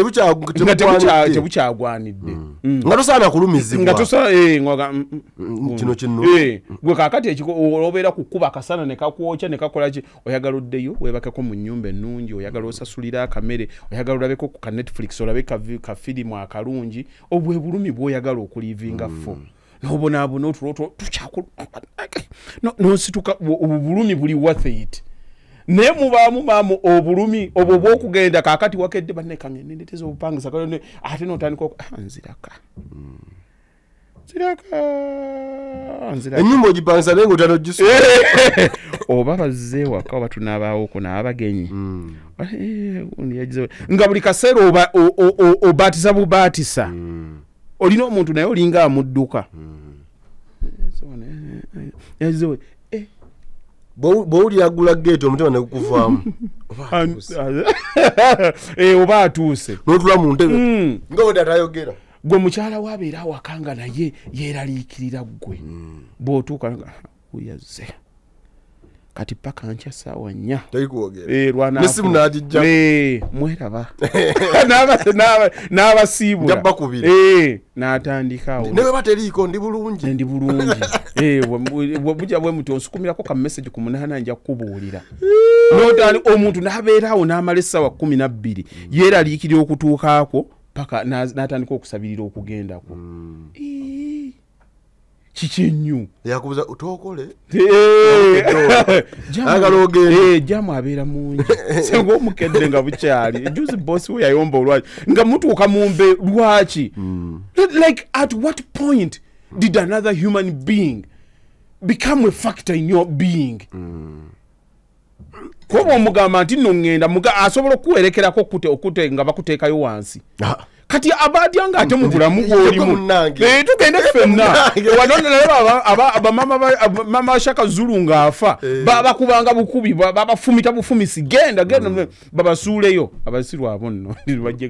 Speaker 2: tebukyagwanidde
Speaker 3: nga tosaana kulumizibwa
Speaker 2: gwe kaakati obeera kukuba akasana ne kakwokya ne kakola ki oyagala oddeyo weebakeko mu nnyumba ennungi oyagala osasulira akamere oyagala olabeko ku ka Netflix olabe kafirimu akalungi obwe bulumi bw'oyagala okulivinga fo nobonaabona otulo nosituka obulumi buli worth it naye mubaamu obulumi obwo bw'okugenda kaakati wakedde bannekanga nendeteza obupangisa ate notandika nziraka ziraka
Speaker 3: ennyumba ogipangisa naye ng'otano gisu
Speaker 2: oba bazze waka oba tunaabaawo kuna abagenyi nga buli kaseera obaatisa bubaatisa olina omuntu naye olinga amudduka
Speaker 3: bw'owulira agula geeti omutima ne gukuvaamu
Speaker 2: oba atuuse
Speaker 3: n'otula mu ntebe nga bwe atayogera
Speaker 2: gwe mukyala waabeera awakanga naye yeeraliikirira ggwe bw'otuuka uyazze kati paka nkya saawa 4
Speaker 3: nesimu n'agijja
Speaker 2: mweraba n'abasiibula n'atandika awo
Speaker 3: ne bwe bateriiko ndi bulungi
Speaker 2: bujja bwe muti onsukumirako ka message ku 8 nja kukubuulira omuntu n'abeera awo n'amala essaawa 12 yeeraliikirira okutuukaako paka n'atandika okusabirira okugendako kikyenyu
Speaker 3: yakubuza utokole
Speaker 2: jamu abeera mungi senga omukedde nga bukyali ejuzi bosi we yayomba olwaki nga mutuuka mumbe lwaki like at what point did another human being become a factor in your being kuba omugamba nti nno ngenda asobola okuwerekerako okute nga bakuteekayo wansi kati abadya nga ate mu bulamu gw'olimu tugende ffenna mama Ashaka Zulu ng'afa babakubanga bukubi babafumita bufumisi genda babasuuleyo abasiru abo nno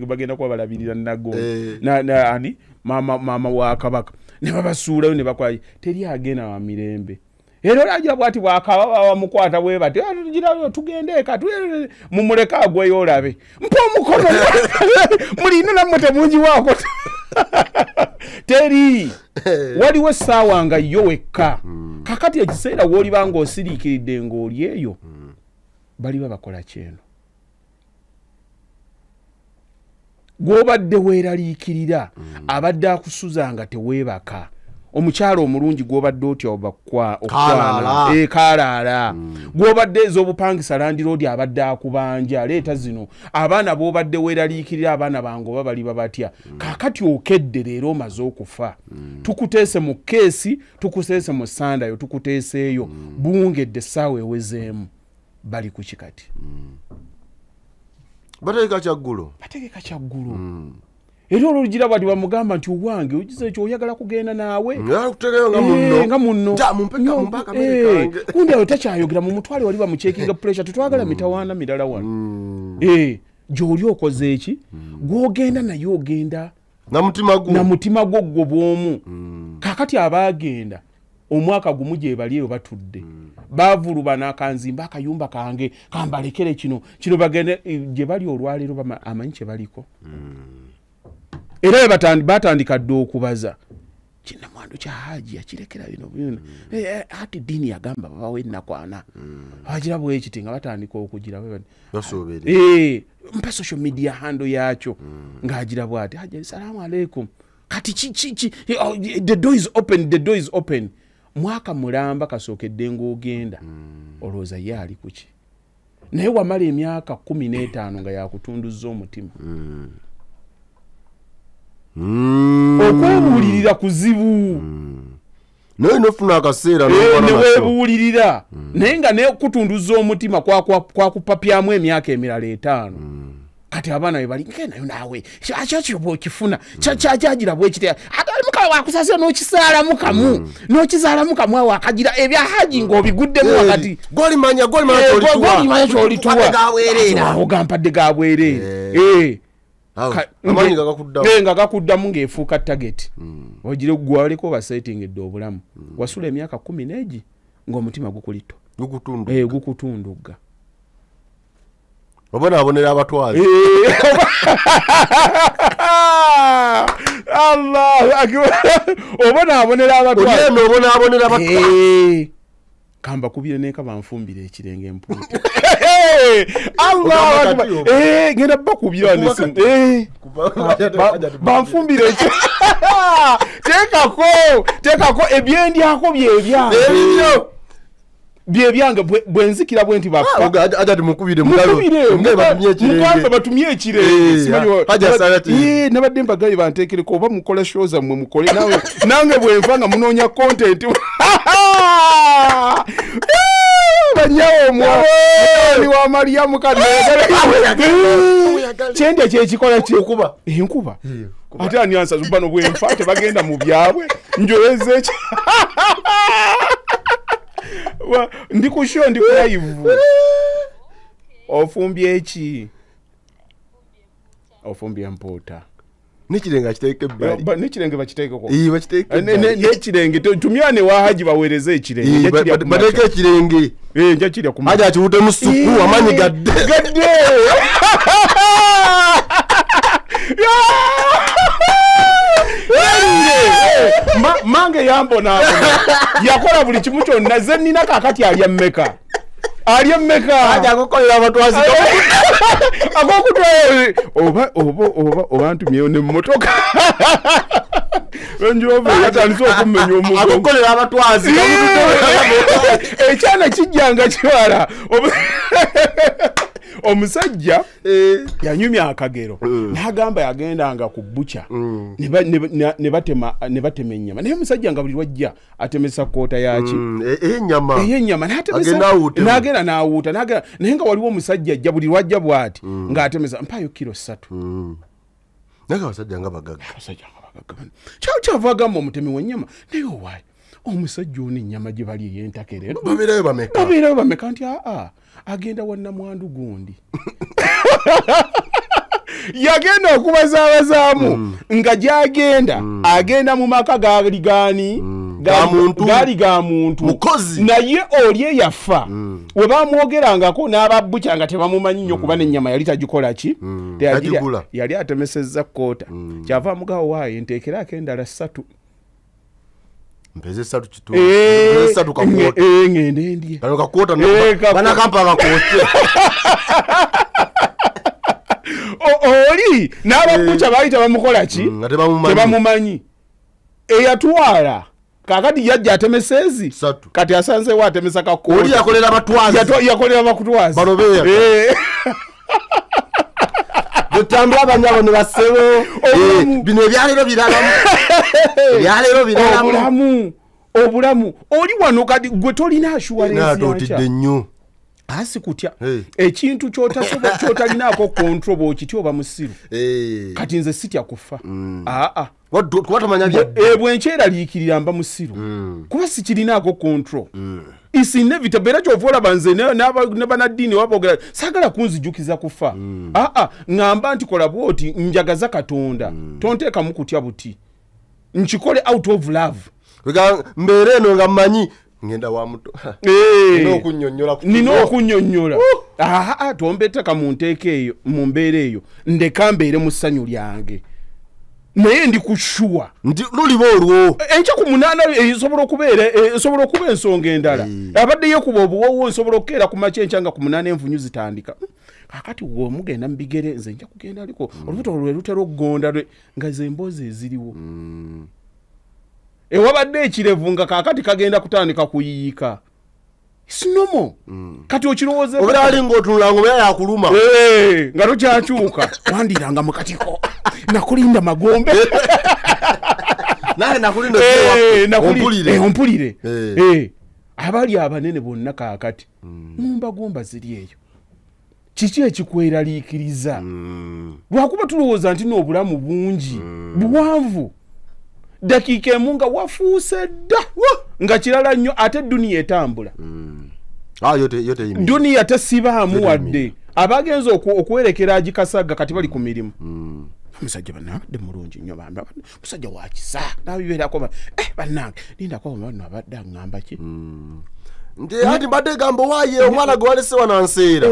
Speaker 2: bagenda kuba balabirira nago ani mama wa Kabaka ne babasuuleyo ne bakola teri agenda wa mirembe era lajja bwati bwakaba bamukwata bwe bati tugirayo tugende eka mumuleka agweyo olabe mpa omukono mulina namwe temungi wako teri waliwo essaawa nga yo wekka kakati ekiseera w'olibanga osiriikiridde ng'oli eyo baliba bakola kyeno gw'obadde weeraliikirira abadde akusuza nga teweebaka omukyalo omulungi gw'obadde otya okwana kalaala gw'obadde ez'obupangisa landiroodi abadde akubanja leeta zino abaana b'obadde weeraliikirira abaana bange oba baliba batya kaakati okedde leero omaze okufa tukuteese mu keesi tukuteese mu sandayo tukuteeseeyo buwungedde essaawa ewezeemu bali ku kikati
Speaker 3: bategeka kyaggulu
Speaker 2: era olwogira bwati bamugamba nti owange ogize ekyo oyagala kugenda naawe nga munno kundi ayo takyayogera mu mutwale wali bamucekinga pressure tetwagala mitawaana mirala wano gy'oli okoze eki gw'ogenda naye ogenda na mutima gwo gwo bw'omu kaakati abaagenda omwaka gumu gye bali eyo batudde bavuluba n'akanzimba akayumba kange kambalekere kino bagende gye bali olwaleero amanyi kye baliko era batandika dde okubaza kinnamwandu kya Haji yakirekera bino ati ddiini yagamba babawo ennakwana abagira bwekiti nga batandika okugira mpa social media handle yakyo ng'agira bwati Haji salaamu aleikum kati the door is open mwaka mulamba kasookedde ng'ogenda olowooza ye ali kuki naye wamala emyaka 15 nga yakutunduza omutima okwebuulirira kuzibu
Speaker 3: naye nofuna akaseera
Speaker 2: newebuulirira naye nga nekutunduza omutima kwakupapyamu emyaka emirala 5 kati abaana we bali nkenayo naawe kyakyo bwokifuna kyagira bwekiti ate ali mukala wakusasira n'okisaalamu kamu awo akagira ebya Haji ng'obiguddemu wakati
Speaker 3: golimanya
Speaker 2: kyolituwa ogampadde gabwereere nga gakuddamu ng'efuuka target ogire gwaleko basetingedde obulamu wasula emyaka 10 ng'omutima gukulito gukutundugga
Speaker 3: obonaabonera abatwazi
Speaker 2: obonaabonera abatwazi kamba kubire neka banfumbire ekirenge empuuta ngenda bakubira nesimu banfumbire tekako ebyendyako byebyange bye byange bwenzikira bwenti bapfa
Speaker 3: aja timukubire mugalo
Speaker 2: mugamba batumye ekirenge nabadde mbagaye banteekereko oba mukola show zammwe mukole nawe nange bwenvanga munoonya content banyawo omwani wa Mariamu kyendya kyekikola kyekuba enkuba ate ani ansaza bano bwenfa tebagenda mu byabwe njoleze ki ndi ku show ndi live ofumbye eki ofumbye mpuuta
Speaker 3: n'ekirenge kiteeke ebbali
Speaker 2: n'ekirenge bakiteekeko
Speaker 3: bakiteeke
Speaker 2: n'ekirenge tumyane wa haji baweereze ekirenge
Speaker 3: bateeke ekirenge
Speaker 2: nja kirya ku
Speaker 3: haji akiwute mu suku amanyi gadde
Speaker 2: mange yambona yakola buli kimu kyonna ze nnina kaakati alya mmeka
Speaker 3: akokolera abatwazi
Speaker 2: oba ntumyeyo nemmotoka enjova yatandise okumenya omugongo
Speaker 3: akokolera abatwazi
Speaker 2: ekyana kijjanga kiwala omusajja yanyumya akagero n'agamba yagendanga ku bbuca ne batema ennyama naye omusajja nga buli lwajja atemesa koota yaki ey'ennyama n'agenda n'awuuta naye nga waliwo omusajja ajja buli lwajja bw'ati ng'atemesa mpaayo kilo 3
Speaker 3: naye abasajja nga bagagga
Speaker 2: kyava agamba omutemi w'ennyama naye owaayi omusajja ono ennyama gye bali ey'entakera
Speaker 3: babeerayo
Speaker 2: bameka nti agenda wa namwandu gundi yagenda okubazabazaamu nga gyagenda agenda mu maka gaali ga muntu naye oli eyafa we bamwogerangako n'ababbuca nga tebamumanyi nnyo kuba n'ennyama yali tagikola ki yali atemesezza koota kyava amugawo waayo enteekerako endala 3
Speaker 3: mpeze 3 kitu mpeze 3 kakuota
Speaker 2: ngende ndye
Speaker 3: kano kakuota bana kampa kakuote
Speaker 2: oli n'ababbuca baali tebamukola ki tebamumanyi eyatwala kakati yajja atemesezi kati asanzeewo atemesa kakuota
Speaker 3: oli yakolera
Speaker 2: bakutwazi
Speaker 3: balobeya Butambula abanyabo ne basebo bino ebyalero biralamu
Speaker 2: obulamu oli wano kati gwe tolina assurance
Speaker 3: otidde nnyo
Speaker 2: asikutya ekintu kyotalinaako control bw'okitya oba musiru kati nze sitya kufa bwenkyeraliikirira mba musiru kuba sikirinaako control is inevitable era kyova olaba nze ne banaddiini wabogera saagala kunzijukiza kufa ŋŋamba nti kola bwoti njagaza Katonda tonteekamu kutya buti nkikole out of love
Speaker 3: mbeera eno nga mmanyi ngenda wa muto
Speaker 2: nina okunnyonnyola tombetteka mu nteeka eyo mu mbeera eyo ndeka mbeere mu ssanyu lyange naye ndi kushuwa
Speaker 3: nti luliba olwo
Speaker 2: enkya ku 8 esobola okuba ensonga endala abadde yekuba obuwowo nsobola okukeera ku makya enkya nga ku 8 envunyu zitandika kakati womugenda mu bigere nze nja kugenda aliko olubuto lwe lutera okugonda nga ze emboozi eziriwo ewabadde ekirevu nga kakati kagenda kutandika kuyiika sinomo kati okirowooze
Speaker 3: obera ali ng'otunula ng'obeera yakuluma
Speaker 2: nga tokyakyuka wandiranga mu katiko nakulinda magombe
Speaker 3: naye nakulinda
Speaker 2: ompulire abali abanene bonna kaakati mumbagomba ziri eyo kiki ekikweraliikiriza lwakuba tulowooza nti n'obulamu bungi buwanvu dakiika emu nga wafuuse dda nga kirala nnyo ate duniya etambula duniya tesibaamu wadde abagenza okwerekera agikasaga kati bali ku mirimu omusajja bannabadde mulungi nnyo bambi musajja wakisa nabibeerako bannange lindako bano abadde aŋŋamba ki
Speaker 3: nti ati mbadde gamba waaye omwana gwe walese wananseera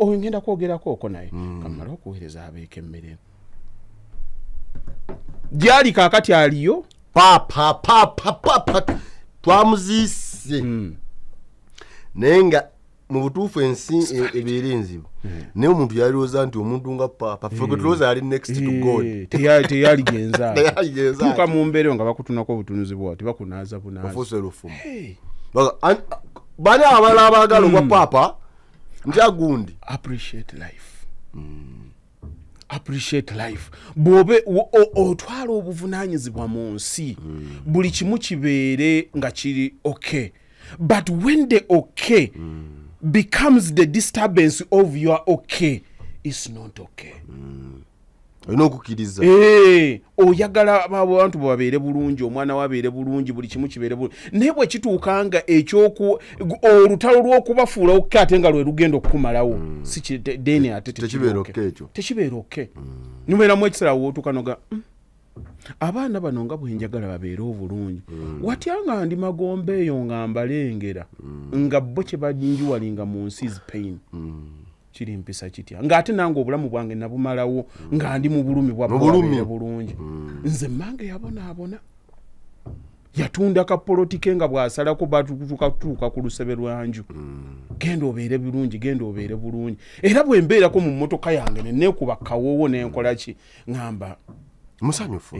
Speaker 2: ngenda kwogerako oko naye kamala okuweereza abeeka emmere gyali kaakati aliyo
Speaker 3: twamuziise naye nga mu butuufu ensi ebeera enzibu naye omuntu yalirooza nti omuntu nga paapa ffe gwe tulowooza yali next to God
Speaker 2: teyaligenza tuuka mu mbeera nga bakutunako obutunuzi bwati bakunaaza bunazi
Speaker 3: ofuuse lufumu bani abala abagalo kwa papa ntya gundi
Speaker 2: appreciate life. Appreciate life. Bobe otwala obuvunanyizibwa mu nsi buli kimu kibeere nga kiri okay. But when the okay becomes the disturbance of your okay, it's not okay.
Speaker 3: Olina okukiriza.
Speaker 2: Oyagala abantu babeere bulungi, omwana wabeere bulungi, buli kimu kibeere bulungi. Naye bwe kituukanga ekyoku olutalo lw'okubafuula okka ate nga lwe lugenda okukumalawo. Si deni ate
Speaker 3: tekibeera okay ekyo.
Speaker 2: Tekibeera okay. Nubeeramu ekiseera wootuuka noga abaana bano nga bwe njagala babeere obulungi. Watya nga ndi magombe eyo nga mbalengera nga bo kye bajinjiwalinga mu nsi is pain. Kiri mpisa kitya ng'ate nange obulamu bwange nabumalawo nga ndi mu bulumi bwa bulungi. Nze mmange yabonaabona yatunda kapolitike nga bw'asalako batuuka ku lusebe lwanju. Genda obeere bulungi, genda obeere bulungi. Era bwe mbeerako mu mmotoka yange ne neekuba kawoowo ne nkola ki ngamba
Speaker 3: musanyufu.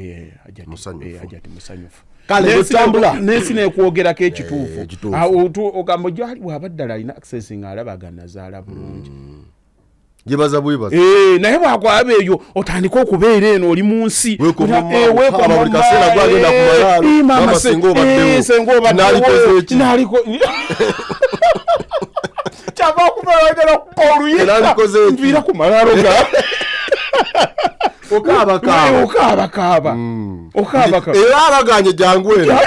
Speaker 2: Ajati musanyufu.
Speaker 3: Kale butambula
Speaker 2: nensi nekwogerako ekituufu. Ogamba gyali bw'abaddala alina access nga alabagana zaala bulungi.
Speaker 3: Jebaza bwebaza.
Speaker 2: Naye bw'akwaba eyo otandika okubeera eno oli mu nsi.
Speaker 3: Weekoma buli kaseera gwagenda ku malaalo. Mama singa obaddewo.
Speaker 2: Naliko kyava okubeera oluyisa nviira ku malaalo ga okaabakaaba.
Speaker 3: Era abaganye jangu eno.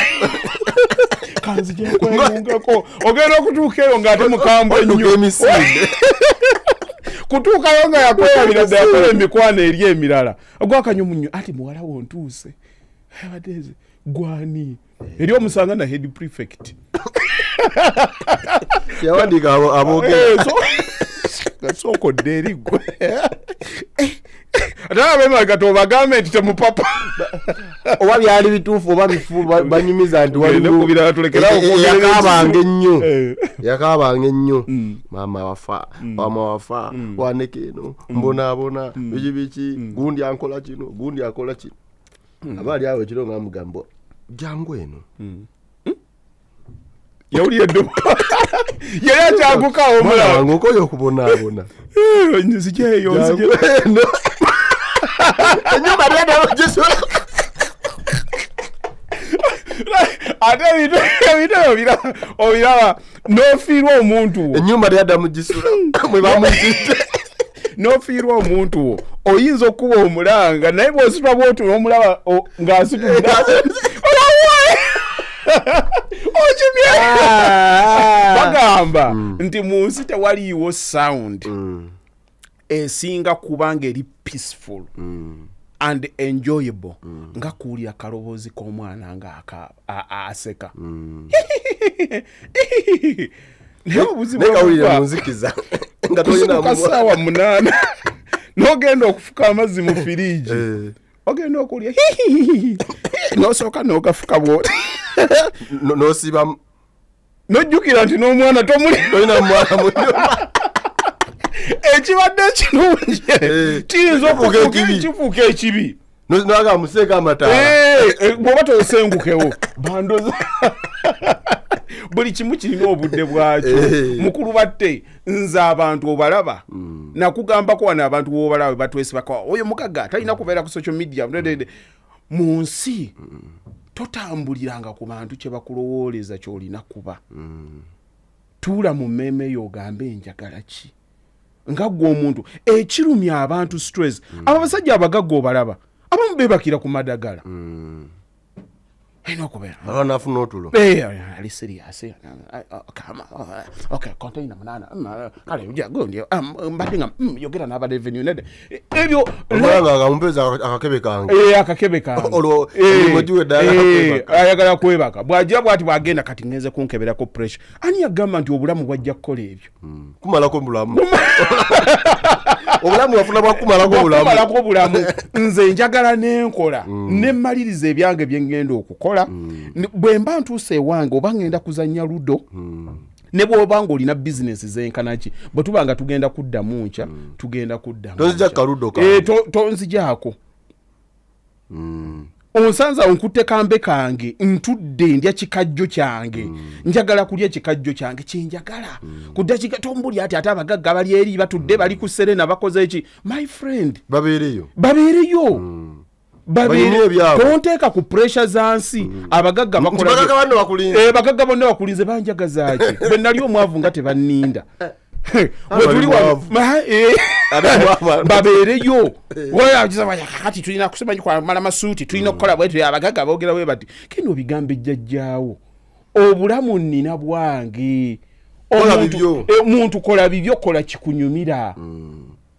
Speaker 2: Kanzija kweyungako. Ogenda okutuuka eyo ng'ate mukambwe nnyo. Kutuukayo nga yakweyabira ddala yakola emikwano eri emirala. Ogwakanyumu nnyo ati muwala wo ntuuse. Abadeze gwani. Eri omusanga na head prefect.
Speaker 3: Yawandiika aboogera.
Speaker 2: Gasookodde eri gwe. Ate abemaaga tobagambe nti temupapa.
Speaker 3: Oba byali bituufu oba bifu banyumiza nti waliwo yakaabanga ennyo. Maama wafa waneka eno mbonaabona biki gundi ankola kino gundi akola kino. Abaali awo ekiro nga mugamba jangu eno.
Speaker 2: Yawulira eddo yali akyagukawo omulala
Speaker 3: ng'okoyo okubonaabona
Speaker 2: nzijeeyo
Speaker 3: ennyumba lyadagisu
Speaker 2: ate ebintu obiraba n'ofiirwa omuntu wo
Speaker 3: ennyumba lyadamu gisula mwe bamuzite
Speaker 2: n'ofiirwa omuntu wo oyinza okuba omulanga naye bw'ositwa bw'otula omulaba ng'asitulira bagamba nti mu nsi tewaliiwo sound esinga kubanga eri peaceful and enjoyable nga kuwulira kaloboozi k'omwana nga aseka. Naye obuzibu
Speaker 3: nekawulira munzikiza nga tolina
Speaker 2: kasaawa 8 n'ogenda okufuka amazzi mu firiigi ogenda okulya n'osooka n'ogafuka bwoti
Speaker 3: n'osiba
Speaker 2: n'ojjukira nti n'omwana
Speaker 3: tolina mwana mu nyumba.
Speaker 2: Ekibadde ekirungi kiyinza kifuuka ekibi
Speaker 3: naga museeka amataala
Speaker 2: bw'oba tosengukewo bandoza buli kimu kirina obudde bwakyo. Mukulu batte nze abantu obalaba nakugambako wano abantu b'obalaba batwese bakawa oyo mugaga talina kubeera ku social media mu nsi totambuliranga ku bantu kye bakulowooleza ky'olina kuba. Tuula mu mmeeme yo ogambe enjagala ki nga gwe omuntu ekirumya abantu stress. Abasajja abagagga obalaba abamu beebakira ku madagala.
Speaker 3: Anafuna otulo.
Speaker 2: Ali serious. Okay, container manana. Kale ujja gondi. Mbadinga yogera n'aba revenue nede. Ebyo
Speaker 3: olanga mumpeza akakebe kange.
Speaker 2: Akakebe kange.
Speaker 3: Olwo mujuwe dala
Speaker 2: kwebaka. Ayagala kwebaka. Bwajja bwati bwagenda kati ngenze kunkebera ko pressure. Ani yagamba nti obulamu bwajja kukola ebyo.
Speaker 3: Kumalako bulamu. Obulamu wafuna bwakumalako
Speaker 2: bulamu. Nze njagala n'enkola. Ne maliriza ebyange bye ngenda okukola. Bwe mba ntuuse ewange oba ngenda kuzannya ludo ne bw'oba ng'olina bizinesi z'enkanaki bwe tuba nga tugenda kuddamu nkya tugenda kuddamu
Speaker 3: tonzija kaludo
Speaker 2: tonzijaako onsanza onkutte kambe kange ntudde ndya kikajjo kyange njagala kulya kikajjo kyange kinjagala kudakika tombuli ati ate abagagga bali eri batudde bali ku Serena bakoze eki my friend
Speaker 3: babeereyo
Speaker 2: tonteeka ku pressure zansi abagagga bakola bagagga bonna bakulinze banjagazaaki bwe nali omwavu nga tebanninda babeereyo kati tulina kusemanyi kwamala masuuti tulina okukola bwetu abagagga boogera bwe bati kendo bigambo ejjajjaawo obulamu nnina bwange omuntu kola bibyo kola kikunyumira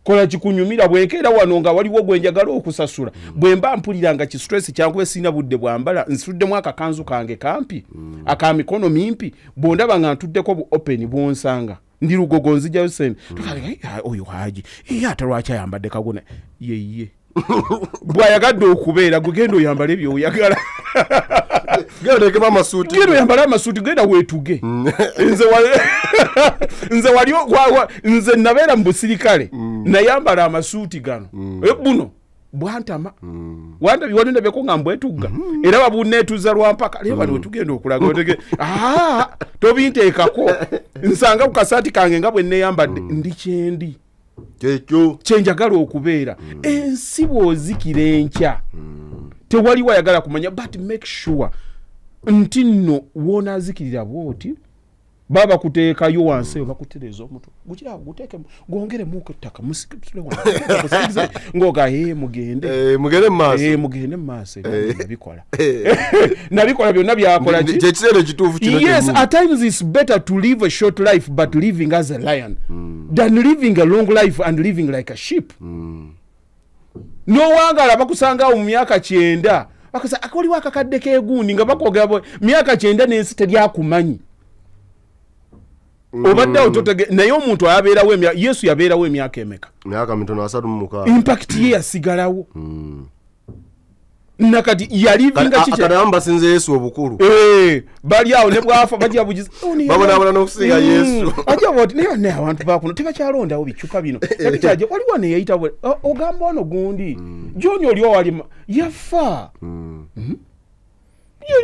Speaker 2: kola kikunyumira bwenkeera wano nga waliwo gwenjagala okusasula bwe mba mpuliranga ki stress kyankuba sina budde bwambala nsuddemu akakanzu kange kampi akamikono mimpi bwondaba nga ntuddeko bu open bwonsanga ndi lugogo nzija usene oyo haji ate lwaki ayambadde kagona yeye bwayagadde okubeera gugenda oyambala ebyo oyagala genda oyambala amasuuti genda weetuge nze nabeera mu busirikale nayambala amasuuti gano buno bwantama wandabyeeko nga mbwetugga era babuneetuza lwampaka naye bano wetugenda okulaga tobinteekako nsanga ku kasaati kange nga bwe neeyambadde ndi kyendi kyenjagala okubeera ensi bw'ozikira enkya tewali wayagala kumanya but make sure nti nno wonaazikirira bwoti baba kuteekayo wansi eyo bakutereza omutwe gukira guteekemu gwongeremuko ettaka musikitule ngoga mugende mugende mu maaso nabikola byonna byakola yes at times it's better to live a short life but living as a lion than living a long life and living like a sheep nowangala bakusanga mu myaka 9 bakasa akoliwa akakadde kegundi nga bakogera myaka 9 n'ensi teryakumanyi obadde ototege naye omuntu abeerawo Yesu yabeerawo emyaka emeka
Speaker 3: myaka 36
Speaker 2: impact ye yasigalawo nakati yalivinga
Speaker 3: chiche akadamba sinze Yesu obukulu
Speaker 2: bali awo ne bwafa bajja bugize
Speaker 3: babona n'okusinga Yesu
Speaker 2: ajja boti ne abantu bakuno tebakyalondawo bicupa bino ebikyaje waliwo ne yayita ogamba ono gundi John oli wali yafa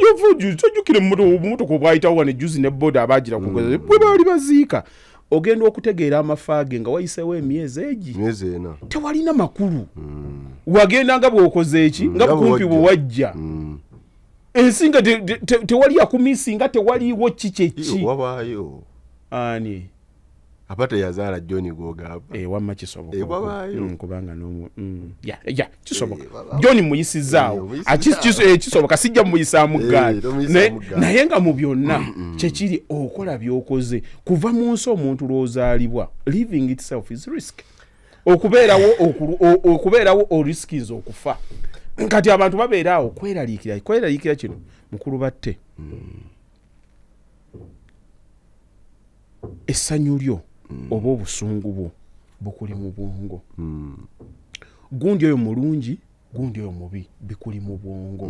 Speaker 2: yovuju tojukire muto ko bwayita wane juzi ne boda abagira kugoza bwe bali baziika ogenda okutegeera amafaage nga wayisewo emyezi ena tewalina makulu wagenda nga bwokoze eki nga kumpi bwajja ensinga tewali yakumisinga tewaliwo kikyeki
Speaker 3: wabayo
Speaker 2: ani
Speaker 3: apate yazaala John Gogaba
Speaker 2: wamma kisoboka kubanga no kisoboka John muyisizaawo kisoboka sijja muyisaamu gali naye nga mu byonna kyekiri okola byokoze kuva mu nsi omuntu lwozaalibwa living itself is risk okubeerawo o riskis okufa kati abantu babeeraawo kweraliikira kino mukulu batte essanyu lyo oba obusungu bwo bukuli mu bwongo gundi oyo mulungi gundi oyo mubi bikuli mu bwongo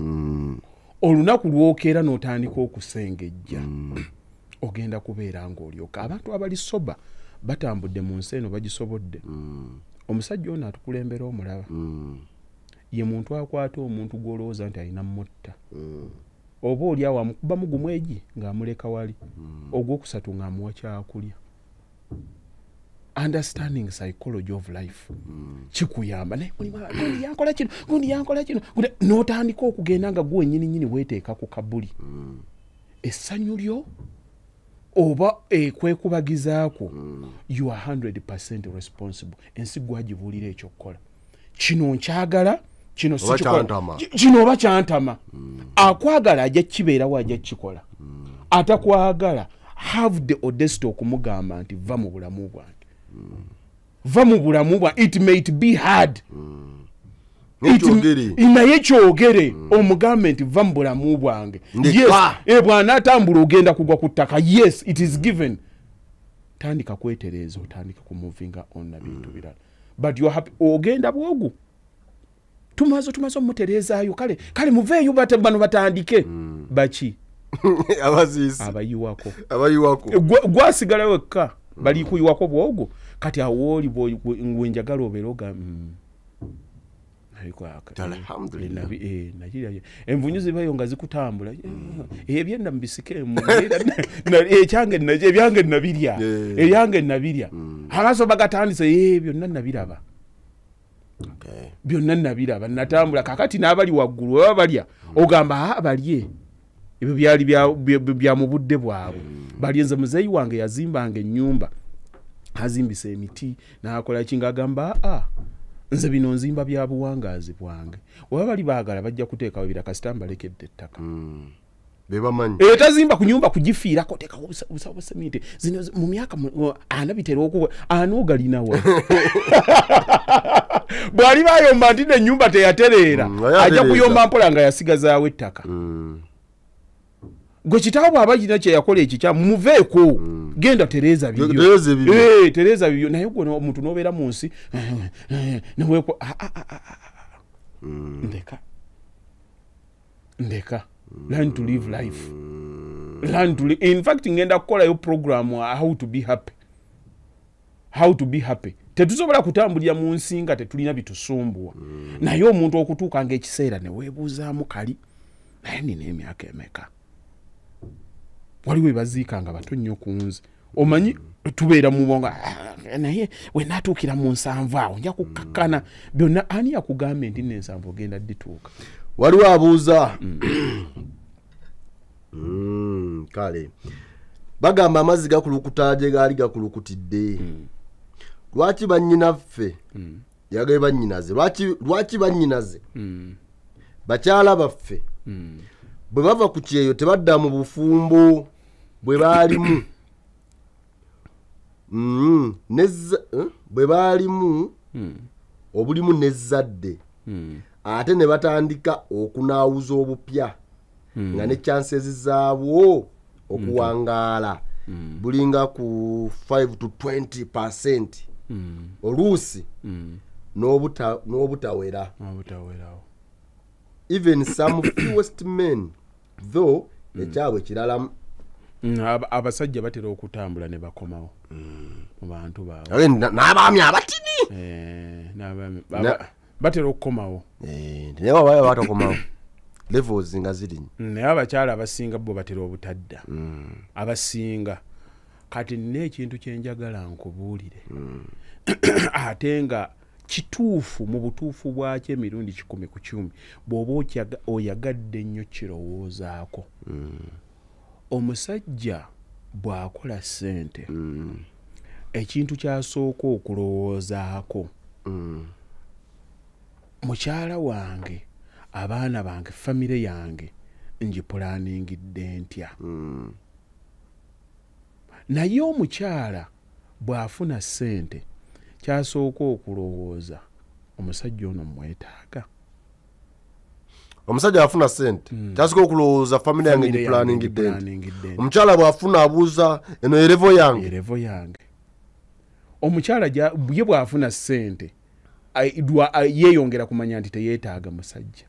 Speaker 2: olunaku lwokeera n'otandika okusengejja ogenda kubeera ng'olyoka abantu abali soba batambudde mu nsi eno bagisobodde omusajja ono atukulembera omulaba ye muntu akwata omuntu gw'olowooza nti alina mutta oba oli awo amukuba mugumu egi ng'amuleka wali ogwokusatu ng'amuwa kyakulya understanding psychology of life kikuyamba naye gundi yankola kino n'otandika okugenda nga gwe nnyini weeteeka ku kabuli essanyu lyo oba kwekubagizaako you are 100% responsible ensi gwagibuulira ekyokukola kino nkyagala kino oba kyantama akwagala ajja kibeerawo ajja kikola atakwagala have the audacity okumugamba nti va mu bulamu bwange va mu bulamu bwange it may be hard naye kyogere omugambe nti va mu bulamu bwange bw'anaatambula ogenda kugwa ku ttaka yes it is given tandika kwetereeza otandika kumuvinga on na bintu birala but you are happy ogenda bwogu tumaze omutereezaayo kale muveeyo bano batandike baki abayiwako gwasigala wekka bali kuyiwako bwogo kati awooli wenjagala obeera oga
Speaker 3: Alhamdulillah.
Speaker 1: Envunyu zibayonga zikutambula ebyenda mbisikemu ekyange naje ebyange nabirya ebyange nabirya amaso bagatandise byonna nabiraba byonna nabiraba natambula kakati n'abali waggulu baba balya ogamba balye ebyo byali bya mu budde bwabwe balyenze muzeyi wange yazimbanga ennyumba azimbisa emiti n'akola kingagamba nze bino nzimba bya buwangazi bwange oba bali baagala bajja kuteekawo ebira kasita mbalekedde ettaka
Speaker 3: bebamanyi
Speaker 1: tazimba ku nyumba kugifiirako teekawo obusawo semite zino mu myaka anabitera okuwa anoogalinawa bw'ali bayomba nti n'ennyumba teyatereera ajja kuyomba mpola nga yasigazaawo ettaka gwe kitaawo bw'aba kirina kye yakola ekikyamu muveeko genda tereeza bibyo tereeza bibyo naye gwe omuntu n'obeera mu nsi neweeko ndeka learn to live life in fact ngenda kukolayo program how to be happy tetusobola kutambulira mu nsi nga tetulina bitusumbuwa naye omuntu okutuuka ng'ekiseera ne weebuuzaamu kali naye nina emyaka emeka waliwo ebaziikanga bato nnyo ku nze omanyi tubeera mu bonga naye we naatuukira mu 7 awo nja kukakkana byonna ani yakugambe nti n'ensanvu ogenda ddituuka
Speaker 3: waliwo abuuza kale bagamba amazzi gakulukuta gye gaali gakulukutidde lwaki bannyinaffe yagaye bannyinaze lwaki bannyinaze bakyala baffe bwe bava ku kyeyo tebadda mu bufumbo bwe baalimu bwe baalimu obulimu n'ezzadde ate ne batandika okunaawuza obupya nga ne chances zaabwo okuwangaala bulinga ku 5 to 20% oluusi n'obutawera even some fewest men though ekyabwe kirala
Speaker 1: abasajja batera okutambula ne bakomawo mu bantu baabwe
Speaker 3: n'abaami abatini
Speaker 1: batera okukomawo
Speaker 3: naye wabayo batakomawo levels nga ziri
Speaker 1: naye abakyala abasinga bo batera obutadda abasinga kati n'ekintu kyenjagala nkubuulire ate nga kituufu mu butuufu bwakyo emirundi 10 ku 10 bw'oba oyagadde ennyo kirowoozaako omusajja bw'akola ssente ekintu kyasooka okulowoozaako mukyala wange abaana bange famire yange ngipulaaningidde ntya naye omukyala bw'afuna ssente kyasooka okulowooza omusajja ono mwetaaga
Speaker 3: omusajja afuna ssente kyasooka okulowooza famire yange ngipulaaningidde omukyala bw'afuna abuuza eno erevo yange omukyala ye bw'afuna ssente yeeyongera kumanya nti teyeetaaga musajja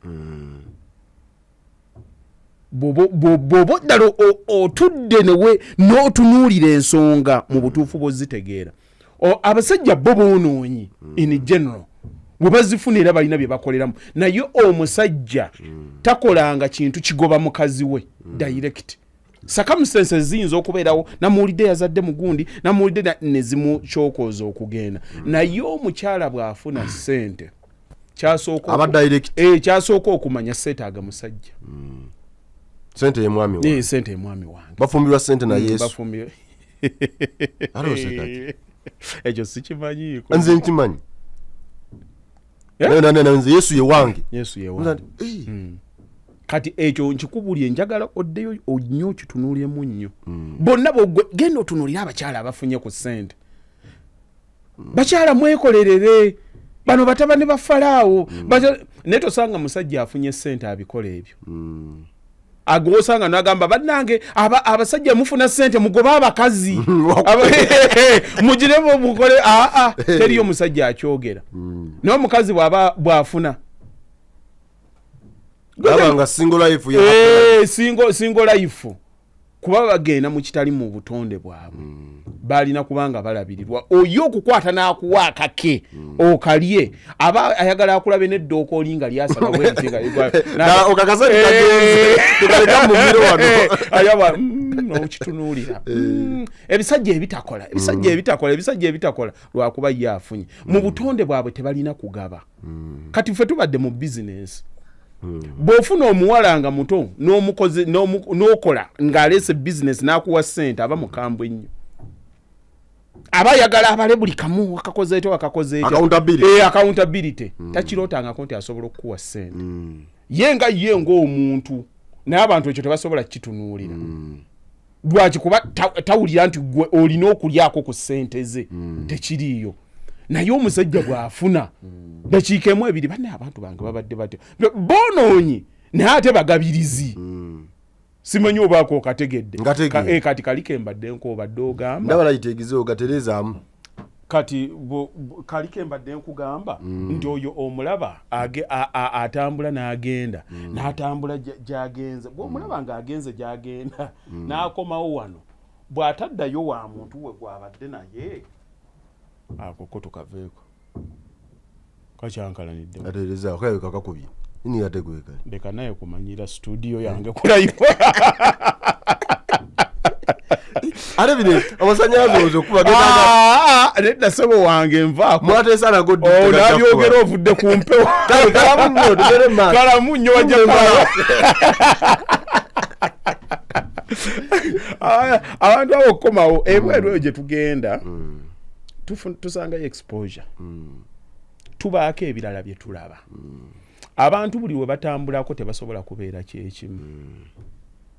Speaker 3: bw'oba ddala otudde newe n'otunuulira ensonga mu butuufu bw'ozitegeera abasajja bo boonoonyi in general bwe bazifuna era balina bye bakoleramu naye omusajja takolanga kintu kigoba mukazi we direct circumstances ziyinza okubeerawo namuwulidde yazadde mugundi namuwulidde ne zimukyokooza okugenda naye omukyala bw'afuna ssente kyasooka okumanya seetaaga musajja sente ye mwami
Speaker 1: wange
Speaker 3: bafumbirwa sente na Yesu
Speaker 1: ekyo sikimanyiiko
Speaker 3: nze nkimanyi nze Yesu ye wange
Speaker 1: kati ekyo nkikubulye njagala oddeyo onnyo kitunuulyemu nnyo bonna genda otunuulira abakyala abafunye ku ssente bakyala mwekolerere bano batabani ba Falaawo naye tosanga musajja afunye ssente abikola ebyo agosanga n'agamba bannange abasajja mufuna ssente mugoba abakazi mugiremu mukole teriyo musajja akyogera naye omukazi bw'afuna
Speaker 3: abanga single life
Speaker 1: single life
Speaker 2: kuba bagenda mu kitali mu butonde bwabwe balina kubanga balabirirwa oyo okukwata n'akuwa akake okalye aba ayagala akulabe n'eddooka olinga lyasala bwentinga
Speaker 3: okakasa tekaleka mu miro wano
Speaker 2: ayaba n'okitunuulira ebisajja ebitakola lwakuba ye afunye mu butonde bwabwe tebalina kugaba kati ffe tubadde mu bizinesi bw'ofuna omuwala nga muto n'omukozi n'okola ng'aleese bizinesi n'akuwa ssente aba mukambwe ennyo aba ayagala abale buli kamu accountability takirootangako nti asobola okukuwa ssente ye ng'omuntu naye abantu ekyo tebasobola kitunuulira lwaki kuba tawulira nti gwe olina okulyako ku ssente ze tekiriiyo naye omusajja bw'afuna dakiika emu ebiri banne abantu bange babadde batyo boonoonyi naye ate bagabirizi simanyi obaako okategedde kati kalike mbadde nkobadde ogamba
Speaker 3: ndaba layiteegize ogaterezaamu
Speaker 2: kati kalike mbadde nkugamba nti oyo omulaba atambula n'agenda n'atambula gy'agenze bw'omulaba ng'agenze gy'agenda n'akomawo wano bw'ataddayo wa muntu we gwabadde naye akoko tukaveeko kakyankalanidde
Speaker 3: atereza okayo kakakubye nini yategweka
Speaker 2: leka naye kumanyira studio yange kulayiva
Speaker 3: ate bine amasanyalaze ozo kuba
Speaker 2: nedda sebo wange nvaako
Speaker 3: mwatesa nago
Speaker 2: nabyogera ovudde ku mpewo kalamu nnyo wajja abantu abo okukomawo ebweru eyo gye tugenda tusangayo exposure tubaako ebirala bye tulaba abantu buli we batambulako tebasobola kubeera kyekimu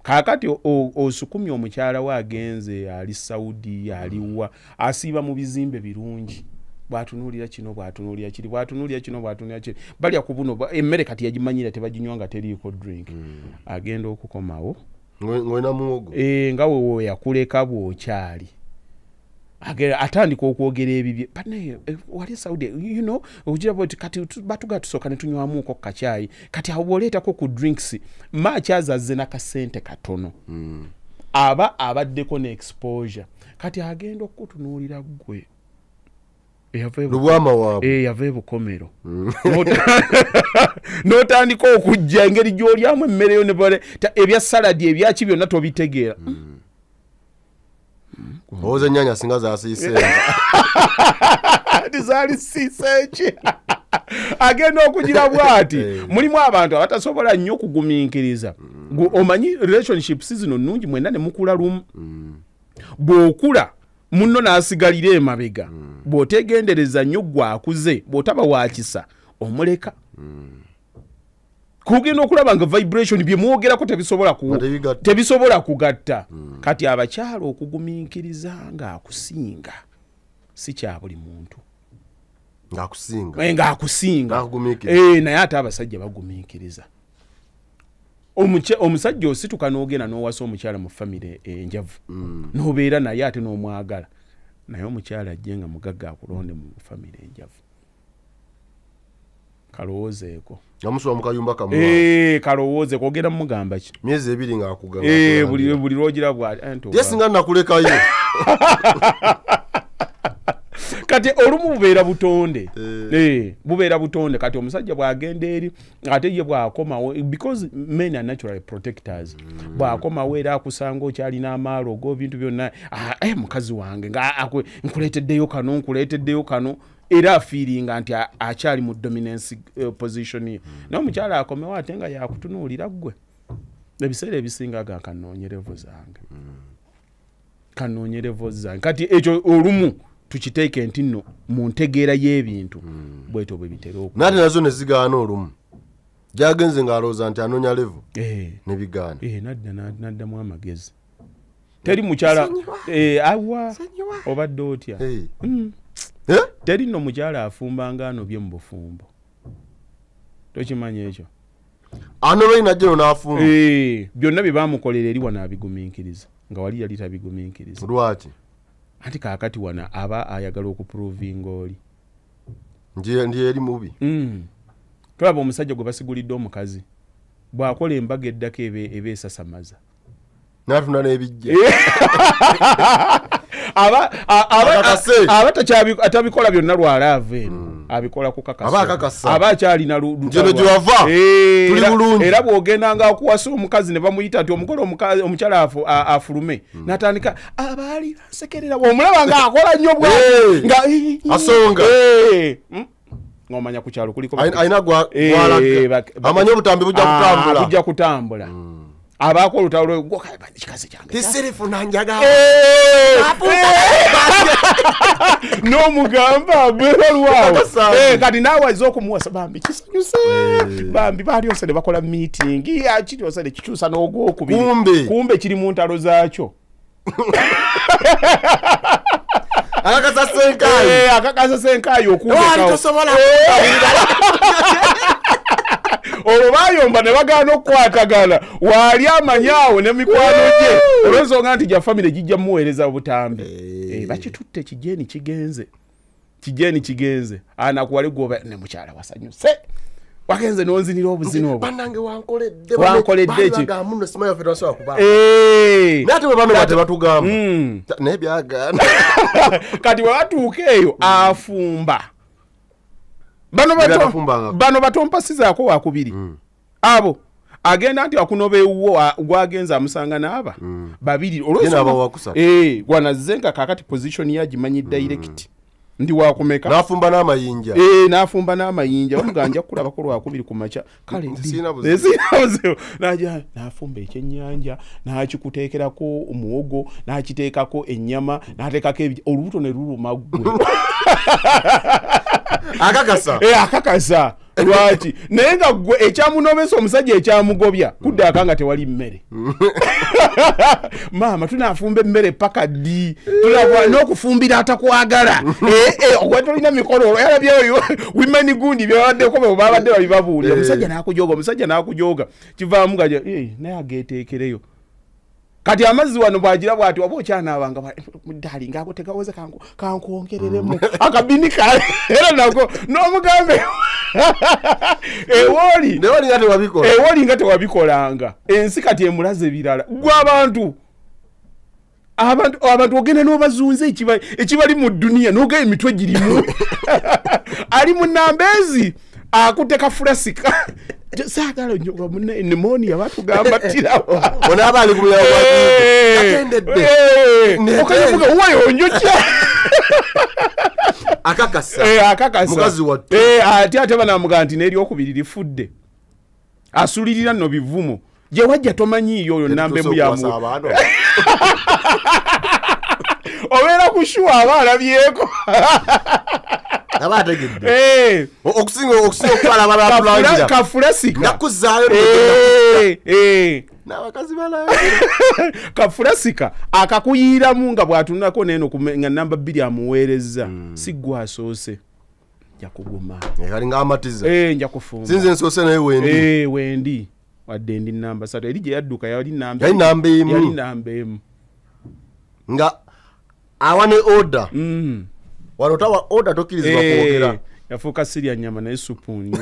Speaker 2: kaakati osukumya omukyala we agenze ali Saudi aliwa asiiba mu bizimbe birungi bwatunuulira kino bwatunuulira kiri bwatunuulira kino bwatunuulira kiri balya ku buno emmere kati yagimanyira tebaginywa nga teriiko drink agenda okukomawo
Speaker 3: ngwena muwogo
Speaker 2: nga wewe yakuleka bw'okyali atandika okwogera ebibye bane wali Saudi ogira boti kati batuga tusoka ne tunywamuko kacyayi kati aboleetako ku drinks makyazazze nakasente katono aba abaddeko ne exposure kati agenda okutunuulira gwe yava bukomero n'otandika okujja engeri gy'olyamu emmereyo ne ebya saladi ebyaki byonna tobitegeera
Speaker 3: oza ennyanya singa zasiise
Speaker 2: tizali siseeki agenda okugira bwati mulimu abantu abatasobola nnyo okugumiikiriza omanyi relationships zino nnungi mwenda ne mukula lumu bw'okula munno n'asigalira emabega bw'otegendereza nnyo gwakuze bw'otaba wakisa omuleka kugenda okulaba nga vibration bye mwogerako tebisobola kugatta kati abakyala okugumiikiriza ng'akusinga si kya buli muntu ng'akusinga naye ate abasajja bagumiikiriza omusajja osituka n'ogenda n'owasa omukyala mu famire enjavu n'obeera naye ate n'omwagala naye omukyala ajje nga mugagga akulonde mu famire enjavu kalowoozeeko
Speaker 3: yamusula mu kayumba kamu
Speaker 2: kalowoozeeko ogenda mumugamba ki
Speaker 3: myezi ebiri ng'akugamba
Speaker 2: buli lwogira bwati
Speaker 3: yesinga nakulekayo
Speaker 2: kati olumu bubeera butonde kati omusajja bw'agenda eri ate ye bw'akomawo because men are natural protectors bw'akomawo era akusanga okyalina amaalo go bintu byonna mukazi wange nkuleeteddeyo kano era afiiringa nti akyali mu dominance position ye naye omukyala akomewo ate nga yakutunuulira ggwe ebiseera ebisinga kanoonyerevo zange kati ekyo olumu tukiteeke nti nno mu ntegeera y'ebintu bwetyo bwe bitera
Speaker 3: nate nazo ne zigaana olumu gyagenze ng'alowooza nti anoonya levo ne bigaana
Speaker 2: naddamu amagezi teri mukyala awa obadde otya teri nno mukyala afumba ngano bye mu bufumbo tokimanyi ekyo
Speaker 3: anobainajjeno n'afumba
Speaker 2: byonna bye baamukolera eri wano abigumiikiriza nga wali yali tabigumiikiriza
Speaker 3: lwaki
Speaker 2: anti kaakati wana aba ayagala okuprovinga oli
Speaker 3: ndi eri mubi
Speaker 2: tolaba omusajja gwe basigulidde omukazi bw'akola embaga eddako eba esasamaza
Speaker 3: natunda n'ebijja
Speaker 2: atabikola byonna lwalaave abikola ku kakasa aba akyalina
Speaker 3: lutalo tuli bulungi
Speaker 2: era bw'ogenda nga akuwasa omukazi ne bamuyita nti omugole omukyala afulume n'atandika abaali nsekerera omulaba ng'akola nnyo nga
Speaker 3: asonga
Speaker 2: ng'omanya ku kyalo kuliko
Speaker 3: ayina gwalaga amanyi obutambi bujja kutambula
Speaker 2: abaako olutalo kikazi kyange
Speaker 3: tisirifu nanjaga
Speaker 2: n'omugamba beerolwawo kati naawe ayinza okumuwasa bambi kisanyuse bambi balyose ne bakola miitingi kiryose ne kikyusa n'ogwokubiri kumbe kiri mu ntalo zaakyo akakasa senkaayo okutosobola olwo bayomba ne bagaana okukwatagana waali amanyaawo ne mikwano gye olw'ensonga nti gya famire gijja muweereza butambi bakitutte kijeni kigenze anakuwali gwoba ne mukyala wasanyuse wagenze n'onzinira obuzina obwo
Speaker 3: banange wankoledde
Speaker 2: eki
Speaker 3: nate bwe bano tebatugamba naye byagaana
Speaker 2: kati bwe batuuka eyo afumba bano batompasizaako wakubiri abo agenda nti akunoba ewuwo gwagenza amusanga n'aba babiri gwanazze nga kakati position yagimanyi direct ndi wakumeka n'afumba n'amayinja bamuganja kulabako lwakubiri ku maca kale n'afumba ekyennyanja n'akikuteekerako omuwogo n'akiteekako ennyama n'ateekako olubuto ne luluma ggwe akakasa lwaki naye nga gwe ekyamunobesa omusajja ekyamugobya kuddaaka nga tewali mmere maama tunaafumba emmere paka ddi n'okufumbira atakwagala ogwa tolina mikolo olwo yalabyeyo wimeni gundi byabaddeko bwe babadde babibabuulira omusajja n'akujooga kivaamu nga naye ageeteekereyo kati amazzi wano bwagira bwati waba okyanaabanga dali ngako tegaweze kankwongereremu akabini kale era nako n'omugambe ewoli nga tewabikolanga ensi kati emulaze birala gwe abantu ogenda n'obazunza ekibali mu dduniya n'ogaya emitwe girimu ali mu Nambezi akuteka furasika saagala nnyo pneumonia batugamba tirawo
Speaker 3: onaaba ali kumulawo atendedde
Speaker 2: okavuga wayonjokya akakasa
Speaker 3: mukazi watte
Speaker 2: ate banamugaa nti n'eryokubiri lifudde asulirira nno bivumo gye wajja tomanyiiyo oyo nambemu yamu obeera kushuwa aba alabyeko
Speaker 3: abategedde okusinga okwala abalabulagira
Speaker 2: kafurasika
Speaker 3: nakuzaayo n'abakazi balabira
Speaker 2: kafurasika akakuyiiramu nga bw'atunako neeno nga namba 2 amuweerezza si gwe asoose nja kuguma
Speaker 3: kali ng'amatiza
Speaker 2: nja kufumba
Speaker 3: sinze nsoose naye
Speaker 2: wendi wadde ndi namba 3 eri gye yadduka yali namba emu
Speaker 3: nga awa ne order wano tawa order tokkirizibwa kwogera
Speaker 2: yafuuka sirya nyama naye supuuni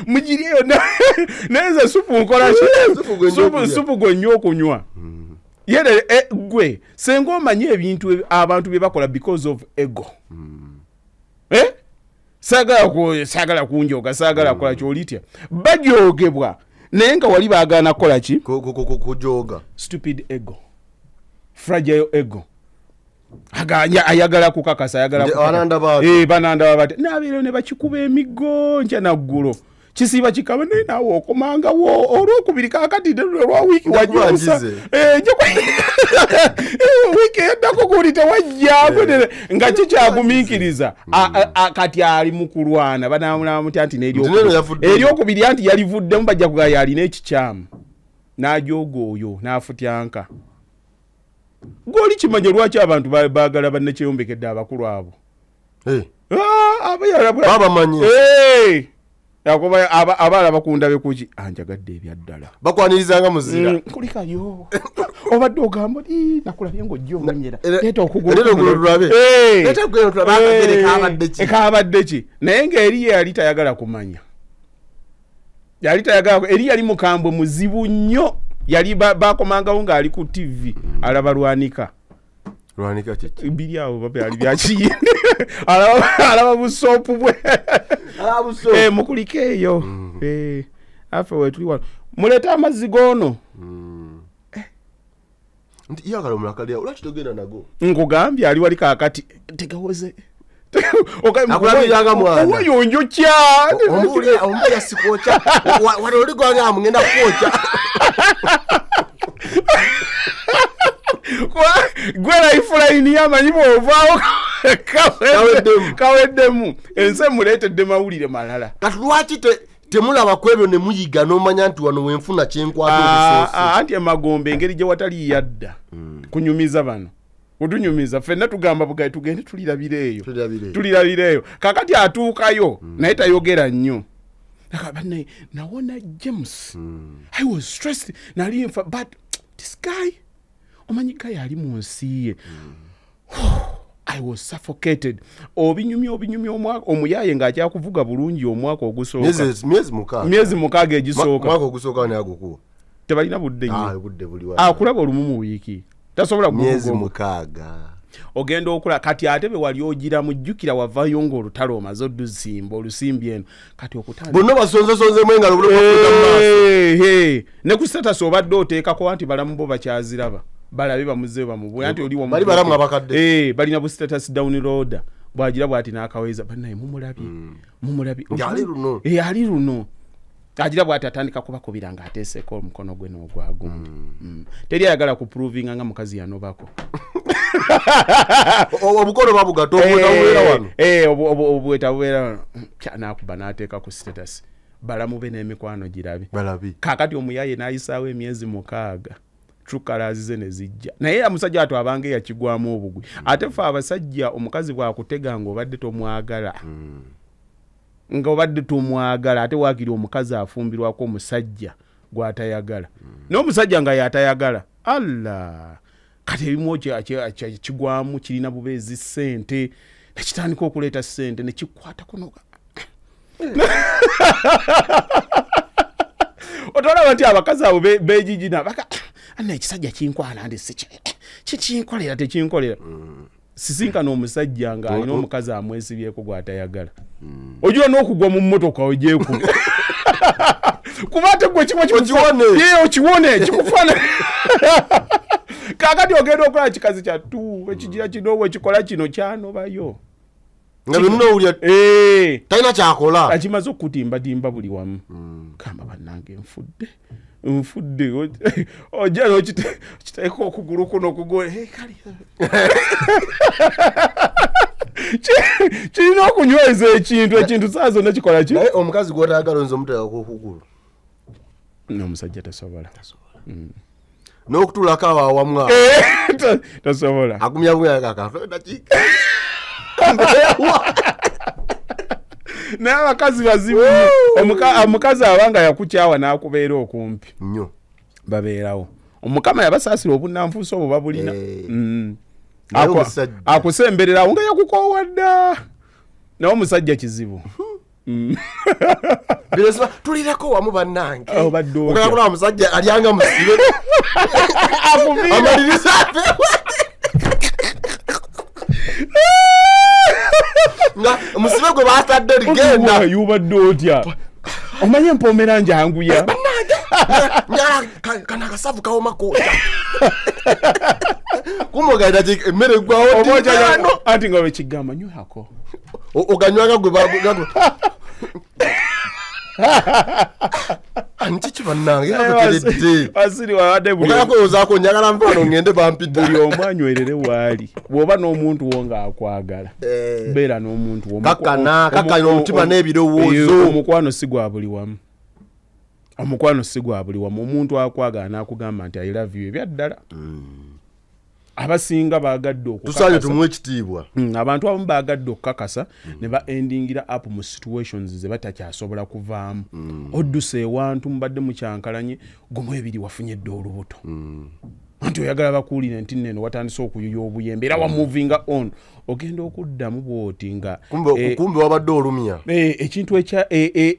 Speaker 2: mugiriyo neze supu nkola supu gwe nnyo okunywa yere gwe senga omanyi ebintu abantu bye bakola because of ego saagala kunjoga saagala kola kyolitya bajoogebwa naye nga wali baagaana kukola ki
Speaker 3: kujoga
Speaker 2: stupid ego fragile ego ayagala kukakasa banandaba bati nabeero ne bakikuba emiggo nkya naggulo kisiba kikaba naye naawe okomangawo olwokubiri kakati lwa wiiki wajjosa wiiki eddako guli tewajjako nga kikyagumiikiriza kati ali mu kulwana banamutya anti eryokubiri anti yalivuddemu bajja kugaa yalina ekikyamu n'ajooga oyo n'afutyanka gwoli kimanye lwaki abantu baagala bannekyeyombekedde abakulu abo
Speaker 3: babamanyi
Speaker 2: abaala bakundabe kuki anjagadde ebyaddala
Speaker 3: bakwanirizanga muzira
Speaker 2: kulikayo obadde ogamba nakulabye ng'ojja omanyera leeta
Speaker 3: okugulekabadde
Speaker 2: ki naye ng'eri ye yali tayagala kumanya yali tayagala eri yali mukambwe muzibu nnyo yali bakomangawo ng'ali ku TV alaba lwanika biri awo babe ali byakiyi alaba busoopu bwe mukulika eyo afe wetuli wano muleta amazzi goono
Speaker 3: nti yagala omulakalia olwaki togenda nago
Speaker 2: nkugambye ali wali kaakati tegawoze
Speaker 3: akulabiranga mwana
Speaker 2: oyonjo kya
Speaker 3: ombulya sikwoca wano oli gwange amugenda kwoca
Speaker 2: gwe lifeline yamanyi bwovaawo kaweddemu ensi muleetedde mawulire malala
Speaker 3: kati lwaki temulaba ku ebyo ne muyiga n'omanya nti wano wenfuna kyenkwata
Speaker 2: anti emagombe engeri gye watali yadda kunyumiza bano kutunyumiza ffenna tugamba bugayi tugende tulirabireeyo kakati atuukayo naye tayogera nnyo bannaye nawona James I was stressed nali nfa but this guy omanyi gayi ali mu nsi ye I was suffocated obinyumya omwaka omuyaye ng'akyakuvuga bulungi omwaka ogusooka myezi mukaaga egisooka tebalina budde nnyo akulaba olumu mu wiiki tasobola
Speaker 3: myezi mukaaga
Speaker 2: ogenda okula kati ate be wali ogira mujjukira wavayo ng'olutalo omaze odusimba olusimbi eno kati okutandika
Speaker 3: bonna basonzesonzemu engalo
Speaker 2: ne ku status obadde oteekako anti balamu bo bakyaziraba balabe bamuze bamubwe anti oli
Speaker 3: bali balamu abakadde
Speaker 2: balina bu status downloader bwagira bwati n'akaweza bannaye mumulabye ali luno agira bwati atandika kubakubira ng'ateeseko omukono gwe n'ogwagundi teri ayagala kuprovinga nga mukazi yanobako
Speaker 3: obukono babugato obwetabubeera wano
Speaker 2: obwetabubeera wano n'akuba n'ateeka ku status balamube n'emikwano girabe kaakati omuyaye n'ayisaawo emyezi 6 trukalazize ne zijja naye omusajja ato abange yakigwamu obugwi ate fe abasajja omukazi bwakutega ng'obadde tomwagala ng'obadde tomwagala ate waakiri omukazi afumbirwako omusajja gw'atayagala n'omusajja nga y'atayagala alla kati ebimu kigwamu kirina bubeezi ssente nekitandika okuleeta ssente nekikwatako noga otolaba nti abakazi abo beejijina baka ana ekisajja kinkwana ndi kikinkolera tekinkolera sisinkana omusajja nga alina omukazi amwesibyeko gw'atayagala ojula n'okugwa mu mmotoka ojeeku kuba ate gwe okiwone kikufaana kaakati ogenda okola kikazi kyattu ekigira kino wekikola kino kyanobayo
Speaker 3: nga byonna owulya talina kyakola
Speaker 2: akimaze okutimbatimba buli wamu kamba bannange nfudde ojja nokiteeka okugulu kuno okugola kali kirina okunyweza ekintu saa zonna kikola ki
Speaker 3: naye omukazi gw'otayagala nze omuteekako okugulu
Speaker 2: n'omusajja tasobola
Speaker 3: n'okutulako awo awamu
Speaker 2: tasobola
Speaker 3: agumya bweyagakatodakiika
Speaker 2: naye abakazi bazibu omukazi abanga yakukyawa n'akubeera okumpi
Speaker 3: nnyo
Speaker 2: babeerawo omukama yabasaasira obunnanfuusi obwo babulina akusembererawo nga yakukoowadda naye omusajja kizibu
Speaker 3: tulireko wamu bannange okalakulaba omusajja alyanga musibe amaliriza nga musibe gwe batadde ligenda
Speaker 2: yubadde otya omanye empomera njanguya
Speaker 3: kana akasavu kawomako kumogaira emmere gwawo
Speaker 2: anti nga wekigamba nywako
Speaker 3: oganywanga gwe nkiki bannange abatereddeozaako njagala nfaano ngende bampidde
Speaker 2: buli omu anywerere waali bw'oba n'omuntu wo ng'akwagala beera n'omuntu wo
Speaker 3: kakana omutima n'ebirowoozo
Speaker 2: omukwano si gwa buli wamu omuntu akwagala n'akugamba nti I love you ebyaddala abasinga baagadde
Speaker 3: tusaanye tumuwe ekitiibwa
Speaker 2: abantu abamu baagadde okukakasa ne baendingira up mu situations ze batakyasobola kuvaamu odduse ewantu mubadde mukyankalanye gumu ebiri wafunyedde olubuto anti oyagala bakuulire nti neno watandise okuyuya obuyembe era wa moving on ogenda okuddamu bwoti nga
Speaker 3: kumbe wabadde olumya
Speaker 2: ekintu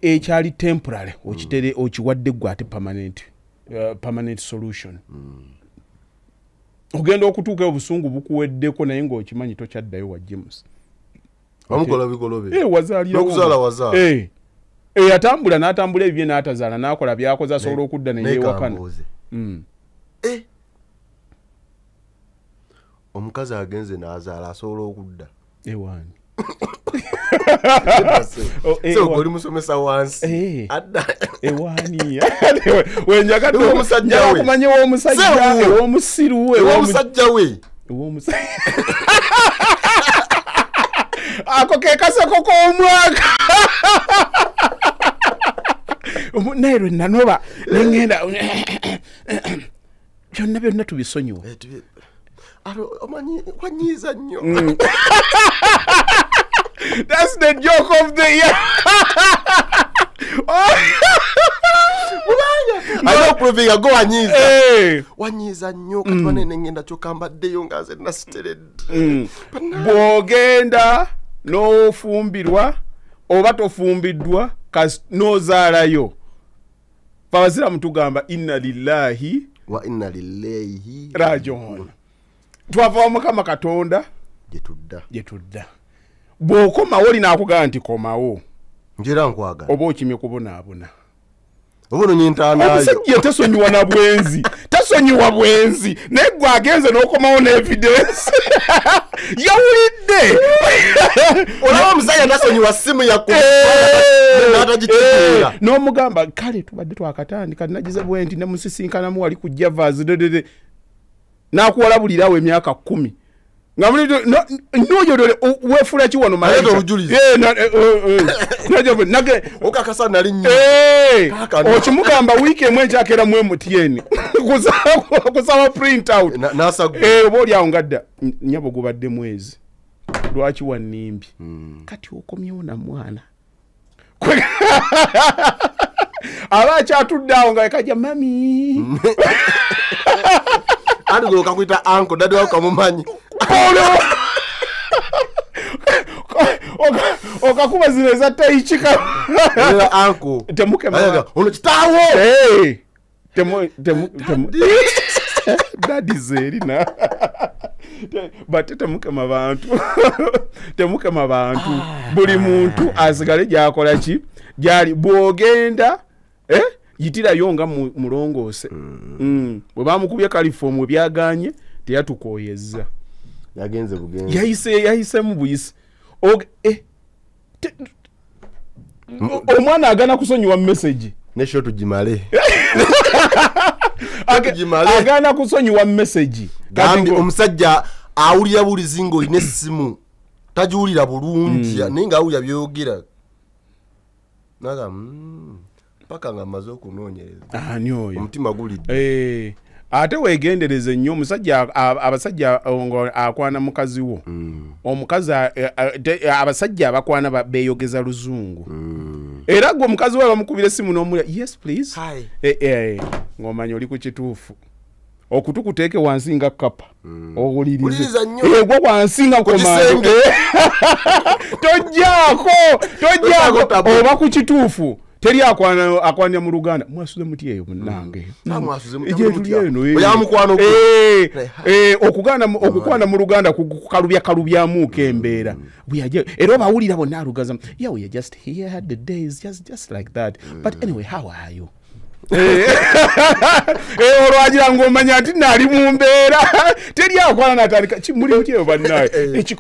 Speaker 2: ekyali temporary okiwadde gwe ate permanent solution ogenda okutuuka obusungu bukuweddeko naye ng'okimanyi tokyaddayo wa James
Speaker 3: bamukola bikolobe
Speaker 2: wazaalirawo atambula n'atambula ebibye n'atazaala n'akola byakoze asobola okudda neyeewakana
Speaker 3: omukazi agenze n'azaala asobola okudda
Speaker 2: ewaani
Speaker 3: oli musomesa wansi
Speaker 2: ewaani wenjagadde okumanya ew'omusajja ew'omusiru
Speaker 3: ew'omusajja we
Speaker 2: ako ke kaseko k'omwaka naye lwe nanoba nengenda byonna tubisonyiwa
Speaker 3: omanyi wanyiiza nnyo
Speaker 2: that's the joke of the year
Speaker 3: ayopruvinga go wanyiiza nnyo kati banene ngenda kyokambaddeyo nga nze nasiteredde
Speaker 2: bw'ogenda n'ofumbirwa oba tofumbiddwa n'ozaalayo fabaziramu tugamba inna lillahi
Speaker 3: wa inna lillahi
Speaker 2: rajiun twava wa Mukama Katonda gyetudda bw'okomawo olina akugamba nti komawo
Speaker 3: njera nkwagala
Speaker 2: oba okimye kubonaabona
Speaker 3: omusajja
Speaker 2: tasonyiwa na bwenzi tasonyiwa bwenzi naye gwe agenze n'okomawo n'evidence yawulidde
Speaker 3: olaba omusajja tasonyiwa simu yaknatagitegeera
Speaker 2: n'omugamba kale tubadde twakatandika nagize bwe nti nemusisinkanamu wali ku Javas n'akuwalabulirawo emyaka 10 nga noyo weefula ki wano
Speaker 3: okakasa nali nnyo
Speaker 2: okimugamba wiiki emu enkyakera mu MTN kusaba print out oba oli awo ngadda nyabo gubadde mwezi lwaki wannimbi kati okomyewo na mwana aba akyatudde awo nga ekajja mami
Speaker 3: andi okakwita anko dadi wako kamumanyi
Speaker 2: okakuba zino eza taichika
Speaker 3: anko
Speaker 2: temukema
Speaker 3: ono kitaawo
Speaker 2: dadi zerina bate temukema bantu buli muntu asigale gyakola ki gyali bwogenda yitirayo nga mulongoose bwe bamukubye kalifomu we byaganye teyatukoyezza
Speaker 3: yagenze bugenze
Speaker 2: yayise mu buyisi omwana agana kusonyiwa message
Speaker 3: nesho tugimale
Speaker 2: agana kusonyiwa message
Speaker 3: gambi omusajja awulira buli zingo ine simu tajiwulira bulungi naye nga awulira byogera naga paka nga amaze okunoonyereza
Speaker 2: ani oyo
Speaker 3: omutima gulidde
Speaker 2: ate weegendereze nnyo omusajja abasajja akwana mukazi wo omukazi abasajja abakwana beeyogeza luzungu era gwe omukazi we bamukubira essimu n'omulya yes please ng'omanya oli ku kituufu okutukuteeke wansi nga kapa owulirize gwe wansi nga nkomando tojjaako oba ku kituufu teri akwanira mu Luganda mwasuze muti eyo munange okukwana mu Luganda kukalubyakalubyamuuko embeera era obawulira bonna alugaza yeah we are just here had the days just like that but anyway how are you olwagira ng'omanya nti naali mu mbeera teri akwana natandika muli muti eyo bannaye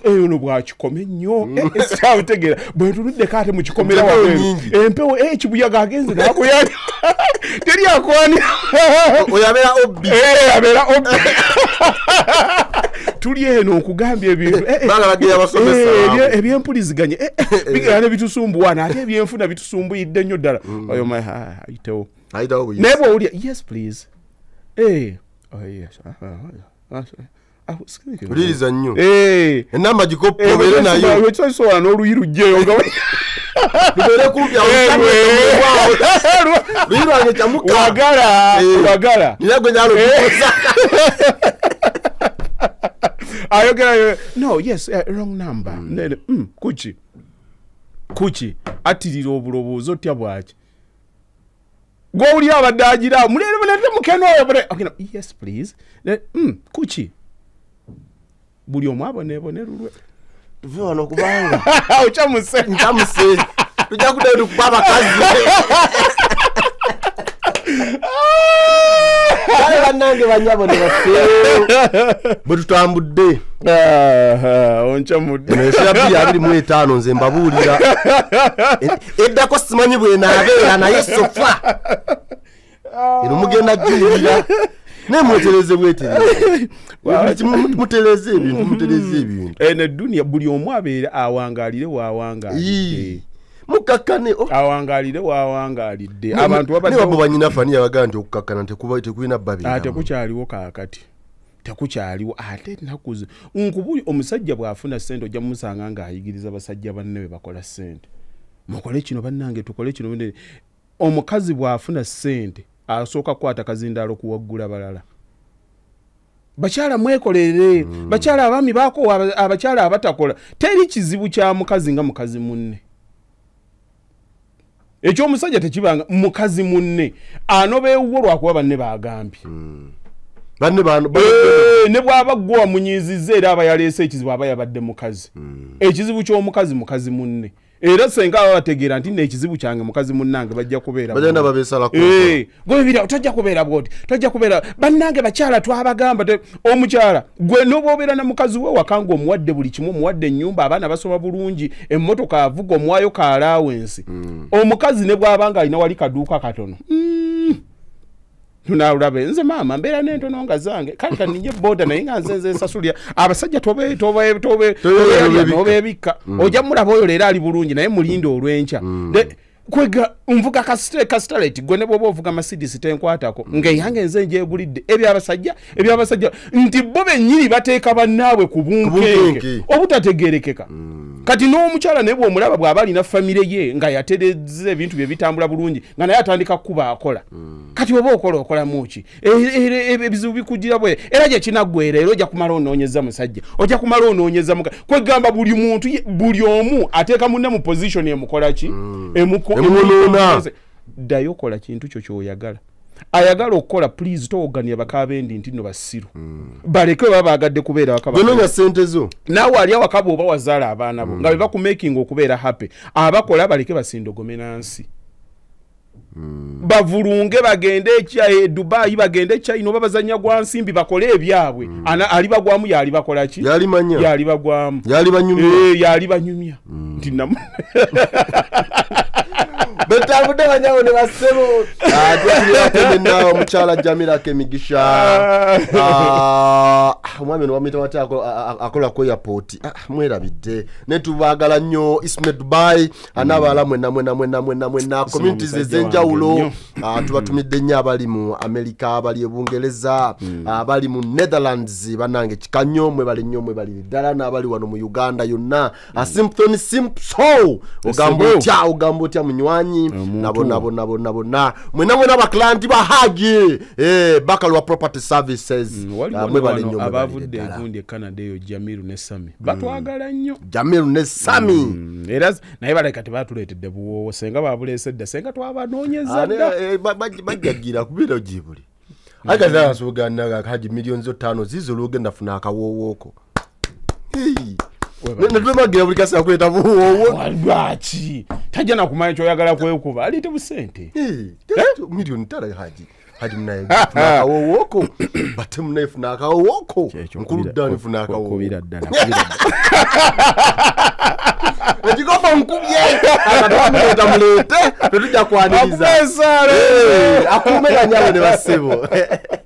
Speaker 2: eyo no bwakikome nnyo ekitawutegeera bwe ntunuddeko ate mukikomera wabweru empewo ekibuyaga agenze nakuyani teri akwanira
Speaker 3: oyabeera obbi
Speaker 2: tuli eno okugambya ebintu ebyempuliziganye bigera ne bitusumbuwa ate ebyenfuna bitusumbuyidde nnyo ddala oyo ayitewo naye bw'owulya yes please
Speaker 3: uliriza nnyo enamba gikopo obeere nayo
Speaker 2: ekisobola n'oluyi lugjeyo
Speaker 3: Lubere kumpi Lwirwange kyamuka.
Speaker 2: Wagala.
Speaker 3: Niragwe nyalo kukosa.
Speaker 2: Ayogera no yes wrong number. Kuchi atirira obulobozo tya bwaki. Gwoli abadagira mulere mulete mukeno oyo okay yes please. Kuchi. Buli omwabo nebonelulwe.
Speaker 3: Tuve wano kubanga.
Speaker 2: Uchamuse.
Speaker 3: Nchamuse. Tujja kudairu kubaba kazi. Kale banange banyabo ne baseo. Bwe tutambudde.
Speaker 2: Onchamudde.
Speaker 3: Nesha bya 25 nze mbabulira. Eddako simanyi bwe nabeera naye sofa. Ino mugenda julira. Ne muteleze bwetereze. Muteleze ebintu.
Speaker 2: Ne dunia buli omwe abeera awangalire wawangalire.
Speaker 3: Mukakane
Speaker 2: awangalire wawangalidde. Abantu
Speaker 3: babadde ne banyina fani yabaga nti okukakkana tekuina babiri.
Speaker 2: Ate kukyaliwo kaakati. Tekukyaliwo ate nakuze. Nkubuli omusajja bwafuna ssente ojja musanga nga ayigiriza basajja banne be bakola ssente. Mukole kino bannange tukole kino. Omukazi bwafuna ssente asooka kwata kazindalo kuwaggula balala. Bakyala mwekolere. Bakyala abami bako abakyala abatakola. Teri kizibu kya mukazi nga mukazi munne. Ekyo omusajja tekibanga mukazi munne anobeewo lwakuba banne bagambye.
Speaker 3: Banne
Speaker 2: ne bwaba gwa munyizize era abayaleese ekizibu abayabadde mukazi. Ekizibu ky'omukazi mukazi munne. Era senga abategeera nti n'ekizibu kyange mukazi munnange bajja kubeera.
Speaker 3: Bagenda babesala ko.
Speaker 2: Gwe bira tojja kubeera bwoti. Tojja kubeera bannange bakyala twabagamba omukyala gwe n'obobeera na mukazi we wakanga omuwadde buli kimu omuwadde ennyumba abaana basoma bulungi emmotoka avuga omwayo ka allowance. Omukazi ne bwabanga alina wali kaduuka katono. Tunaulabe nze mama mbeera n'entono nga zange kale kaninye boda naye nga nze sasulya abasajja tobe bika ojja mulaba oyo leero ali bulungi naye mulinde olwencha kwega mvuga kastaleti gwe ne bwoba ovuga Mercedes tenkwatako ngeyange nze njegulidde ebyabasajja nti bo bennyini bateeka bannaabwe ku bunkenke obutategerekeka. Kati n'omukyala ne bw'omulaba bw'aba alina famire ye nga yatereze ebintu bye bitambula bulungi nga naye atandika kuba akola. Kati oba okola muki ebizibu bikugira bwe era gye kinaggwera era ojja kumala onoonyeza musajja ojja kumala onoonyeza kwegamba buli muntu buli omu ateeka munne mu position emukola ki
Speaker 3: emunoona
Speaker 2: ddayo kola kintu kyo kyoyagala. Ayagala okukola please towogania bakabendi nti no basiru. Baleke baba agadde kubeera wakaba.
Speaker 3: Benonya sente zo.
Speaker 2: Nawe ali awakabo oba wazaala abaana bo nga beba ku making okubeera happy. Abakola baleke basindogome nansi. Bavulunge bagende Dubai bagende China oba bazanya gwa nsimbi bakole ebyabwe. Ali bagwamu yali bakola ki?
Speaker 3: Yali manya.
Speaker 2: Yali bagwamu.
Speaker 3: Yali banyumya.
Speaker 2: Yali banyumya. Nti namu.
Speaker 3: Betabude banyawo ne basebo. Twali nawo mukyala Jamila Kemigisha. Omwami wamita wati akola ku airport. Mwerabidde. Ne tubagala nnyo Ismet Dubai anabala mwena communities ezenjawulo. Tubatumidde nnyo abali mu America abali Ebungereza abali mu Netherlands banange kikanyo mwe bali nnyo mwe bali ddala n'abali wano mu Uganda yonna. Simpson Simpson ogambo tya munywanyi nabo mwena baklanti bahagi bakalwa property services
Speaker 2: mwe bali nnyo abavudde egundi Canada eyo Jamiru ne Sami batwagala nnyo
Speaker 3: Jamiru ne Sami
Speaker 2: era naye baleka tebatuleetedde buwoowo senga babulese dda senga twabanoonyeza dda
Speaker 3: bajjagira kubira jibuli agaza asugana kaji milioni zo 5 zizo lugenda funa akawoowoko Netwemagira buli kasa kweta buwowo
Speaker 2: lwaki tajja nakumanya kyoyagala kwekuba alite busente
Speaker 3: milioni 5 haji mnaye akawoowoko bate mnaye funa akawoowoko nkuludani funa akawoowoko Ejikopa nkubye akatwamuleta mulete petujja kwaniriza akumenya nyawe ne basebo